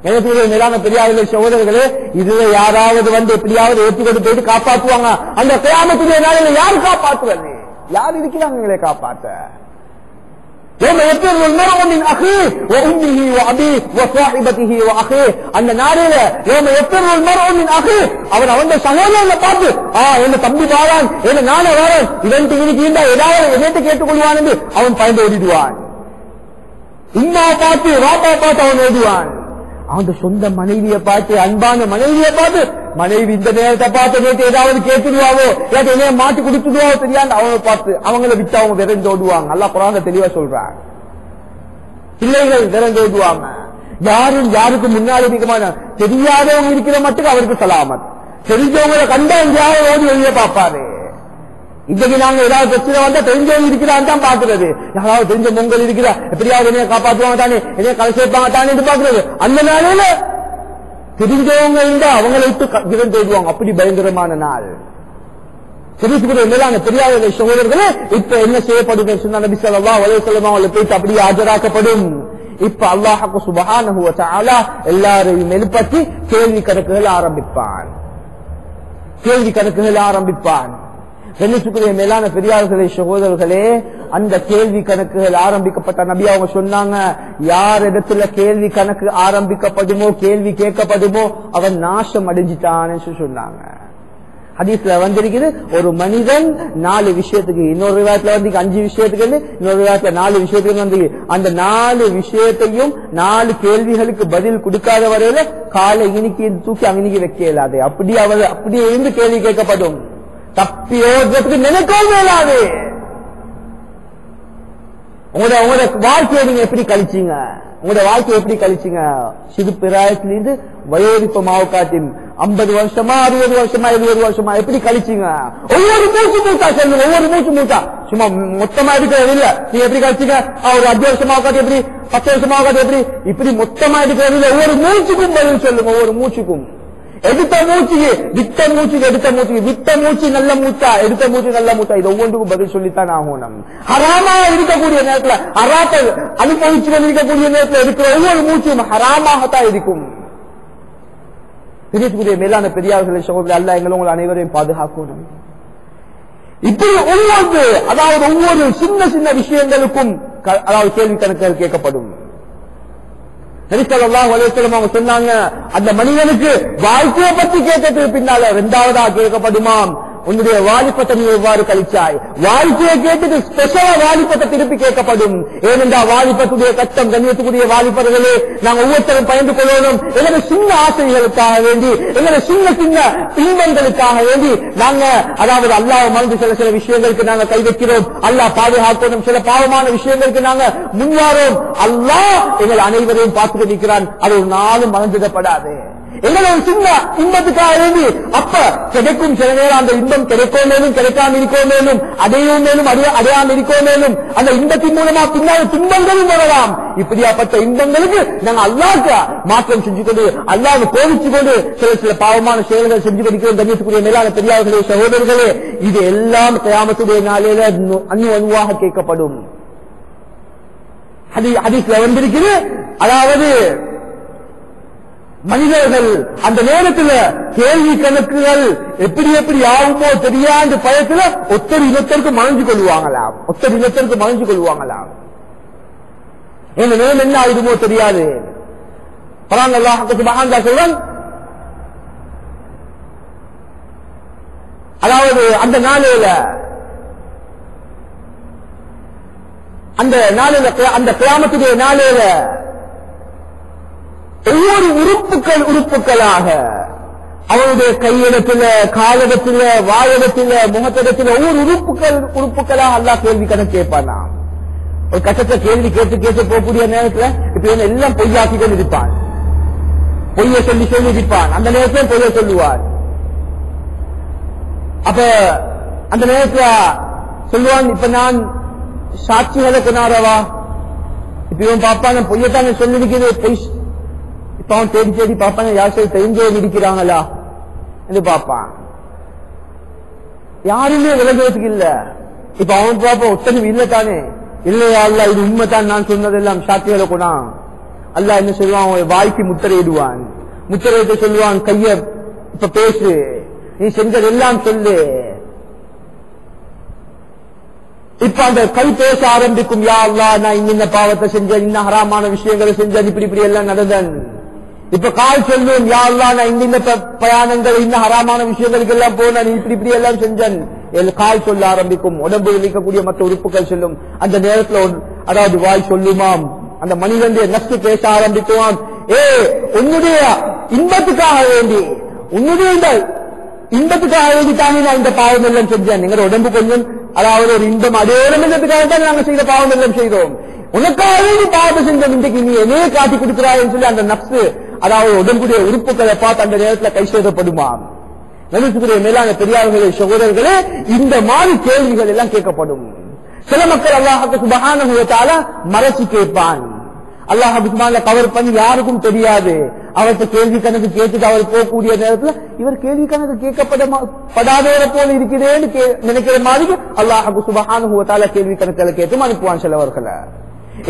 எனக்கு மேலான பெரியார்களே சகோதரர்களே, இதுல யாராவது வந்து எப்படியாவது ஏற்றுக்கொண்டு போயிட்டு காப்பாற்றுவாங்க. அந்த கியாமத்துடைய நாளில் யாரு காப்பாற்றுவது? யார் இருக்கிறாங்க எங்களை காப்பாற்ற? அந்த நாளில அவன் அவன் சகோதரனை பார்த்து, என்ன தம்பி வாரான், என்ன நானே வாரன், இவன் ஏதாவது என்னத்தை கேட்டுக்கொள்வான் என்று அவன் பயந்து ஓடிடுவான். இம்மா பார்த்து வாப்பா பார்த்து அவன் ஓடுவான். அந்த சொந்த மனைவியை பார்த்து, அன்பான மனைவியை பார்த்து, மனைவி இந்த நேரத்தை பார்த்து நேற்று ஏதாவது கேட்டுடுவாவோ, என்ன மாற்றி குடிச்சுடுவாவோ தெரியாது, அவனை பார்த்து அவங்களை விட்டு அவங்க விரைந்து ஓடுவாங்க. அல்லாஹ் குர்ஆன்ல தெளிவா சொல்றாங்க, பிள்ளைகள் விரைந்து ஓடுவாங்க. யாரும் யாருக்கு முன்னாடி இருக்க மாட்டாங்க. தெரியாதவங்க இருக்கிற மட்டும் அவருக்கு சலாமத், தெரிஞ்சவங்களை கண்டா எங்கேயாவது ஓடி வெளியே பார்ப்பாரு. இன்னைக்கு நாங்க ஏதாவது பிரச்சனை வந்தா தெரிஞ்சவங்க இருக்கிறான்னு தான் பாக்குறது. யாராவது தெரிஞ்ச பொங்கல் இருக்கிறா, எப்படியாவது என்னைய காப்பாற்றுவாங்க தானே, என்னைய கலை சேர்ப்பாங்க தானே பாக்குறது. அந்த நாளையில தெரிஞ்சவங்க இருந்தா அவங்களை விட்டு விரைந்து ஓடுவாங்க. அப்படி பயங்கரமான நாள். தெரிவித்துக்கிற மேலான பெரியாத சகோதரர்களே, இப்ப என்ன செய்யப்படுது சொன்னா, நபி ஸல்லல்லாஹு அலைஹி வஸல்லம் அவங்களை போயிட்டு அப்படியே ஆஜராக்கப்படும். இப்ப அல்லாஹ் சுப்ஹானஹு வ தஆலா எல்லாரையும் எழுப்பி கேள்வி கணக்குகள் ஆரம்பிப்பான். கண்ணியத்துக்குரிய மேலான பெரியார்களே சகோதரர்களே, அந்த கேள்வி கணக்குகள் ஆரம்பிக்கப்பட்ட நபி அவங்க சொன்னாங்க, யார் இடத்துல கேள்வி கணக்கு ஆரம்பிக்கப்படுமோ, கேள்வி கேட்கப்படுமோ, அவன் நாசம் அடைஞ்சிட்டான்னு சொன்னாங்க. ஹதீஸ்ல வந்திருக்குது, ஒரு மனிதன் 4 விஷயத்துக்கு, இன்னொரு விதத்துல வந்து 5 விஷயத்துக்கு, இன்னொரு விதத்துல 4 விஷயத்துக்கு வந்து, அந்த 4 விஷயத்தையும் 4 கேள்விகளுக்கு பதில் கொடுக்காத வரையில காலை இனிக்கு தூக்கி அங்கனிக்கு வைக்க இயலாது. அப்படியே இருந்து கேள்வி கேட்கப்படும். தப்பி ஓடுறதுக்கு நினைக்கவும் இயலாது. உங்களோட வாழ்க்கையை நீங்க எப்படி கழிச்சீங்க, உங்களோட வாழ்க்கையை எப்படி கழிச்சீங்க? சிறு பிராயத்திலிருந்து வயோதிப்ப மாவுக்காட்டி 50 வருஷமா 60 வருஷமா 70 வருஷமா எப்படி கழிச்சீங்க? ஒவ்வொரு மூச்சு மூச்சா சொல்லுங்க, ஒவ்வொரு மூச்சு மூச்சா, சும்மா மொத்தமா எடுக்கிறது இல்ல. நீங்க எப்படி கழிச்சீங்க? ஒரு 5 வருஷமா காட்டி எப்படி, 10 வருஷமா காட்டி எப்படி, இப்படி மொத்தமா எடுக்கிறது இல்ல. ஒவ்வொரு மூச்சுக்கும் பதில் சொல்லுங்க. ஒவ்வொரு மூச்சுக்கும், எடுத்த மூச்சுக்கு, விட்ட மூச்சுக்கு, எடுத்த மூச்சுக்கு, விட்ட மூச்சு நல்ல மூச்சா, எடுத்த மூச்சு நல்ல மூச்சா, இது ஒவ்வொன்றுக்கும் பதில் சொல்லித்தான் ஆகணும். ஹராமா இருக்கக்கூடிய நேரத்தில், ஹராத்தை அனுபவிச்சு இருக்கக்கூடிய நேரத்தில் இருக்கிற ஒவ்வொரு மூச்சும் ஹராமாகத்தான் இருக்கும். பெரியக்கூடிய மேலான பெரியார்களை சகோதரர், அல்லாஹ் எங்களை உங்கள் அனைவரையும் பாதுகாக்கணும். இப்படி ஒவ்வொரு, அதாவது ஒவ்வொரு சின்ன சின்ன விஷயங்களுக்கும் அதாவது கேள்வி கணக்குகள் கேட்கப்படும். நபி ஸல்லல்லாஹு அலைஹி வஸல்லம் அவங்க சொன்னாங்க, அந்த மனிதனுக்கு வாழ்க்கையை பற்றி கேட்டதுக்கு பின்னால 2வதா கேட்கப்படுமாம், உன்னுடைய வாலிபத்தை நீ எவ்வாறு கழிச்சாய். வாழ்க்கையை கேட்டுட்டு ஸ்பெஷலா வாலிபத்தை திருப்பி கேட்கப்படும். ஏனென்றால் வாலிபத்துடைய கட்டம், கண்ணியத்துக்குரிய வாலிபர்களே, நாங்க ஒவ்வொருத்தரும் பயந்து கொள்ளணும். எங்களோட சின்ன ஆசைகளுக்காக வேண்டி, எங்களோட சின்ன சின்ன இன்பங்களுக்காக வேண்டி நாங்க, அதாவது அல்லாஹ் மறந்து சில விஷயங்களுக்கு நாங்க கை வைக்கிறோம். அல்லாஹ் பாதுகாக்கணும். சில பாவமான விஷயங்களுக்கு நாங்க முன்வாரோம். அல்லாஹ் எங்கள் அனைவரையும் பார்த்துக் கொண்டிருக்கிறான். அது ஒரு நாளும் மறந்துடப்படாது. எங்களை ஒரு சின்ன இன்பத்துக்காக வேண்டி அப்ப கிடைக்கும் சில நேரம் அந்த இன்பம் கிடைக்கோ மேலும் கிடைக்காம இருக்கோ மேலும் அடையும் மேலும் அடையாமல் இருக்கோ மேலும் அந்த இன்பத்தின் மூலமா பின்னால் துன்பங்களும் வரலாம். இப்படியாப்பட்ட இன்பங்களுக்கு நாங்க அல்லாஹ்க்கு மாற்றம் செஞ்சு கொண்டு அல்லாஹ்வை கோபிச்சு கொண்டு சில பாவமான செயல்கள் செஞ்சு கொண்டிருக்கிறோம். கண்ணியத்துக்குரிய மேலான பெரியார்களே சகோதரர்களே, இது எல்லாம் கியாமத்துடைய நாளில அணுவாக கேட்கப்படும். ஹதீஸ்ல வந்திருக்கிறது, அதாவது மனிதர்கள் அந்த நேரத்தில் கேள்வி கணக்குகள் எப்படி எப்படி ஆகுமோ தெரியாத பயத்துல ஒத்தர் இனத்திற்கு மறைஞ்சு கொள்வாங்களாம். ஒத்தர் இனத்திற்கு மறைஞ்சு கொள்வாங்களாம். எங்க நேரம் என்ன ஆகுமோ தெரியாது. குர்ஆன் அல்லாஹ் சுப்ஹானஹு சொல்றான், அதாவது அந்த நாளில அந்த கியாமத்துடைய நாளில ஒவ்வொரு உறுப்புகளாக அவனுடைய கையிடத்துல காலகத்துல வாழிடத்துல முகத்திடத்துல ஒவ்வொரு உறுப்புகளாக அல்லாஹ் கேள்வி கணக்கு கேட்பானா. ஒரு கட்டத்தை கேள்வி கேட்டு கேட்டு போகக்கூடிய நேரத்துல இப்ப எல்லாம் பொய்யாக்கி கொண்டு இருப்பான். பொய்ய சொல்லி இருப்பான். அந்த நேரத்தில் பொய்ய சொல்லுவார். அப்ப அந்த நேரத்துல சொல்லுவான், இப்ப நான் சாட்சிகளை கொண்டாடவா? இப்ப இவன் பாப்பான பொய்யத்தான் சொல்லிருக்கிறது. பொய் இப்ப அவன் தேடி தேடி பாப்பான யாரும் தெரிஞ்சே இருக்கிறாங்களா என்று பாப்பான். யாருமே விலகிறதுக்கு இல்ல. இப்ப அவன் பாப்பா ஒத்தனும் இல்லத்தானே, இல்லையா அல்ல இது உண்மைதான் நான் சொன்னதெல்லாம் சாட்சிகளை கொண்டா. அல்ல என்ன சொல்லுவான், அவன் வாய்க்கு முத்திரையிடுவான். முத்திரையிட்டு சொல்லுவான், கைய இப்ப பேசு, நீ செஞ்சதெல்லாம் சொல்லு. இப்ப அந்த கை பேச ஆரம்பிக்கும், யா அல்லாஹ் நான் இந்த பாவத்தை செஞ்சேன், இன்னும் ஹராமான விஷயங்களை செஞ்சேன், இப்படி இப்படி எல்லாம் நடந்தேன். இப்ப கால் சொல்லும், யா அல்லாஹ் நான் இந்த பிரயாணங்கள் இன்னும் ஹராமான விஷயங்களுக்கு எல்லாம் போனேன், இப்படி இப்படி எல்லாம் செஞ்சேன். கால் சொல்ல ஆரம்பிக்கும். உடம்பு இருக்கக்கூடிய மற்ற உறுப்புகள் சொல்லும். அந்த நேரத்துல அதாவது வாய் சொல்லுமாம், அந்த மனிதனுடைய நஷ்டு பேச ஆரம்பிக்குவான், உன்னுடைய இன்பத்துக்காக வேண்டி உன்னுடைய இன்பத்துக்காக வேண்டி தானே நான் இந்த பாவம் எல்லாம் செஞ்சேன். எங்க உடம்பு கொஞ்சம் அதாவது ஒரு இன்பம் அடையணுன்றதுக்காக தான் நாங்க செய்த பாவம் எல்லாம் செய்தோம். உனக்காக வேண்டி பாவத்தை செஞ்சோம், இன்றைக்கு நீ என்னையே காட்டி கொடுக்கிறாய்ன்னு சொல்லி அந்த நப்சு அதாவது உடம்புடைய உறுப்புகளை பார்த்து அந்த நேரத்தில் கை செய்தப்படுமாம். நபிசுடைய மேலான பெரியார்களே சகோதரர்களே, இந்த மாதிரி கேள்விகள் எல்லாம் கேட்கப்படும். சில மக்கள் அல்லாஹ் சுப்ஹானஹு வ தஆலா மறைச்சு கேட்பான். அல்லாஹ் சுப்ஹானஹு கவர் பண்ணி யாருக்கும் தெரியாது. அவர்கிட்ட கேள்வி கணக்கு கேட்டுட்டு அவர் போகக்கூடிய நேரத்தில் இவர் கேள்வி கணக்கு கேட்கப்படாதவரை போல இருக்கிறேன்னு நினைக்கிற மாதிரி அல்லாஹ் சுப்ஹானஹு வ தஆலா கேள்வி கணக்கில் கேட்டு அனுப்புவான் சிலவர்களை.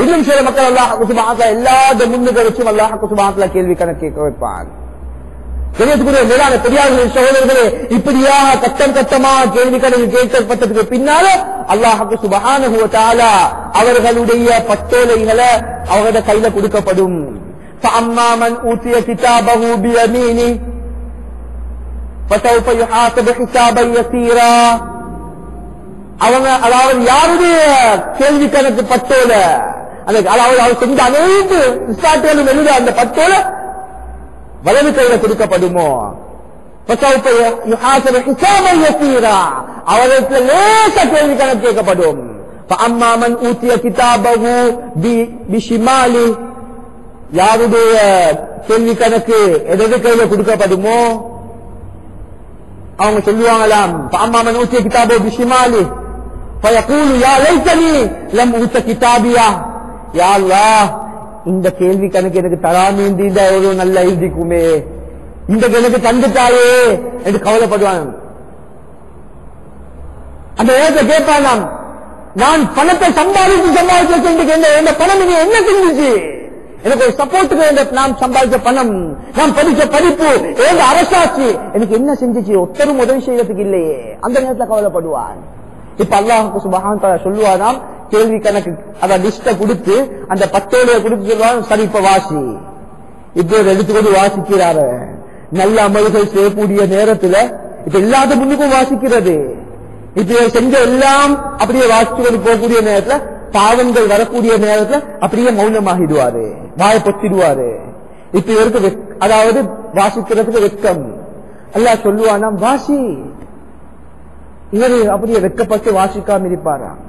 இன்னும் சில மக்கள் அல்லாஹ் சுப்ஹானஹு எல்லா முன்னுக்கு வச்சும் அல்லாஹ் சுப்ஹானஹு கேள்வி கணக்கு கேட்க வைப்பான். மேலான பெரியார்களே சகோதரர்களே, இப்படியாக கட்டம் கட்டமாக கேள்வி கணக்கு கேட்கப்பட்டதுக்கு பின்னால அல்லாஹ் சுப்ஹானஹு வ தஆலா அவர்களுடைய பட்டோலைகளை அவங்களோட கையில கொடுக்கப்படும். فَأَمَّا مَنْ أُوتِيَ كِتَابَهُ بِيَمِينِهِ فَسَوْفَ يُحَاسَبُ حِسَابًا يَسِيرًا. அவங்க அதாவது யாருடைய கேள்வி கணக்கு பட்டோல அதாவது அவர் செஞ்ச அனைத்து ஸ்டார்ட்களும் எழுத அந்த பட்டோல வலது கையில கொடுக்கப்படுமோ, அவர்களுக்கு லேச கேள்வி கணக்கு கேட்கப்படும். فَأَمَّا مَنْ أُوتِيَ كِتَابَهُ بِشِمَالِهِ யாருடைய கேள்வி கணக்கு இடது கையில கொடுக்கப்படுமோ அவங்க சொல்லுவாங்களாம், فَأَمَّا مَنْ أُوتِيَ كِتَابَهُ بِشِمَالِهِ فَيَقُولُ يَا لَيْتَنِي لَمْ أُوتَ كِتَابِيَهْ. யா அல்லாஹ் இந்த கேள்வி கணக்கு எனக்கு தராமேந்தி எவ்வளவு நல்லா எழுதிக்குமே, இந்த கணக்கு தந்துட்டாயே என்று கவலைப்படுவான். அந்த நேரத்தை கேட்பானாம், நான் பணத்தை சம்பாதிச்சு என்ன பணம் நீ என்ன செஞ்சிச்சு, எனக்கு ஒரு சப்போர்ட்டுக்கு நான் சம்பாதிச்ச பணம், நான் படிச்ச படிப்பு, எங்க அரசாட்சி எனக்கு என்ன செஞ்சிச்சு, ஒத்தரும் உதவி செய்யறதுக்கு இல்லையே. அந்த நேரத்தில் கவலைப்படுவான். இப்ப அல்லாஹ் சுப்ஹானஹு வ தஆலா சொல்லுவானாம், கேள்வி கணக்கு அத லிஸ்ட கொடுத்து அந்த பட்டோலையை கொடுத்து சொல்லுவாங்க, சரி இப்ப வாசி. இப்ப எடுத்துக்கொண்டு வாசிக்கிறாரு. நல்ல அமல்கள் செய்யக்கூடிய நேரத்துல இப்ப எல்லாத்த முன்னுக்கும் வாசிக்கிறது. இப்ப செஞ்ச எல்லாம் அப்படியே வாசிச்சு கொண்டு போகக்கூடிய நேரத்துல பாவங்கள் வரக்கூடிய நேரத்துல அப்படியே மௌனமாகிடுவாரு, வாயை பொத்திடுவாரு. இப்ப இவருக்கு அதாவது வாசிக்கிறதுக்கு வெட்கம். அல்லாஹ் சொல்லுவானாம், வாசி. இவர் அப்படியே வெட்கப்பட்டு வாசிக்காம இருப்பாராம்.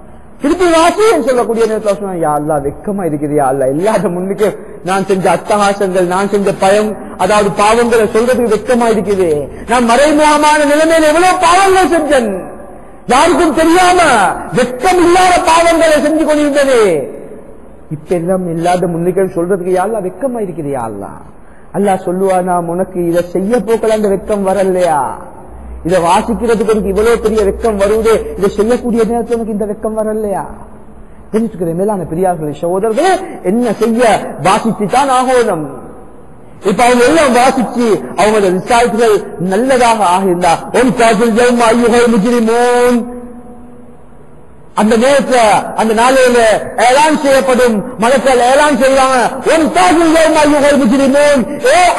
திருப்பி வாசின்னு சொல்லக்கூடிய நேரத்தில் சொன்னா, யா அல்லாஹ் வெக்கமா இருக்குது, யா அல்லாஹ் இல்லாத முன்னுக்கு நான் செஞ்ச அட்டகாசங்கள், நான் செஞ்ச பயம், அதாவது பாவங்களை சொல்றதுக்கு வெக்கமா இருக்குது. நான் மறைமுகமான நிலைமையில எவ்வளவு பாவங்கள் செஞ்சேன், யாருக்கும் தெரியாம வெக்கம் இல்லாத பாவங்களை செஞ்சு கொண்டிருந்தது. இப்ப எல்லாம் இல்லாத முன்னுக்கு சொல்றதுக்கு யா அல்லாஹ் வெக்கமா இருக்குது. யா அல்லாஹ் அல்லாஹ் சொல்லுவானா, உனக்கு இதை செய்ய போக்கல அந்த வெக்கம் வரலையா, இதை வாசிக்கிறதுக்கு எனக்கு இவ்வளவு பெரிய வெக்கம் வருவது, இதை செய்யக்கூடிய நேரத்தில் எனக்கு இந்த வெக்கம் வரலையா? தெரிஞ்சுக்கிற மேலான பெரியார்களே சகோதரர்களே, என்ன செய்ய வாசிச்சுதான் ஆகணும். இப்ப அவங்க எல்லாம் வாசிச்சு அவங்களோட ரிசல்ட்கள் நல்லதாக ஆகியிருந்தா, அந்த நேரத்துல அந்த நாளையில ஏலான் செய்யப்படும், மலக்கள் ஏலான் செய்வாங்க,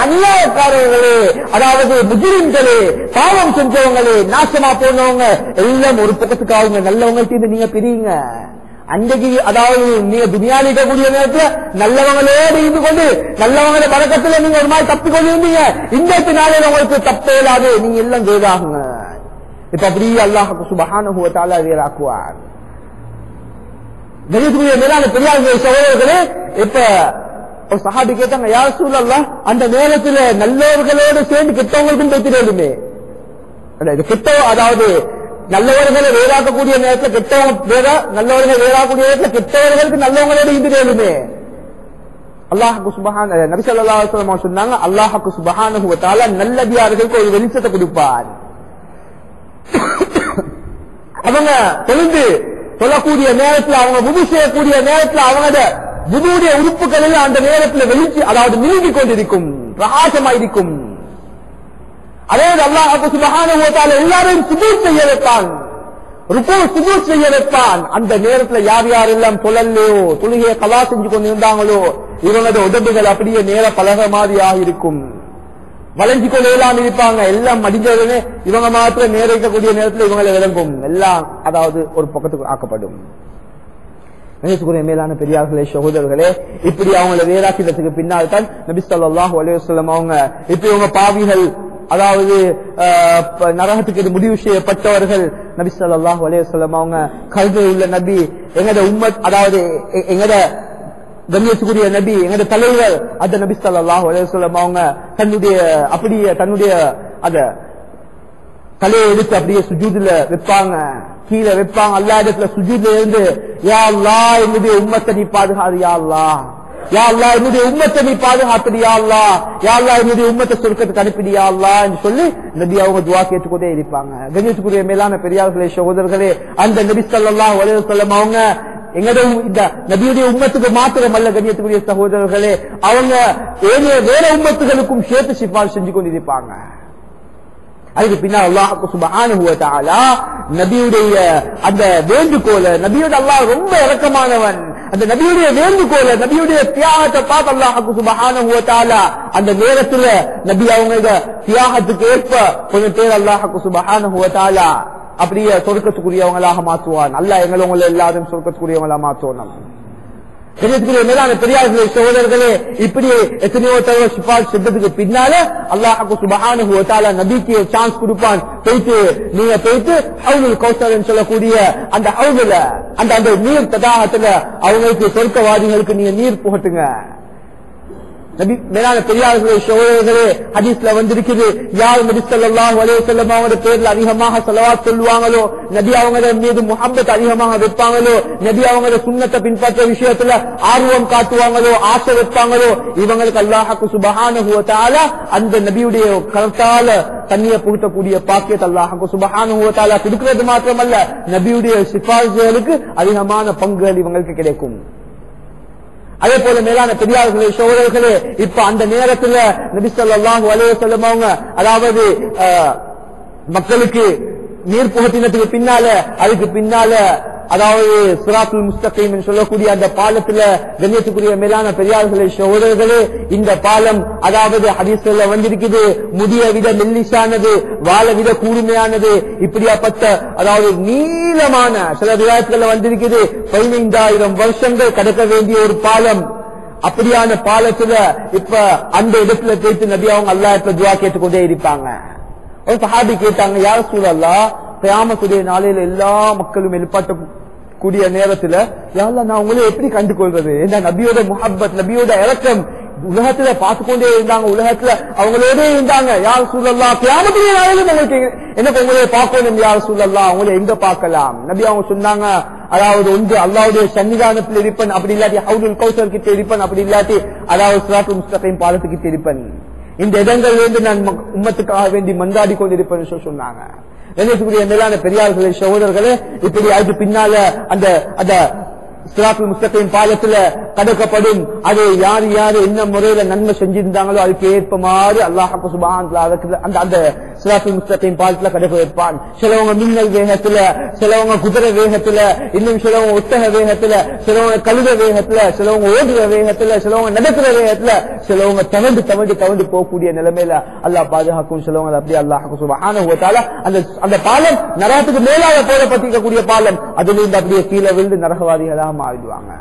அநியாயக்காரர்களே, அதாவது முஜ்ரிம்களே, பாவம் செஞ்சவங்களே, நாசமா போனவங்க எல்லாம் ஒரு பக்கத்துக்கு அவங்க நல்லவங்கள்ட்ட நீங்க பிரியுங்க. அன்றைக்கு அதாவது நீங்க துனியாவில் இருக்கக்கூடிய நேரத்துல நல்லவங்களோடு இருந்து கொண்டு நல்லவங்கள பழக்கத்துல நீங்க ஒரு மாதிரி தப்பி கொண்டு இருந்தீங்க. இந்த நாளையில உங்களுக்கு தப்பே இல்லாது நீங்க எல்லாம் வேறாகுங்க. இப்ப அப்படி அல்லாஹ் சுப்ஹானஹு வ தஆலா வேறாக்குவார். மேலான பெரியார்களே சகோதரர்களே, இப்ப ஒரு சஹாபி கேட்டாங்க, யா ரசூலல்லாஹ் அந்த நேரத்துல நல்லவர்களோடு சேர்ந்து கெட்டவங்களுக்கும் பேசிடுமே, கெட்ட அதாவது நல்லவர்களை வேறாக்கக்கூடிய நேரத்தில் கெட்டவங்க வேற, நல்லவர்கள் வேறாக்கூடிய நேரத்தில் கெட்டவர்களுக்கு நல்லவங்களோடு இருந்துடுமே. அல்லாஹ்வுக்கு சுப்ஹான நபி ஸல்லல்லாஹு அலைஹி வஸல்லம் சொன்னாங்க, அல்லாஹ்வுக்கு சுப்ஹானஹு வ தஆலா நல்லடியார்களுக்கு ஒரு வெளிச்சத்தை கொடுப்பார். அவங்க தொழுந்து சொல்லக்கூடிய நேரத்தில், அவங்க வுது செய்யக்கூடிய நேரத்தில் அவங்களோட வுதுவுடைய உறுப்புகள் எல்லாம் அந்த நேரத்தில் வெளிச்சு அதாவது மினுங்கி கொண்டிருக்கும், பிரகாசமாயிருக்கும். அதே அல்லாஹ் சுப்ஹானஹு வ தஆலா எல்லாரையும் சுஜூத் செய்ய வைப்பான், ருக்கு சுஜூத் செய்ய வைப்பான். அந்த நேரத்தில் யார் யாரெல்லாம் தொழலையோ, தொழுகையை கலா செஞ்சு கொண்டு இருந்தாங்களோ, இவங்களோட உடம்புகள் அப்படியே நேர பலக மாதிரியாக இருக்கும், வளைஞ்சு கொண்டு எல்லாம் இருப்பாங்க. எல்லாம் மடிஞ்சதுன்னு இவங்க மாத்திரம் நேர இருக்கக்கூடிய நேரத்தில் இவங்களை விளங்கும், எல்லாம் அதாவது ஒரு பக்கத்துக்கு ஆக்கப்படும். மேலான பெரியார்களே சகோதரர்களே, இப்படி அவங்களை வேறாக்கினத்துக்கு பின்னால் தான் நபி ஸல்லல்லாஹு அலைஹி வஸல்லம் அவங்க இப்ப இவங்க பாவிகள், அதாவது நரகத்துக்கு முடிவு செய்யப்பட்டவர்கள், நபி ஸல்லல்லாஹு அலைஹி வஸல்லம் அவங்க கல்வி உள்ள நபி, எங்கட உம்மத், அதாவது எங்கட கண்ணியத்துக்குரிய நபி, எங்கட தலைவர் அந்த நபி ஸல்லல்லாஹு அலைஹி வஸல்லம் அவங்க தன்னுடைய அப்படியே தன்னுடைய அத தலையை எடுத்து அப்படியே சுஜூதுல வைப்பாங்க, கீழே வைப்பாங்க. அல்லாஹ் இடத்துல சுஜூதுல இருந்து, யா அல்லாஹ் என்னுடைய உம்மத்தை நீ பாதுகாது, யா அல்லாஹ், யா அல்லாஹ் என்னுடைய உம்மத்தை நீ பாதுகாத்துடு, யா அல்லாஹ், யா அல்லாஹ் என்னுடைய உம்மத்தை சொர்க்கத்துக்கு அனுப்பிடு, யா அல்லாஹ் என்று சொல்லி நபி அவங்க துஆ கேட்டுக்கொண்டே இருப்பாங்க. கண்ணியத்துக்குரிய மேலான பெரியார்களே சகோதரர்களே, அந்த நபி ஸல்லல்லாஹு அலைஹி வஸல்லம் அவங்க எங்கட இந்த நபியுடைய உம்மத்துக்கு மாத்திரமல்ல, கண்ணியத்துக்குரிய சகோதரர்களே, அவங்க வேற உம்மத்துகளுக்கும் சேர்த்து சிபாரிசு செஞ்சு கொண்டிருப்பாங்க. அதுக்கு பின்னால் அல்லாஹ் சுப்ஹானஹு வ தஆலா நபியுடைய அந்த வேண்டுகோளை, நபியோட அல்லாஹ் ரொம்ப இரக்கமானவன், அந்த நபியுடைய வேண்டுகோளை, நபியுடைய தியாகத்தை பார்த்து அல்லாஹ் சுப்ஹானஹு வ தஆலா அந்த நேரத்துல நபி அவங்க தியாகத்துக்கு ஏற்ப கொஞ்சம் பேர் அல்லாஹ் சுப்ஹானஹு வ தஆலா அப்படியே சொர்க்கத்துக்குரியவங்களாக மாற்றுவான். அல்லாஹ் எங்களை எல்லாரும் சொர்க்கத்துக்குரியவங்களா மாற்றுவோம். மேலான பெரியார்களே சகோதரர்களே, இப்படி எத்தனையோ தடவை சிபாரிசு செஞ்சதுக்கு பின்னால அல்லாஹ் சுப்ஹானஹு வ தஆலா நபிக்கு சான்ஸ் கொடுப்பான். நீங்க போயிட்டு ஹவுலுல் கௌசர் சொல்லக்கூடிய அந்த ஹவுலுல அந்த நீர் தடாகத்துல அவங்களுக்கு சொர்க்கவாதிகளுக்கு நீங்க நீர் புகட்டுங்க. நபி மேலான பெரியார்களே சகோதரர்களே, ஹதீஸ்ல வந்திருக்குது, யார் நபி ஸல்லல்லாஹு அலைஹி வஸல்லம் அவங்களோட பேர்ல அதிகமாக ஸலவாத் சொல்லுவாங்களோ, நபி அவங்க மீது முஹப்பத் அதிகமாக வைப்பாங்களோ, நபி அவங்க சுன்னத்தை பின்பற்ற விஷயத்துல ஆர்வம் காட்டுவாங்களோ, ஆசை வைப்பாங்களோ, இவங்களுக்கு அல்லாஹ் சுப்ஹானஹு வ தஆலா அந்த நபியுடைய கரத்தால தண்ணியை புகுத்தக்கூடிய பாக்கியத்தை அல்லாஹ் சுப்ஹானஹு வ தஆலா கொடுக்கிறது மாத்திரமல்ல, நபியுடைய சிபாரிசுகளுக்கு அதிகமான பங்குகள் இவங்களுக்கு கிடைக்கும். அதே போல மேலான பெரியார்களே சகோதரர்களே, இப்ப அந்த நேரத்துல நபி ஸல்லல்லாஹு அலைஹி வஸல்லம் அவங்க அதாவது மக்களுக்கு நீர் புகட்டினதுக்கு பின்னால, அதுக்கு பின்னால அதாவது சிராத்துல் முஸ்தகீம் சொல்லக்கூடிய அந்த பாலத்துல கண்ணியத்துக்குரிய மேலான பெரியார்களே சகோதரர்களே, இந்த பாலம் அதாவது ஹதீஸ்ல வந்திருக்குது, முடிய விட மெல்லிசானது, வாழ விட கூர்மையானது, இப்படியாப்பட்ட அதாவது நீளமான சில விவாதத்துல வந்திருக்குது 15,000 வருஷங்கள் கடக்க வேண்டிய ஒரு பாலம். அப்படியான பாலத்துல இப்ப அந்த இடத்துல போயிட்டு நபி அவங்க அல்லாஹ்ட்ட துஆ கேட்டுக்கொண்டே இருப்பாங்க. ஒரு சஹாபி கேட்டாங்க, யா ரசூலல்லாஹ், கியாமத்துடைய நாளையில எல்லா மக்களும் கூடிய நேரத்துல யா அல்லாஹ் நான் உங்களை எப்படி கண்டுகொள்றது? என்ன நபியோட முஹப்பத், நபியோட இறக்கம் உலகத்துல பார்த்துக்கொண்டே இருந்தாங்க, உலகத்துல அவங்களோட இருந்தாங்க. யா ரசூலல்லாஹ் கியாமத்துடைய நாளிலும் உங்களுக்கு எனக்கு உங்களை பார்க்கணும் யா ரசூலல்லாஹ், உங்களை எங்க பார்க்கலாம்? நபி அவங்க சொன்னாங்க, அதாவது ஒன்று அல்லாஹ்வுடைய சன்னிதானத்தில் இருப்பன், அப்படி இல்லாட்டி ஹவுலுல் கௌசர் கிட்ட இருப்பன், அப்படி இல்லாட்டி அதாவது சிராத்துல் முஸ்தகீம் பாலத்துக்கிட்ட இருப்பன். இந்த இடங்கள்ல இருந்து நான் உம்மத்துக்காக வேண்டி மன்றாடி கொண்டிருப்பேன் சொன்னாங்க. என்னக்கூடிய மேலான பெரியார்களே சகோதரர்களே, இப்படி அதுக்கு பின்னால அந்த அந்த சிராத்துல் முஸ்தகீம் பாலத்துல கடக்கப்படும். அது யாரு யாரு என்ன முறையில நன்மை செஞ்சிருந்தாங்களோ அதுக்கு ஏற்ப மாதிரி அல்லாஹ் சுப்ஹானஹு வ தஆலா அந்த அந்த சிராத்துல் முஸ்தகீம் பாலத்துல கடக்க வைப்பான். சிலவங்க மின்னல் வேகத்துல, சிலவங்க குதிரை வேகத்துல, இன்னும் சிலவங்க ஒட்டக வேகத்துல, சிலவங்க கழுத வேகத்துல, சிலவங்க ஓடுற வேகத்துல, சிலவங்க நடக்கிற வேகத்துல, சிலவங்க தவண்டு தவண்டு தவண்டு போகக்கூடிய நிலைமையில அல்லாஹ் பாதுகாக்கும். சிலவங்க அப்படி அல்லாஹ் சுப்ஹானஹு வ தஆலா அந்த பாலம் நரகத்துக்கு மேலாக போடப்பட்டிருக்கக்கூடிய பாலம், அதுல இருந்து அப்படியே கீழே விழுந்து நரகவாதிகளாக மாறிடுவாங்க.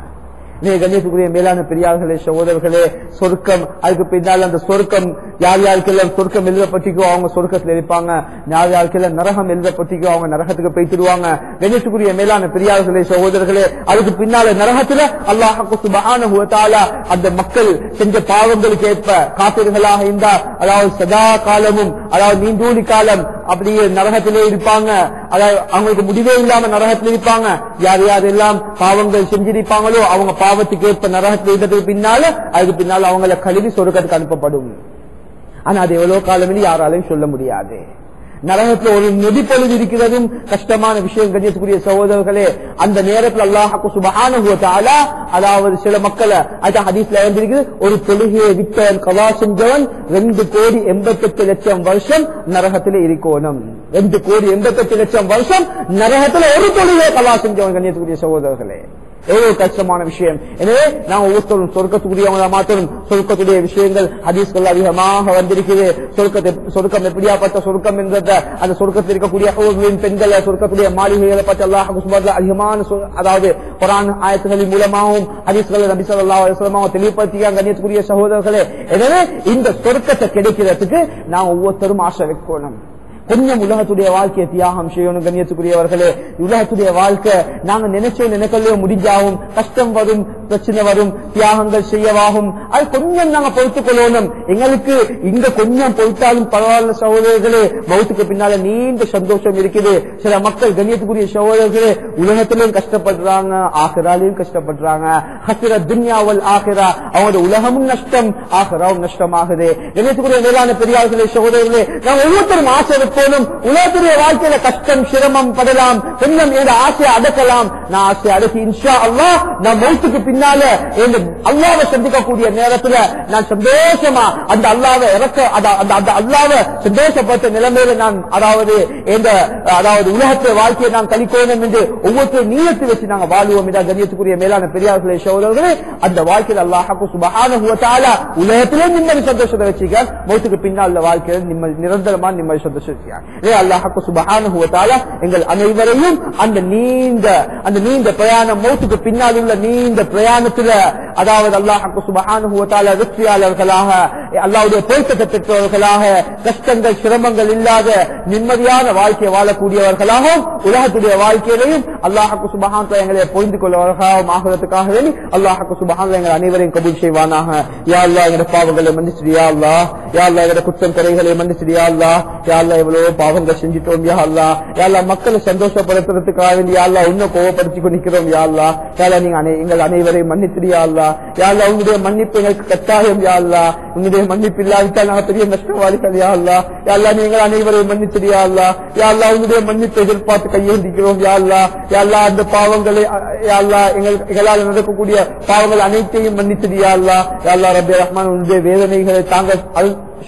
கண்ணியத்துக்குரிய மேலான பெரியார்களே சகோதரர்களே, சொர்க்கம், அதுக்கு பின்னால் அந்த சொர்க்கம் யார் யாருக்கெல்லாம் சொர்க்கம் எழுதப்பட்டிக்கோ அவங்க சொர்க்கத்தில் இருப்பாங்க, யார் யாருக்கெல்லாம் நரகம் எழுதப்பட்டிக்கோ அவங்க நரகத்துக்கு போய்த்திடுவாங்க. கண்ணியத்துக்குரிய மேலான பெரியார்களே சகோதரர்களே, அதுக்கு பின்னால நரகத்துல அல்லாஹ் சுப்ஹானஹு வ தஆலா அந்த மக்கள் செஞ்ச பாவங்களுக்கு ஏற்ப காபிர்களாக இருந்தா அதாவது சதா காலமும் அதாவது நீண்டூழி காலம் அப்படியே நரகத்திலே இருப்பாங்க. அதாவது அவங்களுக்கு முடிவே இல்லாம நரகத்தில் இருப்பாங்க. யார் யாரெல்லாம் பாவங்கள் செஞ்சிருப்பாங்களோ அவங்க பாவத்துக்கு ஏற்ப நரகத்தில் இருந்ததுக்கு பின்னால அதுக்கு பின்னால அவங்களை கழுவி சொர்க்கத்துக்கு அனுப்பப்படும். ஆனா அது எவ்வளவு காலம் யாராலையும் சொல்ல முடியாது. நரகத்துல ஒரு நொடி பொழுது இருக்கிறதும் கஷ்டமான விஷயம். கண்ணியத்துக்குரிய சகோதரர்களே, அந்த நேரத்தில் அல்லாஹ் சுப்ஹானஹு வ தஆலா அதாவது சில மக்களை அதான் ஹதீஸ்ல வந்திருக்குது, ஒரு தொழுகையை விட்டவன் கலா செஞ்சவன் 2,88,00,000 வருஷம் நரகத்திலே இருக்கணும். 2,88,00,000 வருஷம் நரகத்துல ஒரு தொழுகையை கலா செஞ்சவன். கண்ணியத்துக்குரிய சகோதரர்களே, எவ்வளவு கஷ்டமான விஷயம். எனவே நாம் ஒவ்வொருத்தரும் சொர்க்கத்துக்குரியவங்களா மாற்றணும். சொர்க்கத்துடைய விஷயங்கள் ஹதீஸ்கள் அதிகமாக வந்திருக்கிறது. சொர்க்கம் எப்படியாப்பட்ட சொர்க்கம் என்ற அந்த சொர்க்கத்தில் இருக்கக்கூடிய பெண்களை, சொர்க்கத்துடைய மாளிகைகளை பற்றி அல்லாஹ் சுப்ஹானஹு அதிகமான அதாவது குர்ஆன் ஆயத்துகளின் மூலமாகவும் ஹதீஸ்களை நபி ஸல்லல்லாஹு அலைஹி வஸல்லம் தெளிவுபடுத்தியாங்க. கண்ணியத்துக்குரிய சகோதரர்களே, எனவே இந்த சொர்க்கத்தை கிடைக்கிறதுக்கு நாம் ஒவ்வொருத்தரும் ஆசை வைக்கணும். கொஞ்சம் உலகத்துடைய வாழ்க்கையை தியாகம் செய்யணும். கண்ணியத்துக்குரியவர்களே, உலகத்துடைய வாழ்க்கை நாங்க நினைக்கலையோ முடிஞ்சாகும், கஷ்டம் வரும், பிரச்சனை வரும், தியாகங்கள் செய்யவாகும். அது கொஞ்சம் நாங்க பொறுத்துக் கொள்ளணும். எங்களுக்கு இங்க கொஞ்சம் பொறுத்தாலும் பரவாயில்ல சகோதரர்களே, மௌத்துக்கு பின்னால நீண்ட சந்தோஷம் இருக்குது. சில மக்கள் கண்ணியத்துக்குரிய சகோதரர்களே உலகத்திலையும் கஷ்டப்படுறாங்க, ஆகிராலையும் கஷ்டப்படுறாங்க. ஹஸ்ர துன்யாவல் ஆகிரா, அவங்களோட உலகமும் நஷ்டம், ஆகிராவும் நஷ்டமாகுது. கண்ணியத்துக்குரிய மேலான பெரியார்களே சகோதரர்களே, நாங்க ஒவ்வொருத்தரும் ஆசை உலகத்துடைய வாழ்க்கையில கஷ்டம் சிரமம் படலாம், கொஞ்சம் எந்த ஆசையை அடக்கலாம். நான் ஆசை அடக்கி இன்ஷா அல்லாஹ் நான் மௌத்துக்கு பின்னால அல்லாஹ்வை சந்திக்கக்கூடிய நேரத்துல நான் சந்தோஷமா அந்த அல்லாஹ்வை அந்த அல்லாஹ்வை சந்தோஷப்பட்ட நிலைமையில நான் அதாவது உலகத்துடைய வாழ்க்கையை நான் கழிக்கணும் என்று ஒவ்வொருத்தரும் நீயத்தை வச்சு நாங்க வாழ்வோம். இதான் கண்ணியத்துக்குரிய மேலான பெரியார்களே சகோதரர்களே, அந்த வாழ்க்கையில் அல்லாஹ் சுப்ஹானஹு வ தஆலா உலகத்திலே நிம்மதி சந்தோஷத்தை வச்சுக்க, மௌத்துக்கு பின்னால் வாழ்க்கையில நிரந்தரமான நிம்மதி சந்தோஷம். அல்லாஹ் சுப்ஹானஹு வ தஆலா எங்கள் அனைவரையும் அந்த நீண்ட பிரயாணம், மௌத்துக்கு பின்னால் உள்ள நீண்ட பிரயாணத்துல அதாவது அல்லாஹ் சுப்ஹானஹு வ தஆலா வெற்றியாளர்களாக, அல்லாஹ்வுடைய பொருத்தத்தை பெற்றவர்களாக, கஷ்டங்கள் சிரமங்கள் இல்லாத நிம்மதியான வாழ்க்கையை வாழக்கூடியவர்களாகவும் உலகத்துடைய வாழ்க்கையிலையும் அல்லாஹ் சுப்ஹானஹு வ தஆலா எங்களை புரிந்து கொள்வதற்காகவும் ஆகிறதுக்காக வேண்டி அல்லாஹ் சுப்ஹானஹு வ தஆலா எங்கள் அனைவரையும் கபூல் செய்வானாக. யா அல்லாஹ் எங்களுடைய பாவங்களை மன்னிச்சிடு யா அல்லாஹ், யா அல்லாஹ் எங்களுடைய குற்றம் குறைகளை மன்னிச்சிடு யா அல்லாஹ், யா அல்லாஹ் எவ்வளவு பாவங்கள் செஞ்சிட்டோம் யா அல்லாஹ், யா அல்லாஹ் மக்களை சந்தோஷப்படுத்துறதுக்காக வேண்டி யா அல்லாஹ் இன்னும் கோவப்படுத்தி கொண்டிருக்கிறோம் யா அல்லாஹ், யா அல்லாஹ் நீங்க எங்கள் அனைவரையும் மன்னிச்சிடு யா அல்லாஹ், யா அல்லாஹ் உங்களுடைய மன்னிப்பு எங்களுக்கு கட்டாயம் யா அல்லாஹ், உங்களுடைய மன்னிப்பு இல்லாவிட்டால் நாங்கள் பெரிய நஷ்டவாளிகள் யா அல்லாஹ், யா அல்லாஹ் நீங்கள் அனைவரையும் மன்னிச்சிடு யா அல்லாஹ், யா அல்லாஹ் உங்களுடைய மன்னிப்பை எதிர்பார்த்து கையேந்திக்கிறோம் யா அல்லாஹ், யா அல்லாஹ் அந்த பாவங்களை யா அல்லாஹ் எங்களால் நடக்கக்கூடிய பாவங்கள் அனைத்தையும் மன்னிச்சிடு யா அல்லாஹ், யா அல்லாஹ் ரப்பே ரஹ்மான் உங்களுடைய வேதனைகளை தாங்கள்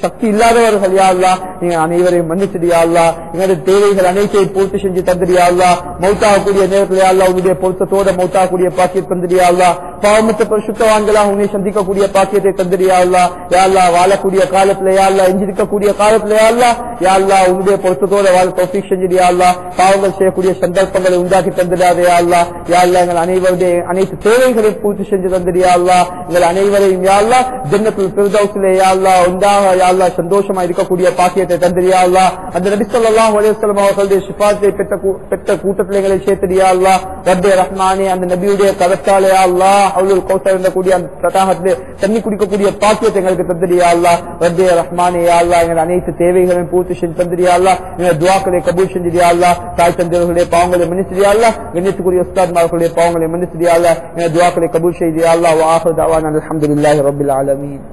சக்தி இல்லாதவர்கள் யா அல்லாஹ், நீங்க அனைவரையும் மன்னிச்சிடு யா அல்லாஹ், எங்களுடைய தேவைகள் அனைத்தையும் பூர்த்தி செஞ்சு தந்துடு யா அல்லாஹ், மௌத்தாகக்கூடிய நேரத்தில் யா அல்லாஹ் உங்களுடைய பொருத்தத்தோட மௌத்தாகக்கூடிய பாக்கியம் தந்துடு யா அல்லாஹ், பாவமற்ற பரிசுத்தவான்களாக உன்னை சந்திக்கக்கூடிய பாக்கியத்தை தந்திரியா அல்லா. யா அல்லாஹ் வாழக்கூடிய காலத்துல யா அல்லாஹ் எஞ்சிருக்கக்கூடிய காலத்துல யா அல்லாஹ் உன்னுடைய பொருத்தத்தோட வாழ தௌஃபீக் செஞ்சிடியா அல்லாஹ். பாவங்கள் செய்யக்கூடிய சந்தர்ப்பங்களை உண்டாக்கி தந்திடாதே யா அல்லாஹ். யா அல்லாஹ் எங்கள் அனைவருடைய அனைத்து தேவைகளையும் பூர்த்தி செஞ்சு தந்திரியா அல்லாஹ். எங்கள் அனைவரையும் யா அல்லாஹ் ஜன்னத்துல் ஃபிர்தௌஸிலே யா அல்லாஹ் உண்டாக யா அல்லாஹ் சந்தோஷமா இருக்கக்கூடிய பாக்கியத்தை தந்திரியா அல்லாஹ். அந்த நபி ஸல்லல்லாஹு அலைஹி வஸல்லம் அவர்களுடைய ஷிஃபாத்தை பெற்ற கூட்டத்தில் எங்களை சேர்த்திடியா அல்லாஹ். ரப்பே ரஹ்மானே அந்த நபியுடைய கரத்தாலே யா அல்லாஹ் ஹவுலுல் கௌசர் என்ற அந்த தடாகத்திலே தண்ணி குடிக்கக்கூடிய பாக்கியத்தை எங்களுக்கு தந்திரியா அல்லாஹ். ரப்பே ரஹ்மானே யா அல்லாஹ் எங்கள் அனைத்து தேவைகளையும் பூர்த்தி செஞ்சு தந்திரியா அல்லாஹ். எங்கள் துஆக்களை கபூல் செஞ்சிடியா அல்லாஹ். தாய் தந்தையர்களுடைய பாவங்களை மன்னிச்சிடியா அல்லாஹ். கண்ணியத்துக்குரிய உஸ்தாத்மார்களுடைய பாவங்களை மன்னிச்சிடியா அல்லாஹ். எங்கள் துஆக்களை கபூல் செய்தியா அல்லாஹ். வ ஆஹிரு தஅவானா அல்ஹம்துலில்லாஹி ரப்பில் ஆலமீன்.